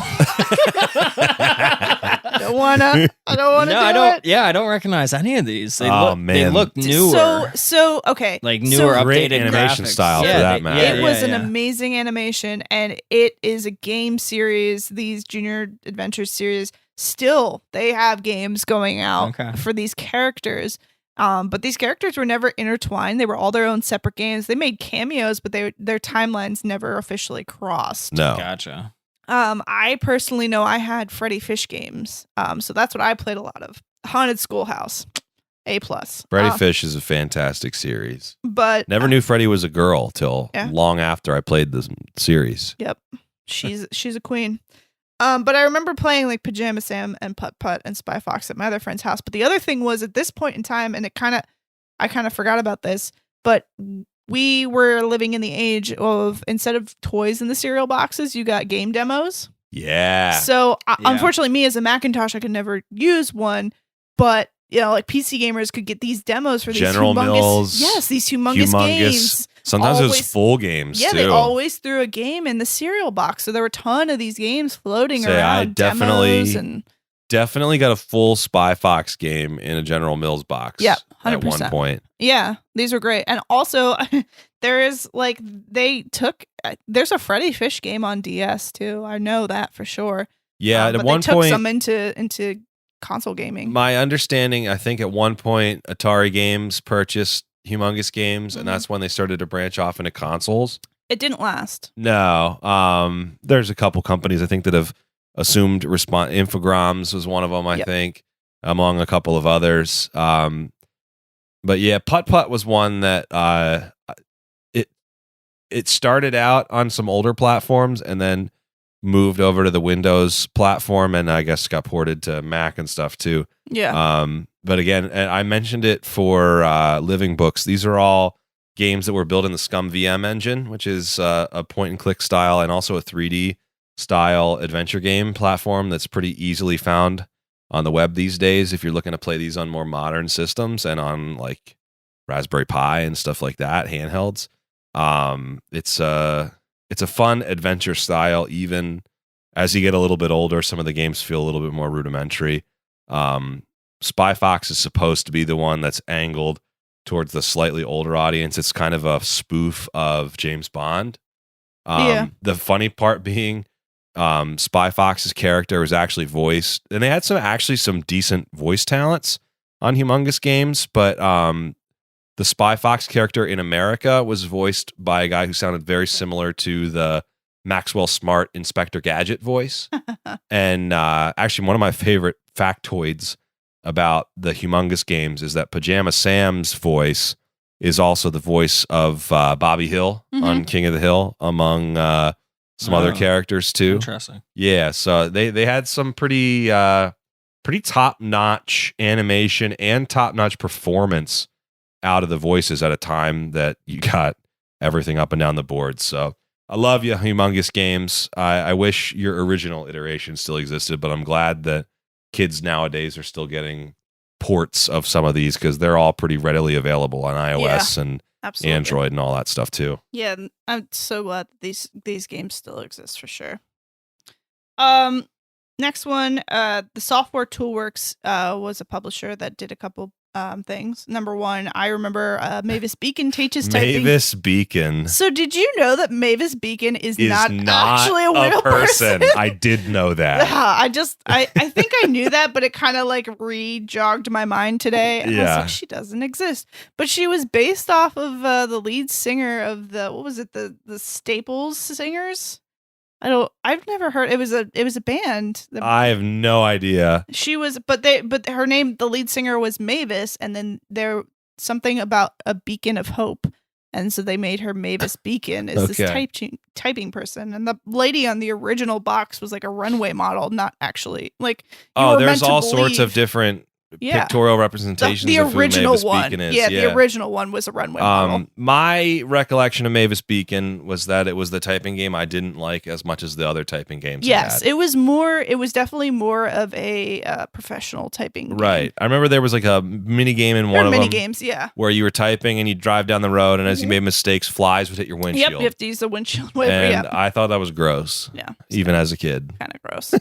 I don't wanna do it. Yeah, I don't recognize any of these. They man. look newer. So okay. Like newer, great updated animation graphics. style for that matter. It was an amazing animation, and it is a game series. These Junior Adventures series, still they have games going out for these characters. But these characters were never intertwined. They were all their own separate games. They made cameos, but their timelines never officially crossed. No. Gotcha. I personally know I had Freddy Fish games. So that's what I played a lot of. Haunted Schoolhouse. A+. Freddy Fish is a fantastic series. But never knew Freddy was a girl till long after I played the series. Yep. She's a queen. But I remember playing like Pajama Sam and Putt Putt and Spy Fox at my other friend's house. But the other thing was at this point in time, and I kind of forgot about this, but we were living in the age of, instead of toys in the cereal boxes, you got game demos. Yeah. So unfortunately, me as a Macintosh, I could never use one, but you know, like PC gamers could get these demos for these General Mills. Yes, these humongous games. Sometimes it was full games. Yeah, too. they always threw a game in the cereal box, so there were a ton of these games floating around. I definitely demos and definitely got a full Spy Fox game in a General Mills box. Yep, at 100%. one point. Yeah, these are great. And also, there is like there's a Freddy Fish game on DS too. I know that for sure. Yeah, at but one they took point, some into console gaming. my understanding, I think at one point, Atari Games purchased Humongous Games, and that's when they started to branch off into consoles. It didn't last. No, there's a couple companies I think that have assumed Infogrames was one of them, I think, among a couple of others. But yeah, Putt Putt was one that it started out on some older platforms and then moved over to the Windows platform, and I guess got ported to Mac and stuff too. Yeah. But again, I mentioned it for Living Books. These are all games that were built in the Scum VM engine, which is a point and click style and also a 3D style adventure game platform that's pretty easily found on the web these days if you're looking to play these on more modern systems and on like Raspberry Pi and stuff like that, handhelds. It's a fun adventure style. Even as you get a little bit older, some of the games feel a little bit more rudimentary. Spy Fox is supposed to be the one that's angled towards the slightly older audience. It's kind of a spoof of James Bond. The funny part being Spy Fox's character was actually voiced, and they had some decent voice talents on Humongous Games, but the Spy Fox character in America was voiced by a guy who sounded very similar to the Maxwell Smart Inspector Gadget voice. And actually, one of my favorite factoids about the Humongous Games is that Pajama Sam's voice is also the voice of Bobby Hill on King of the Hill, among some other characters too. Interesting. Yeah, so they had some pretty top-notch animation and top-notch performance out of the voices at a time that you got everything up and down the board. So I love you, Humongous Games. I wish your original iteration still existed, but I'm glad that kids nowadays are still getting ports of some of these because they're all pretty readily available on iOS and Android and all that stuff too. Yeah, I'm so glad that these games still exist for sure. Next one, the Software Toolworks was a publisher that did a couple things. Number one, I remember Mavis Beacon teaches typing. Mavis Beacon. So did you know that Mavis Beacon is not actually a real person? I did know that. I think I knew that, but it kind of like re-jogged my mind today. And I was like, she doesn't exist. But she was based off of the lead singer of the Staples Singers? I've never heard. It was a band. I have no idea. She was, but her name, the lead singer was Mavis, and then there something about a beacon of hope, and so they made her Mavis Beacon as this typing person. And the lady on the original box was like a runway model, not actually like. There's all sorts of different pictorial representations the of original who Mavis one. Beacon is. Yeah, the original one was a runway model. My recollection of Mavis Beacon was that it was the typing game I didn't like as much as the other typing games. Yes, it was definitely more of a professional typing game. Right. I remember there was like a mini game in one of them. Mini games, yeah. Where you were typing and you drive down the road, and as you made mistakes, flies would hit your windshield. Yep, you have to use the windshield wiper. And I thought that was gross. Yeah. Even as a kid. Kind of gross.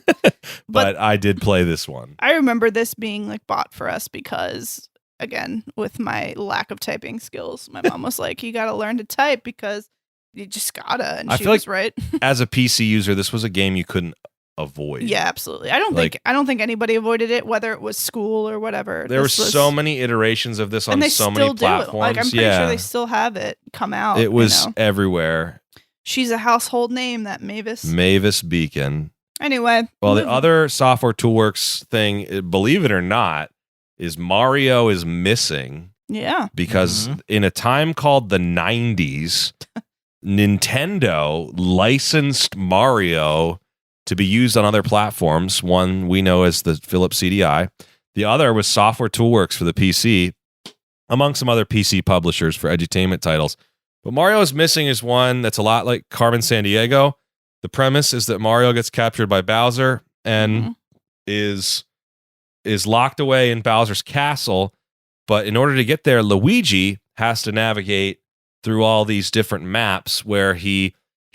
But I did play this one. I remember this being like bought for us because, again, with my lack of typing skills, my mom was like, you got to learn to type because you just gotta. And she was right. As a PC user, this was a game you couldn't avoid. Yeah, absolutely. I don't think anybody avoided it, whether it was school or whatever. There were so many iterations of this on so many platforms. Like, I'm pretty sure they still have it come out. It was everywhere. She's a household name, that Mavis. Mavis Beacon. Anyway. Well, the other Software Toolworks thing, believe it or not, is Mario is missing. Yeah. Because in a time called the 90s, Nintendo licensed Mario to be used on other platforms. One we know as the Philips CDI. The other was Software Toolworks for the PC, among some other PC publishers for edutainment titles. But Mario is Missing is one that's a lot like Carmen Sandiego. The premise is that Mario gets captured by Bowser and is locked away in Bowser's castle. But in order to get there, Luigi has to navigate through all these different maps where he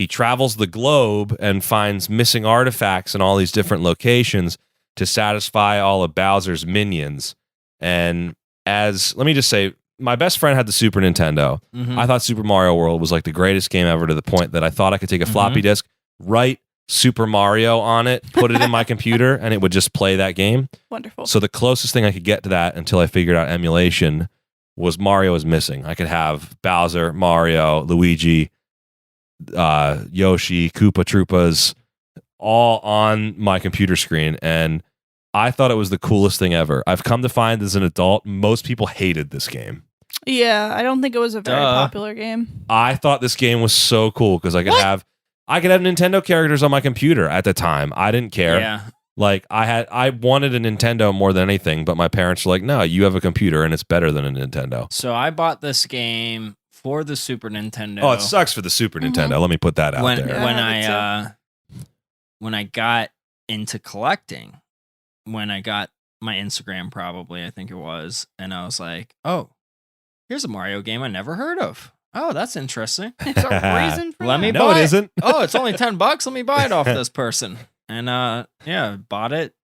travels the globe and finds missing artifacts in all these different locations. to satisfy all of Bowser's minions. And let me just say, my best friend had the Super Nintendo. Mhm. I thought Super Mario World was like the greatest game ever, to the point that I thought I could take a floppy disk, write Super Mario on it, put it in my computer, and it would just play that game. Wonderful. So the closest thing I could get to that, until I figured out emulation, was Mario was missing. I could have Bowser, Mario, Luigi, Yoshi, Koopa Troopas, all on my computer screen, and I thought it was the coolest thing ever. I've come to find, as an adult, most people hated this game. Yeah, I don't think it was a very popular game. I thought this game was so cool because I could have Nintendo characters on my computer at the time. I didn't care. Yeah. Like I wanted a Nintendo more than anything, but my parents were like, "No, you have a computer and it's better than a Nintendo." So I bought this game for the Super Nintendo. Oh, it sucks for the Super Nintendo. Let me put that out there. When I got into collecting, when I got my Instagram, probably, I think it was, and I was like, "Oh, here's a Mario game I never heard of. Oh, that's interesting. It's a reason for Let me No, buy it isn't. Oh, it's only $10. Let me buy it off this person." And bought it,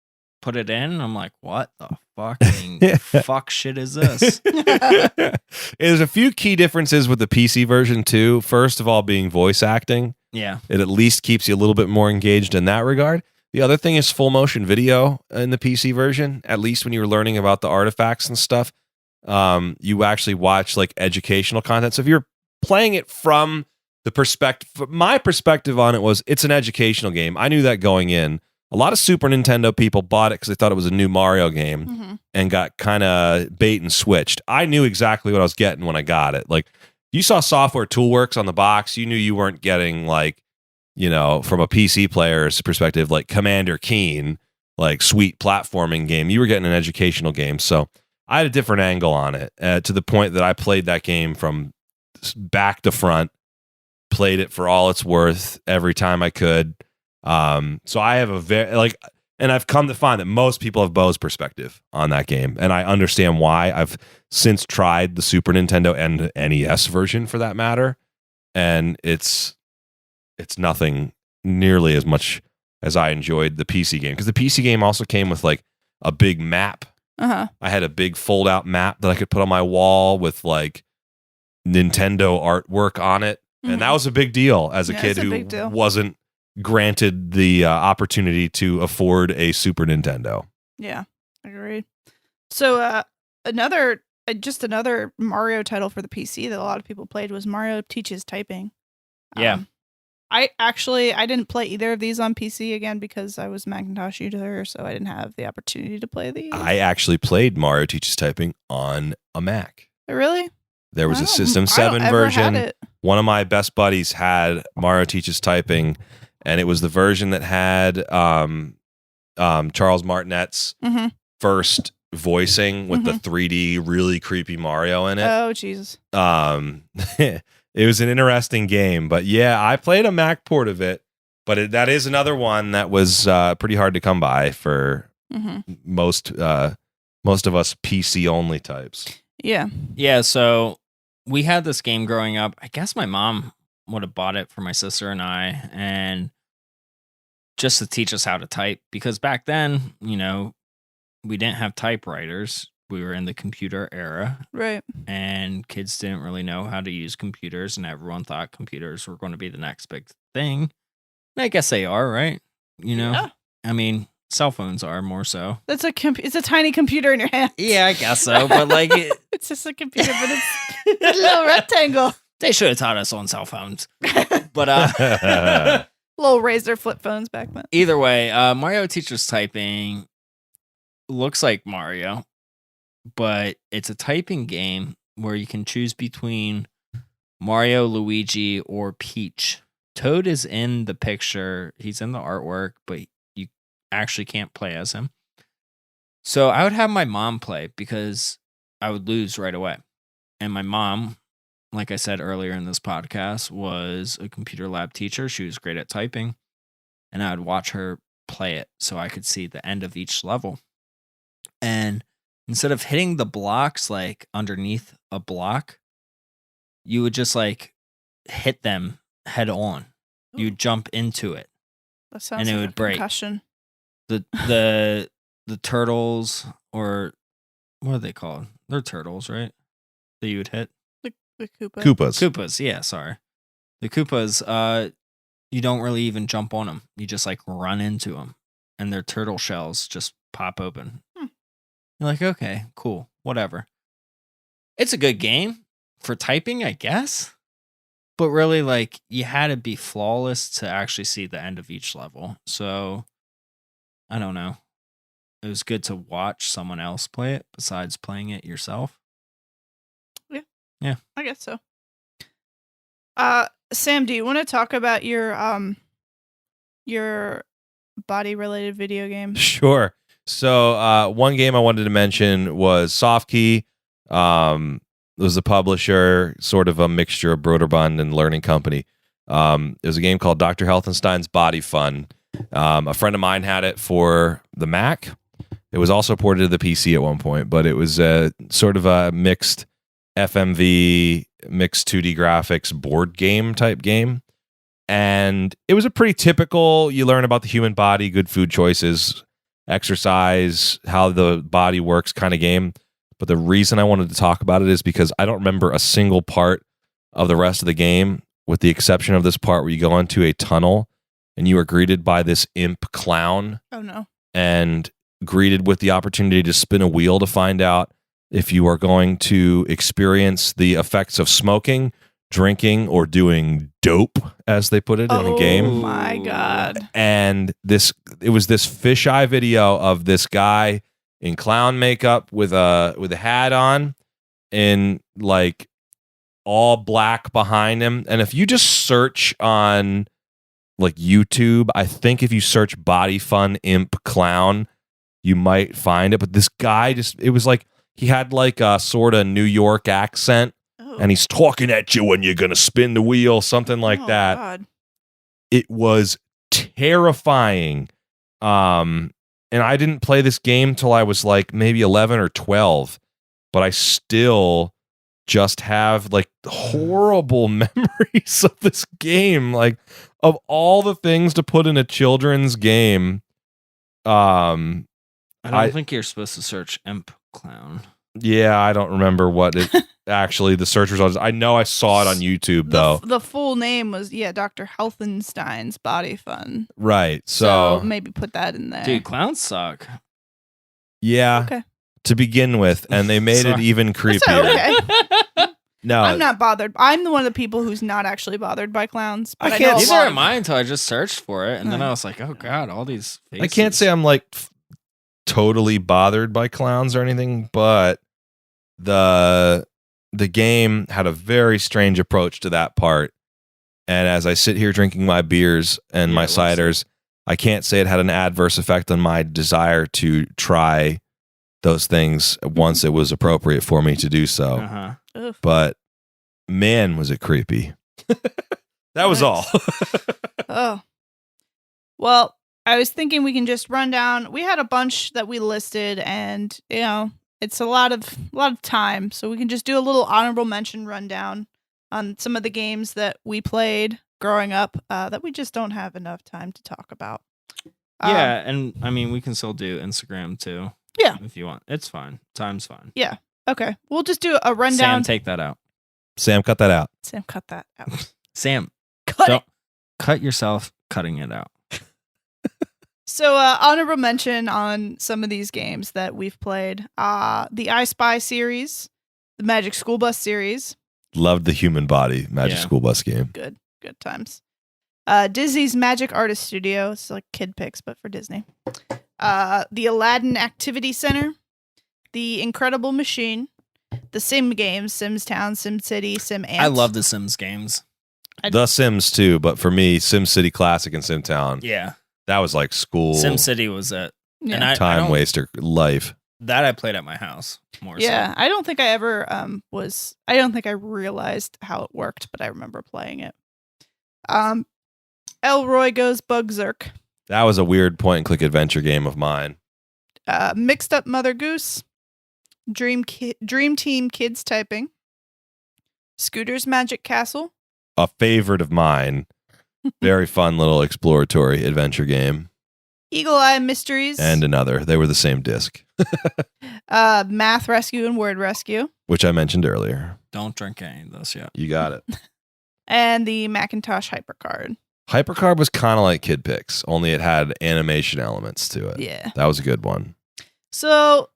put it in. I'm like, what the fucking fuck shit is this? There's a few key differences with the PC version too. First of all, being voice acting. Yeah. It at least keeps you a little bit more engaged in that regard. The other thing is full motion video in the PC version. At least when you were learning about the artifacts and stuff, you actually watch like educational content. So if you're playing it from the perspective, my perspective on it was, it's an educational game. I knew that going in. A lot of Super Nintendo people bought it because they thought it was a new Mario game and got kind of bait and switched. I knew exactly what I was getting when I got it. Like, you saw Software Toolworks on the box, you knew you weren't getting, like, you know, from a PC player's perspective, like Commander Keen, like sweet platforming game. You were getting an educational game. So I had a different angle on it, to the point that I played that game from back to front, played it for all it's worth every time I could. So I have a very, and I've come to find that most people have Bo's perspective on that game, and I understand why. I've since tried the Super Nintendo and NES version, for that matter, and it's nothing nearly as much as I enjoyed the PC game, because the PC game also came with like a big map. I had a big fold out map that I could put on my wall with like Nintendo artwork on it. And that was a big deal as a kid who wasn't granted the opportunity to afford a Super Nintendo. Yeah, agreed. So another Mario title for the PC that a lot of people played was Mario Teaches Typing. Yeah. I didn't play either of these on PC, again, because I was a Macintosh user, so I didn't have the opportunity to play these. I actually played Mario Teaches Typing on a Mac. Really? There was a System 7 version. One of my best buddies had Mario Teaches Typing, and it was the version that had Charles Martinet's first voicing with the 3D really creepy Mario in it. Oh, Jesus. It was an interesting game, but yeah, I played a Mac port of it, but that is another one that was pretty hard to come by for most of us PC only types. Yeah. Yeah, so we had this game growing up. I guess my mom would have bought it for my sister and I, and just to teach us how to type, because back then, you know, we didn't have typewriters. We were in the computer era. Right. And kids didn't really know how to use computers, and everyone thought computers were going to be the next big thing. And I guess they are, right? You know? Yeah. I mean, cell phones are more so. It's a tiny computer in your hand. Yeah, I guess so. But like, it's just a computer, but it's a little rectangle. They should have taught us on cell phones. But little Razor flip phones back then. Either way, Mario Teaches Typing looks like Mario, but it's a typing game where you can choose between Mario, Luigi, or Peach. Toad is in the picture. He's in the artwork, but you actually can't play as him. So I would have my mom play because I would lose right away. And my mom, like I said earlier in this podcast, was a computer lab teacher. She was great at typing. And I would watch her play it so I could see the end of each level. And instead of hitting the blocks like underneath a block, you would just like hit them head on. You'd jump into it. That sounds and it like would a break. concussion. The the turtles, or what are they called? They're turtles, right? That you would hit. The Koopa. Koopas. Koopas, yeah, sorry. The Koopas, you don't really even jump on them. You just like run into them, and their turtle shells just pop open. You're like, okay, cool, whatever. It's a good game for typing, I guess. But really, like, you had to be flawless to actually see the end of each level. So, I don't know. It was good to watch someone else play it besides playing it yourself. Yeah. I guess so. Sam, do you want to talk about your body related video game? Sure. So one game I wanted to mention was Softkey. It was a publisher, sort of a mixture of Broderbund and Learning Company. It was a game called Dr. Helfenstein's Body Fun. A friend of mine had it for the Mac. It was also ported to the PC at one point, but it was sort of a mixed FMV, mixed 2D graphics board game type game. And it was a pretty typical, you learn about the human body, good food choices, exercise, how the body works kind of game. But the reason I wanted to talk about it is because I don't remember a single part of the rest of the game, with the exception of this part where you go into a tunnel and you are greeted by this imp clown. Oh, no. And greeted with the opportunity to spin a wheel to find out if you are going to experience the effects of smoking, drinking, or doing dope, as they put it in the game. Oh my God. And it was this fisheye video of this guy in clown makeup with a hat on and like all black behind him. And if you just search on like YouTube, I think if you search Body Fun Imp Clown, you might find it. But this guy it was like he had like a sort of New York accent. And he's talking at you when you're going to spin the wheel, something like that. God. It was terrifying. And I didn't play this game till I was like maybe 11 or 12. But I still just have like horrible memories of this game. Like, of all the things to put in a children's game. I don't think you're supposed to search Imp Clown. Yeah, I don't remember what it... Actually, the search results. I know I saw it on YouTube, though. The full name was, Dr. Helfenstein's Body Fun. Right. So maybe put that in there. Dude, clowns suck. Yeah. Okay. To begin with, and they made it even creepier. Okay. No. I'm not bothered. I'm the one of the people who's not actually bothered by clowns. But I know Neither am I until I just searched for it, and then I was like, oh God, all these faces. I can't say I'm like totally bothered by clowns or anything, but the game had a very strange approach to that part. And as I sit here drinking my beers and my ciders, I can't say it had an adverse effect on my desire to try those things once it was appropriate for me to do so. Uh-huh. But man, was it creepy. That was all. Oh. Well, I was thinking we can just run down. We had a bunch that we listed, and it's a lot of time, so we can just do a little honorable mention rundown on some of the games that we played growing up that we just don't have enough time to talk about. Yeah, and I mean, we can still do Instagram too. Yeah. If you want. It's fine. Time's fine. Yeah. Okay. We'll just do a rundown. Sam, take that out. Sam, cut that out. Sam, cut that out. Sam, Cut yourself cutting it out. So, honorable mention on some of these games that we've played. The I Spy series, the Magic School Bus series. Loved the human body Magic School Bus game. Good times. Disney's Magic Artist Studio. It's like kid picks, but for Disney. The Aladdin Activity Center. The Incredible Machine. The Sim games, Sims Town, Sim City, Sim Ant. I love the Sims games. The Sims too, but for me, Sim City Classic and Sim Town. Yeah. That was like school. Sim City was it. Yeah. And I time waster life. That I played at my house more Yeah, so. I don't think I ever I don't think I realized how it worked, but I remember playing it. Elroy Goes Bugzerk. That was a weird point and click adventure game of mine. Mixed Up Mother Goose. Dream Team Kids Typing. Scooter's Magic Castle. A favorite of mine. Very fun little exploratory adventure game. Eagle Eye Mysteries. And another. They were the same disc, Math Rescue and Word Rescue. which I mentioned earlier. Don't drink any of this yet. You got it. And the Macintosh Hypercard. Hypercard was kind of like Kid Pix, only it had animation elements to it. Yeah. That was a good one. So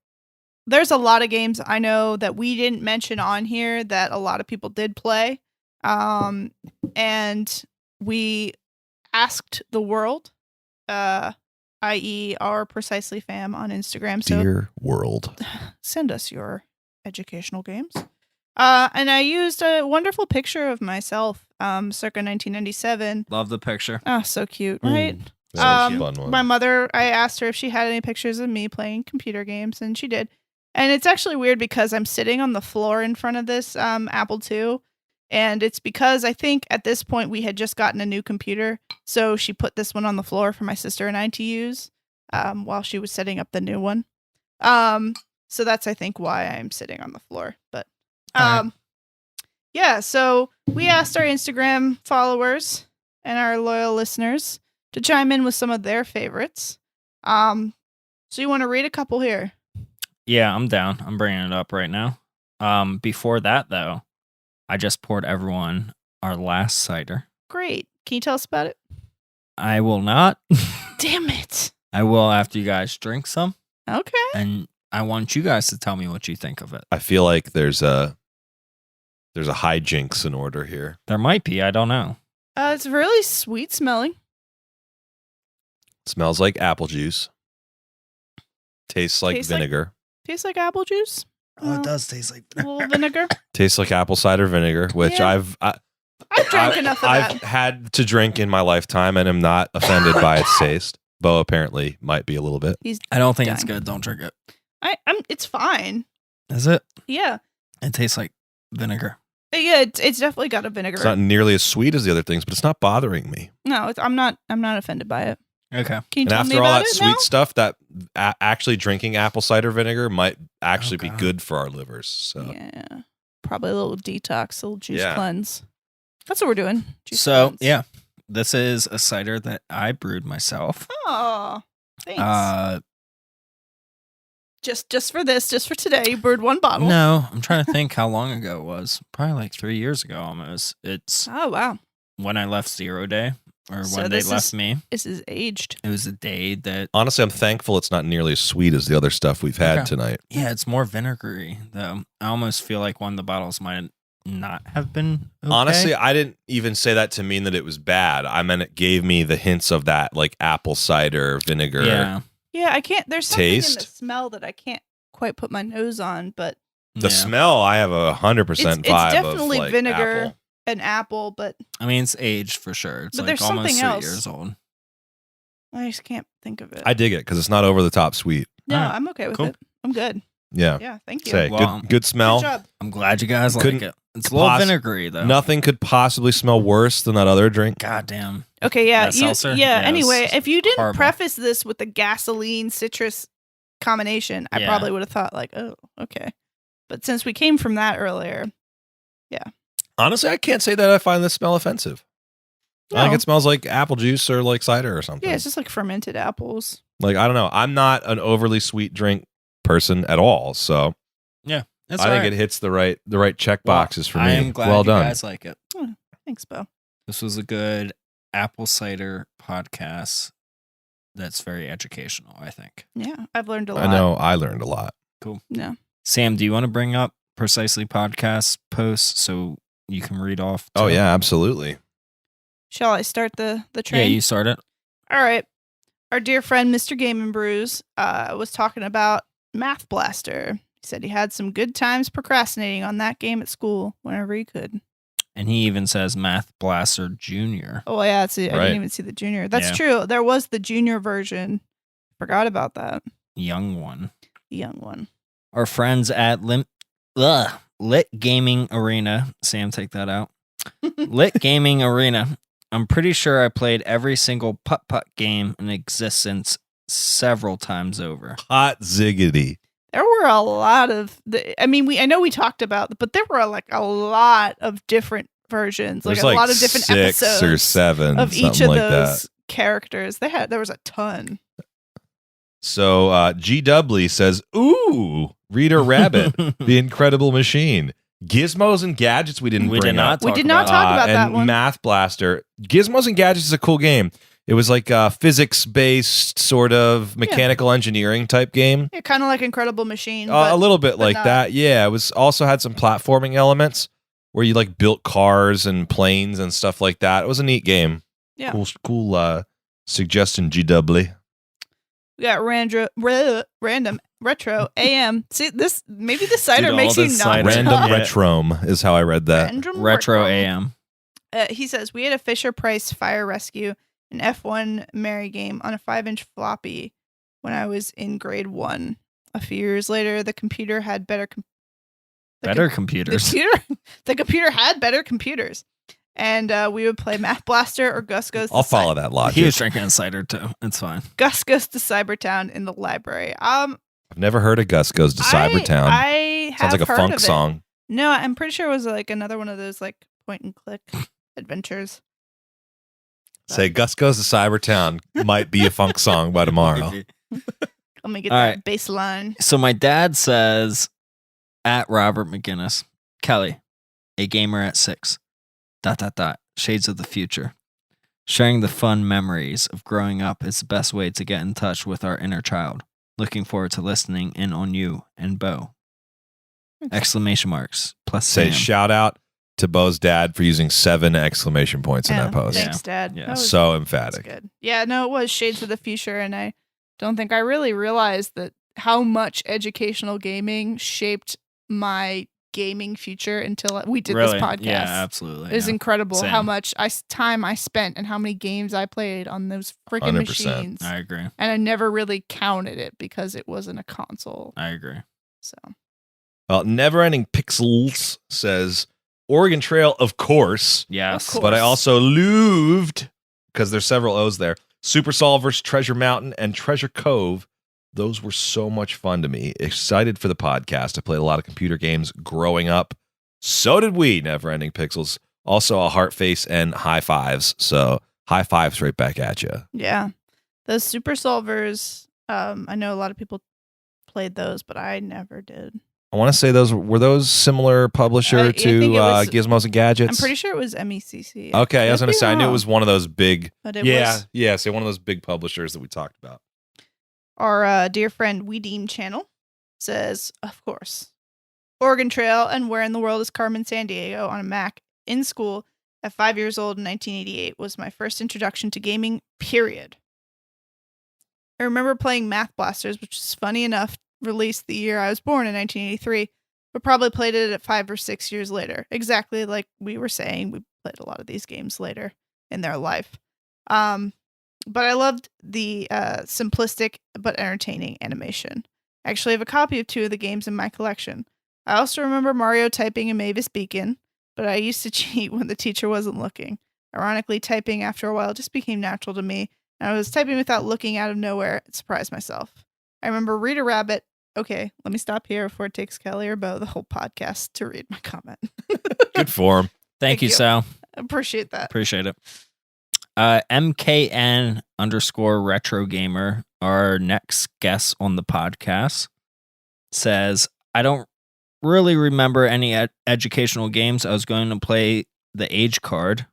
there's a lot of games I know that we didn't mention on here that a lot of people did play. And we asked the world, i.e. our Precisely fam on Instagram. So Dear world. send us your educational games. And I used a wonderful picture of myself, circa 1997. Love the picture. Oh, so cute, right? That was a fun one. My mother, I asked her if she had any pictures of me playing computer games, and she did. And it's actually weird because I'm sitting on the floor in front of this Apple II, and it's because I think at this point we had just gotten a new computer, so she put this one on the floor for my sister and I to use while she was setting up the new one. So that's, I think, why I'm sitting on the floor. But yeah, so we asked our Instagram followers and our loyal listeners to chime in with some of their favorites. So you want to read a couple here? Yeah, I'm down. I'm bringing it up right now. Before that, though, I just poured everyone our last cider. Great. Can you tell us about it? I will not. Damn it. I will after you guys drink some, Okay. and I want you guys to tell me what you think of it. I feel like there's a hijinks in order here. There might be. I don't know. It's really sweet smelling. Smells like apple juice. Tastes like Tastes like- vinegar. Tastes like apple juice. does taste like A little vinegar. Tastes like apple cider vinegar, which Yeah. I've drank enough of I've that. had to drink in my lifetime and am not offended by its taste. Bo apparently might be a little bit. I don't think it's Dying. good. Don't drink it. It's fine. Is it? Yeah. It tastes like vinegar. Yeah, it's definitely got a vinegar. It's not nearly as sweet as the other things, but it's not bothering me. No, I'm not offended by it. Okay. Can you And tell me after all about that it sweet now? stuff, that actually drinking apple cider vinegar might actually be God. good for our livers. So Yeah. Probably a little detox, a little juice Yeah. cleanse. That's what we're doing. Juice So, cleanse. yeah, this is a cider that I brewed myself. Oh, thanks. Just for today, you brewed one bottle. No, I'm trying to think how long ago it was. Probably like 3 years ago almost. It's Oh, wow. when I left Zero Day, or So when they this left is- me. This is aged. It was a day that, honestly, I'm thankful it's not nearly as sweet as the other stuff we've had Okay. tonight. yeah, it's more vinegary, though. I almost feel like one of the bottles might not have been okay. Honestly, I didn't even say that to mean that it was bad. I meant it gave me the hints of that, like apple cider vinegar. yeah. Yeah, I can't. There's something in the Taste? smell that I can't quite put my nose on, but The Yeah. smell, I have 100% It's vibe definitely of like vinegar. apple. an apple, but I mean, it's aged for sure. It's But like there's almost something 3 else. years old. I just can't think of it. I dig it because it's not over the top sweet. no, Alright, I'm okay with cool. it. I'm good. Yeah. Yeah, thank you. Say Well, good smell. Good job. I'm glad you guys like Couldn't it. It's a little poss- vinegary, though. Nothing could possibly smell worse than that other drink. God damn. Okay, yeah, That seltzer? yeah. Yeah, Anyway, it's if you didn't horrible. preface this with the gasoline citrus combination, I Yeah. probably would have thought like, oh, okay. But since we came from that earlier, Honestly, I can't say that I find this smell offensive. I think no. it smells like apple juice or like cider or something. Yeah, it's just like fermented apples. Like, I don't know. I'm not an overly sweet drink person at all. So That's I think alright. it hits the right check boxes for me. I am glad well you done. guys like it. Thanks, Bo. This was a good apple cider podcast that's very educational, I think. Yeah, I've learned a lot. I know I learned a lot. Yeah. Sam, do you want to bring up Precisely podcast posts so you can read off? Oh, too? yeah, absolutely. Shall I start the Yeah, train? you start it. All right. Our dear friend, Mr. Game and Brews, was talking about Math Blaster. He said he had some good times procrastinating on that game at school whenever he could. And he even says Math Blaster Jr. Oh, yeah. I Right. didn't even see the junior. That's Yeah. true. There was the junior version. Forgot about that. Young one. The young one. Our friends at Lit Gaming Arena. Sam, take that out. Lit Gaming Arena. I'm pretty sure I played every single putt-putt game in existence several times over. Hot ziggity. There were a lot of I know we talked about, but there were like a lot of different versions, like There's a like lot of different 6 episodes or 7 of each something of like those that. characters. There was a ton. So G Dubly says, "Ooh, Reader Rabbit, the Incredible Machine, Gizmos and Gadgets." We did not talk about that and one. Math Blaster. Gizmos and Gadgets is a cool game. It was like a physics-based sort of mechanical engineering type game. Yeah, kind of like Incredible Machine. A little bit like not. that. Yeah, it was also had some platforming elements where you like built cars and planes and stuff like that. It was a neat game. Yeah. Cool suggestion, GW. We got random retro AM. See, maybe the cider Dude, makes all you this not cider. Random talk. Retrome is how I read that. Random Retro AM. He says, we had a Fisher-Price Fire Rescue, an F1 Mary game on a 5-inch floppy when I was in grade 1. A few years later, the computer had computers. The computer had better computers. And we would play Math Blaster or Gus Goes to I'll follow that logic. He was drinking cider too. It's fine. Gus Goes to Cybertown in the library. I've never heard of Gus Goes to Cybertown. I Sounds like a funk song. No, I'm pretty sure it was like another one of those like point and click adventures. Say Gus Goes to Cybertown might be a funk song by tomorrow. Let me get All that right. bass line. So my dad says, at Robert McGinnis, Kelly, a gamer at 6. ... Shades of the future. Sharing the fun memories of growing up is the best way to get in touch with our inner child. Looking forward to listening in on you and Bo. Exclamation marks. Plus Say Sam. shout out to Bo's dad for using 7 exclamation points in Yeah, that post. Thanks, Dad. Yeah. That was- So that's emphatic. good. Yeah, no, it was Shades of the Future, and I don't think I really realized that how much educational gaming shaped my gaming future until we did Really? this podcast. Yeah, absolutely. It was yeah. incredible Same. how much time I spent and how many games I played on those freaking 100%. machines. I agree. And I never really counted it because it wasn't a console. I agree. So Well, Never Ending Pixels says Oregon Trail, of course. Yes. Of course. But I also looved, because there's several O's there, Super Solvers, Treasure Mountain, and Treasure Cove. Those were so much fun to me. Excited for the podcast. I played a lot of computer games growing up. So did we, Never Ending Pixels. Also a heart face and high fives. So high fives right back at you. yeah, those Super Solvers. I know a lot of people played those, but I never did. I want to say were those similar publisher I to think it was- Gizmos and Gadgets? I'm pretty sure it was MECC. Okay, I was Could going to be say, I knew it wrong, was one of those big. but it Yeah, was yeah. So one of those big publishers that we talked about. our dear friend We Deem channel says, of course, Oregon Trail and Where in the World is Carmen Sandiego on a Mac in school at 5 years old in 1988 was my first introduction to gaming, period. I remember playing Math Blasters, which is funny enough, released the year I was born in 1983, but probably played it at 5 or 6 years later. Exactly like we were saying, we played a lot of these games later in their life. But I loved the simplistic but entertaining animation. I actually have a copy of 2 of the games in my collection. I also remember Mario typing in Mavis Beacon, but I used to cheat when the teacher wasn't looking. Ironically, typing after a while just became natural to me, and I was typing without looking out of nowhere. It surprised myself. I remember Reader Rabbit. Okay, let me stop here before it takes Kelly or Bo the whole podcast to read my comment. Good form. Thank you, you. Sal. Appreciate that. Appreciate it. MKN_retro gamer, our next guest on the podcast, says, I don't really remember any educational games. I was going to play the age card,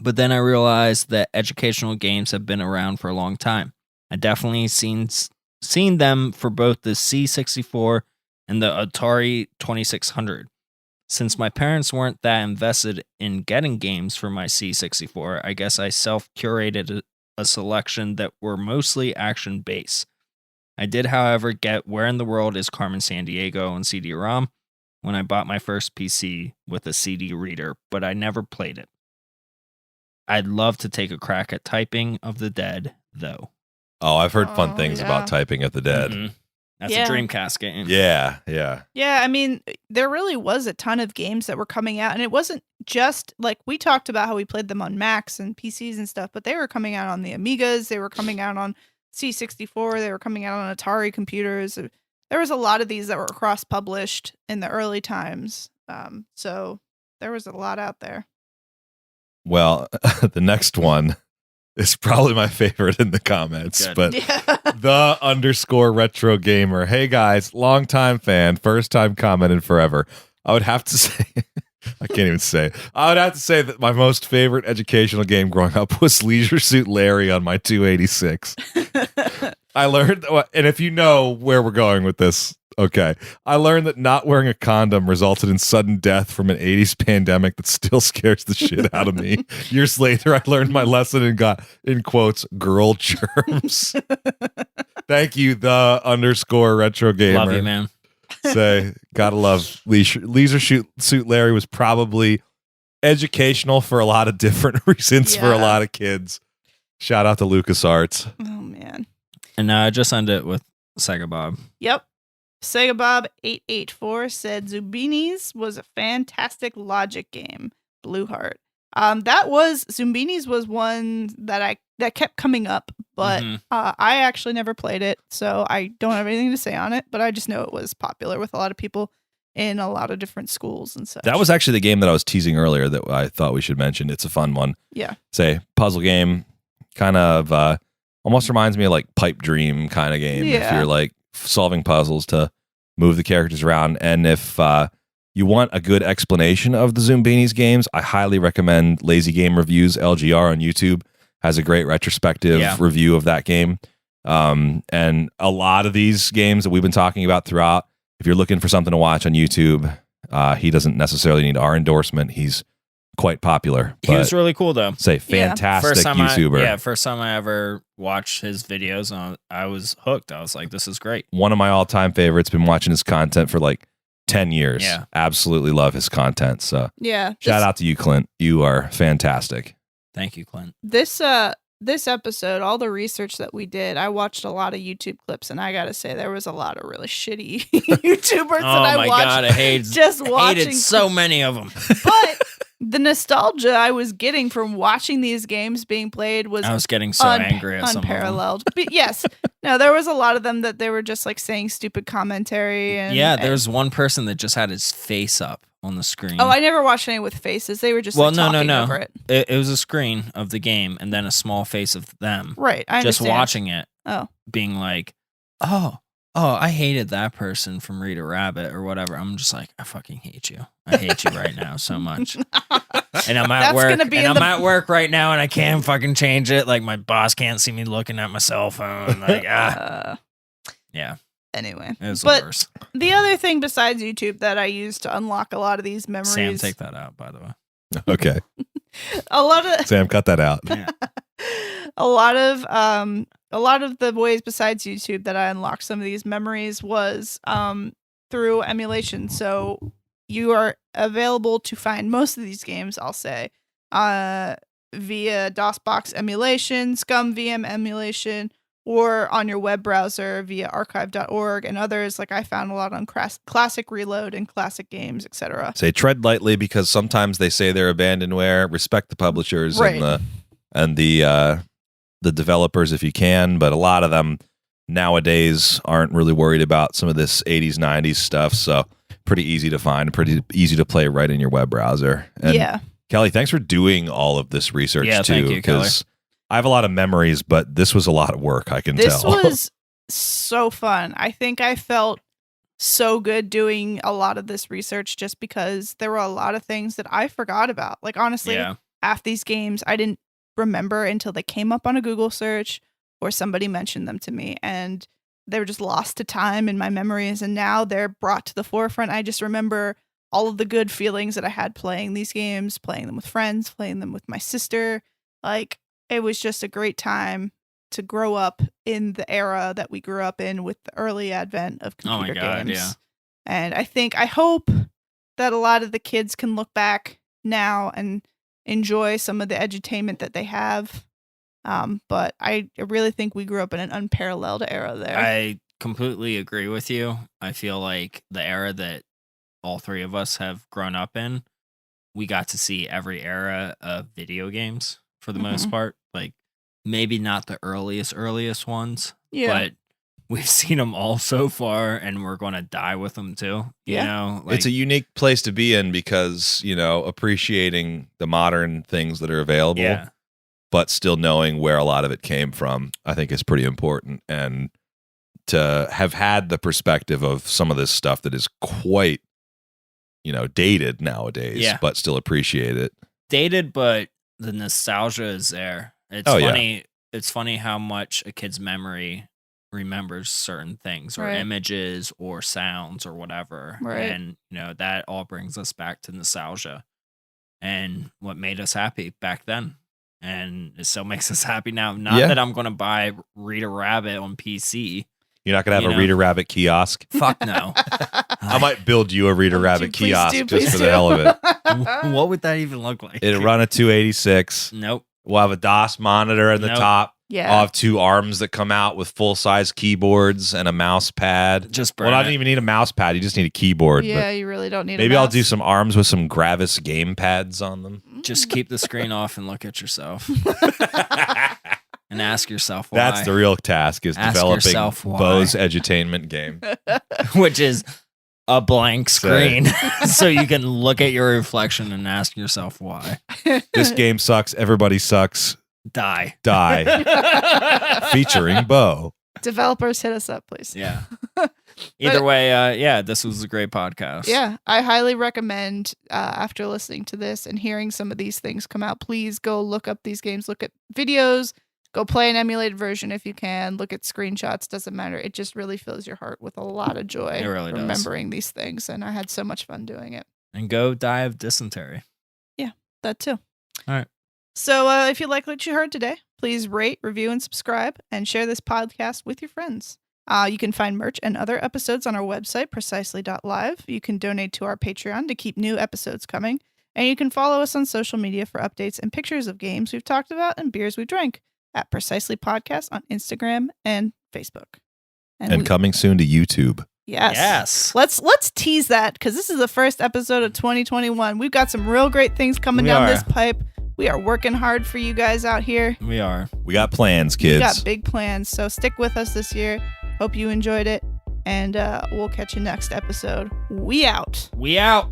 but then I realized that educational games have been around for a long time. I definitely seen them for both the C64 and the Atari 2600. Since my parents weren't that invested in getting games for my C64, I guess I self-curated a selection that were mostly action-based. I did, however, get Where in the World is Carmen Sandiego on CD-ROM when I bought my first PC with a CD reader, but I never played it. I'd love to take a crack at Typing of the Dead, though. Oh, I've heard fun Oh, things yeah. about Typing of the Dead. Mhm. That's Yeah. a Dreamcast game. Yeah, yeah. Yeah, I mean, there really was a ton of games that were coming out, and it wasn't just like we talked about how we played them on Macs and PCs and stuff, but they were coming out on the Amigas, they were coming out on C64, they were coming out on Atari computers. There was a lot of these that were cross-published in the early times, so there was a lot out there. Well, the next one is probably my favorite in the comments. Good. But Yeah. the _retro gamer. Hey guys, long time fan, first time commented forever. I would have to say, I can't even say. I would have to say that my most favorite educational game growing up was Leisure Suit Larry on my 286. I learned, and if you know where we're going with this, okay. I learned that not wearing a condom resulted in sudden death from an 80s pandemic that still scares the shit out of me. Years later, I learned my lesson and got, in quotes, girl germs. Thank you, the _retro gamer. Love you, man. Say, gotta love Leisure Suit Larry was probably educational for a lot of different reasons for a Yeah. lot of kids. Shout out to LucasArts. Oh man. And just end it with Sega Bob. Yep. Sega Bob 884 said Zumbinis was a fantastic logic game. Blue Heart. Zumbinis was one that kept coming up, but Mhm. I actually never played it, so I don't have anything to say on it. But I just know it was popular with a lot of people in a lot of different schools and such. That was actually the game that I was teasing earlier that I thought we should mention. It's a fun one. Yeah. Say puzzle game, kind of almost reminds me of like Pipe Dream kind of game. If Yeah. you're like solving puzzles to move the characters around, and if you want a good explanation of the Zumbinis games, I highly recommend Lazy Game Reviews LGR on YouTube. Has a great retrospective review of that game. And a lot of these games that we've been talking about throughout, if you're looking for something to watch on YouTube, he doesn't necessarily need our endorsement. He's quite popular. He was really cool, though. Say fantastic YouTuber. First time I ever watched his videos, I was hooked. I was like, this is great. One of my all-time favorites. Been watching his content for like 10 years. Yeah. Absolutely love his content. So Yeah. shout out to you, Clint. You are fantastic. Thank you, Clint. This episode, all the research that we did, I watched a lot of YouTube clips, and I gotta say there was a lot of really shitty YouTubers that I watched. God, I hated watching so many of them. But the nostalgia I was getting from watching these games being played was I was getting so angry at some of them. unparalleled. But yes, no, there was a lot of them that they were just like saying stupid commentary. And there's one person that just had his face up on the screen. Oh, I never watched any with faces. They were just talking over it. It was a screen of the game and then a small face of them. Right, I just understand. watching it. Oh, being like, oh, I hated that person from Rita Rabbit or whatever. I'm just like, I fucking hate you. I hate you right now so much. And I'm at work. At work right now, and I can't fucking change it. Like my boss can't see me looking at my cell phone. Like, yeah. Anyway, it was the worst. The other thing besides YouTube that I use to unlock a lot of these memories. Sam, take that out, by the way. Okay. A lot of Sam, cut that out. Yeah. a lot of the ways besides YouTube that I unlocked some of these memories was through emulation. So you are available to find most of these games, I'll say, via DOSBox emulation, Scum VM emulation, or on your web browser via archive.org and others. Like I found a lot on Classic Reload and Classic Games, etc. Say tread lightly because sometimes they say they're abandonware. Respect the publishers and the developers if you can, but a lot of them nowadays aren't really worried about some of this 80s, 90s stuff. So pretty easy to find, pretty easy to play right in your web browser. And Kelly, thanks for doing all of this research too. Thank you, Kelly. I have a lot of memories, but this was a lot of work, I can tell. This was so fun. I think I felt so good doing a lot of this research just because there were a lot of things that I forgot about. Like, honestly, half these games I didn't remember until they came up on a Google search or somebody mentioned them to me, and they were just lost to time in my memories, and now they're brought to the forefront. I just remember all of the good feelings that I had playing these games, playing them with friends, playing them with my sister. Like, it was just a great time to grow up in the era that we grew up in with the early advent of computer games. Yeah. And I hope that a lot of the kids can look back now and enjoy some of the edutainment that they have. But I really think we grew up in an unparalleled era there. I completely agree with you. I feel like the era that all three of us have grown up in, we got to see every era of video games for the most part. Like, maybe not the earliest ones, but we've seen them all so far, and we're going to die with them too. You know, it's a unique place to be in because, appreciating the modern things that are available. Yeah. but still knowing where a lot of it came from, I think is pretty important. And to have had the perspective of some of this stuff that is quite, dated nowadays, but still appreciate it. Dated, but the nostalgia is there. It's funny. Yeah. It's funny how much a kid's memory remembers certain things or images or sounds or whatever. Right. And, that all brings us back to nostalgia and what made us happy back then. And it still makes us happy now. Not that I'm going to buy Rita Rabbit on PC. You're not going to have a Rita Rabbit kiosk? Fuck no. I might build you a Rita Rabbit kiosk just for the hell of it. What would that even look like? It'll run a 286. Nope. We'll have a DOS monitor in the top. Yeah. I'll have 2 arms that come out with full-size keyboards and a mouse pad. I don't even need a mouse pad. You just need a keyboard. Yeah, you really don't need maybe a mouse. I'll do some arms with some Gravis game pads on them. Just keep the screen off and look at yourself. And ask yourself why. That's the real task, is developing Bo's edutainment game. Which is a blank screen. So you can look at your reflection and ask yourself why. This game sucks. Everybody sucks. Die. Featuring Bo. Developers, hit us up, please. Yeah. Either way, this was a great podcast. Yeah, I highly recommend after listening to this and hearing some of these things come out, please go look up these games, look at videos, go play an emulated version if you can, look at screenshots, doesn't matter. It just really fills your heart with a lot of joy remembering these things, and I had so much fun doing it. And go die of dysentery. Yeah, that too. All right. So if you like what you heard today, please rate, review, and subscribe, and share this podcast with your friends. You can find merch and other episodes on our website, precisely.live. You can donate to our Patreon to keep new episodes coming. And you can follow us on social media for updates and pictures of games we've talked about and beers we drank at Precisely Podcast on Instagram and Facebook. And coming soon to YouTube. Yes. Let's tease that, because this is the first episode of 2021. We've got some real great things coming down this pipe. We are working hard for you guys out here. We are. We got plans, kids. We got big plans. So stick with us this year. Hope you enjoyed it. And we'll catch you next episode. We out. We out.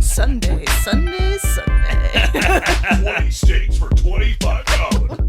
Sunday. 20 steaks for $25.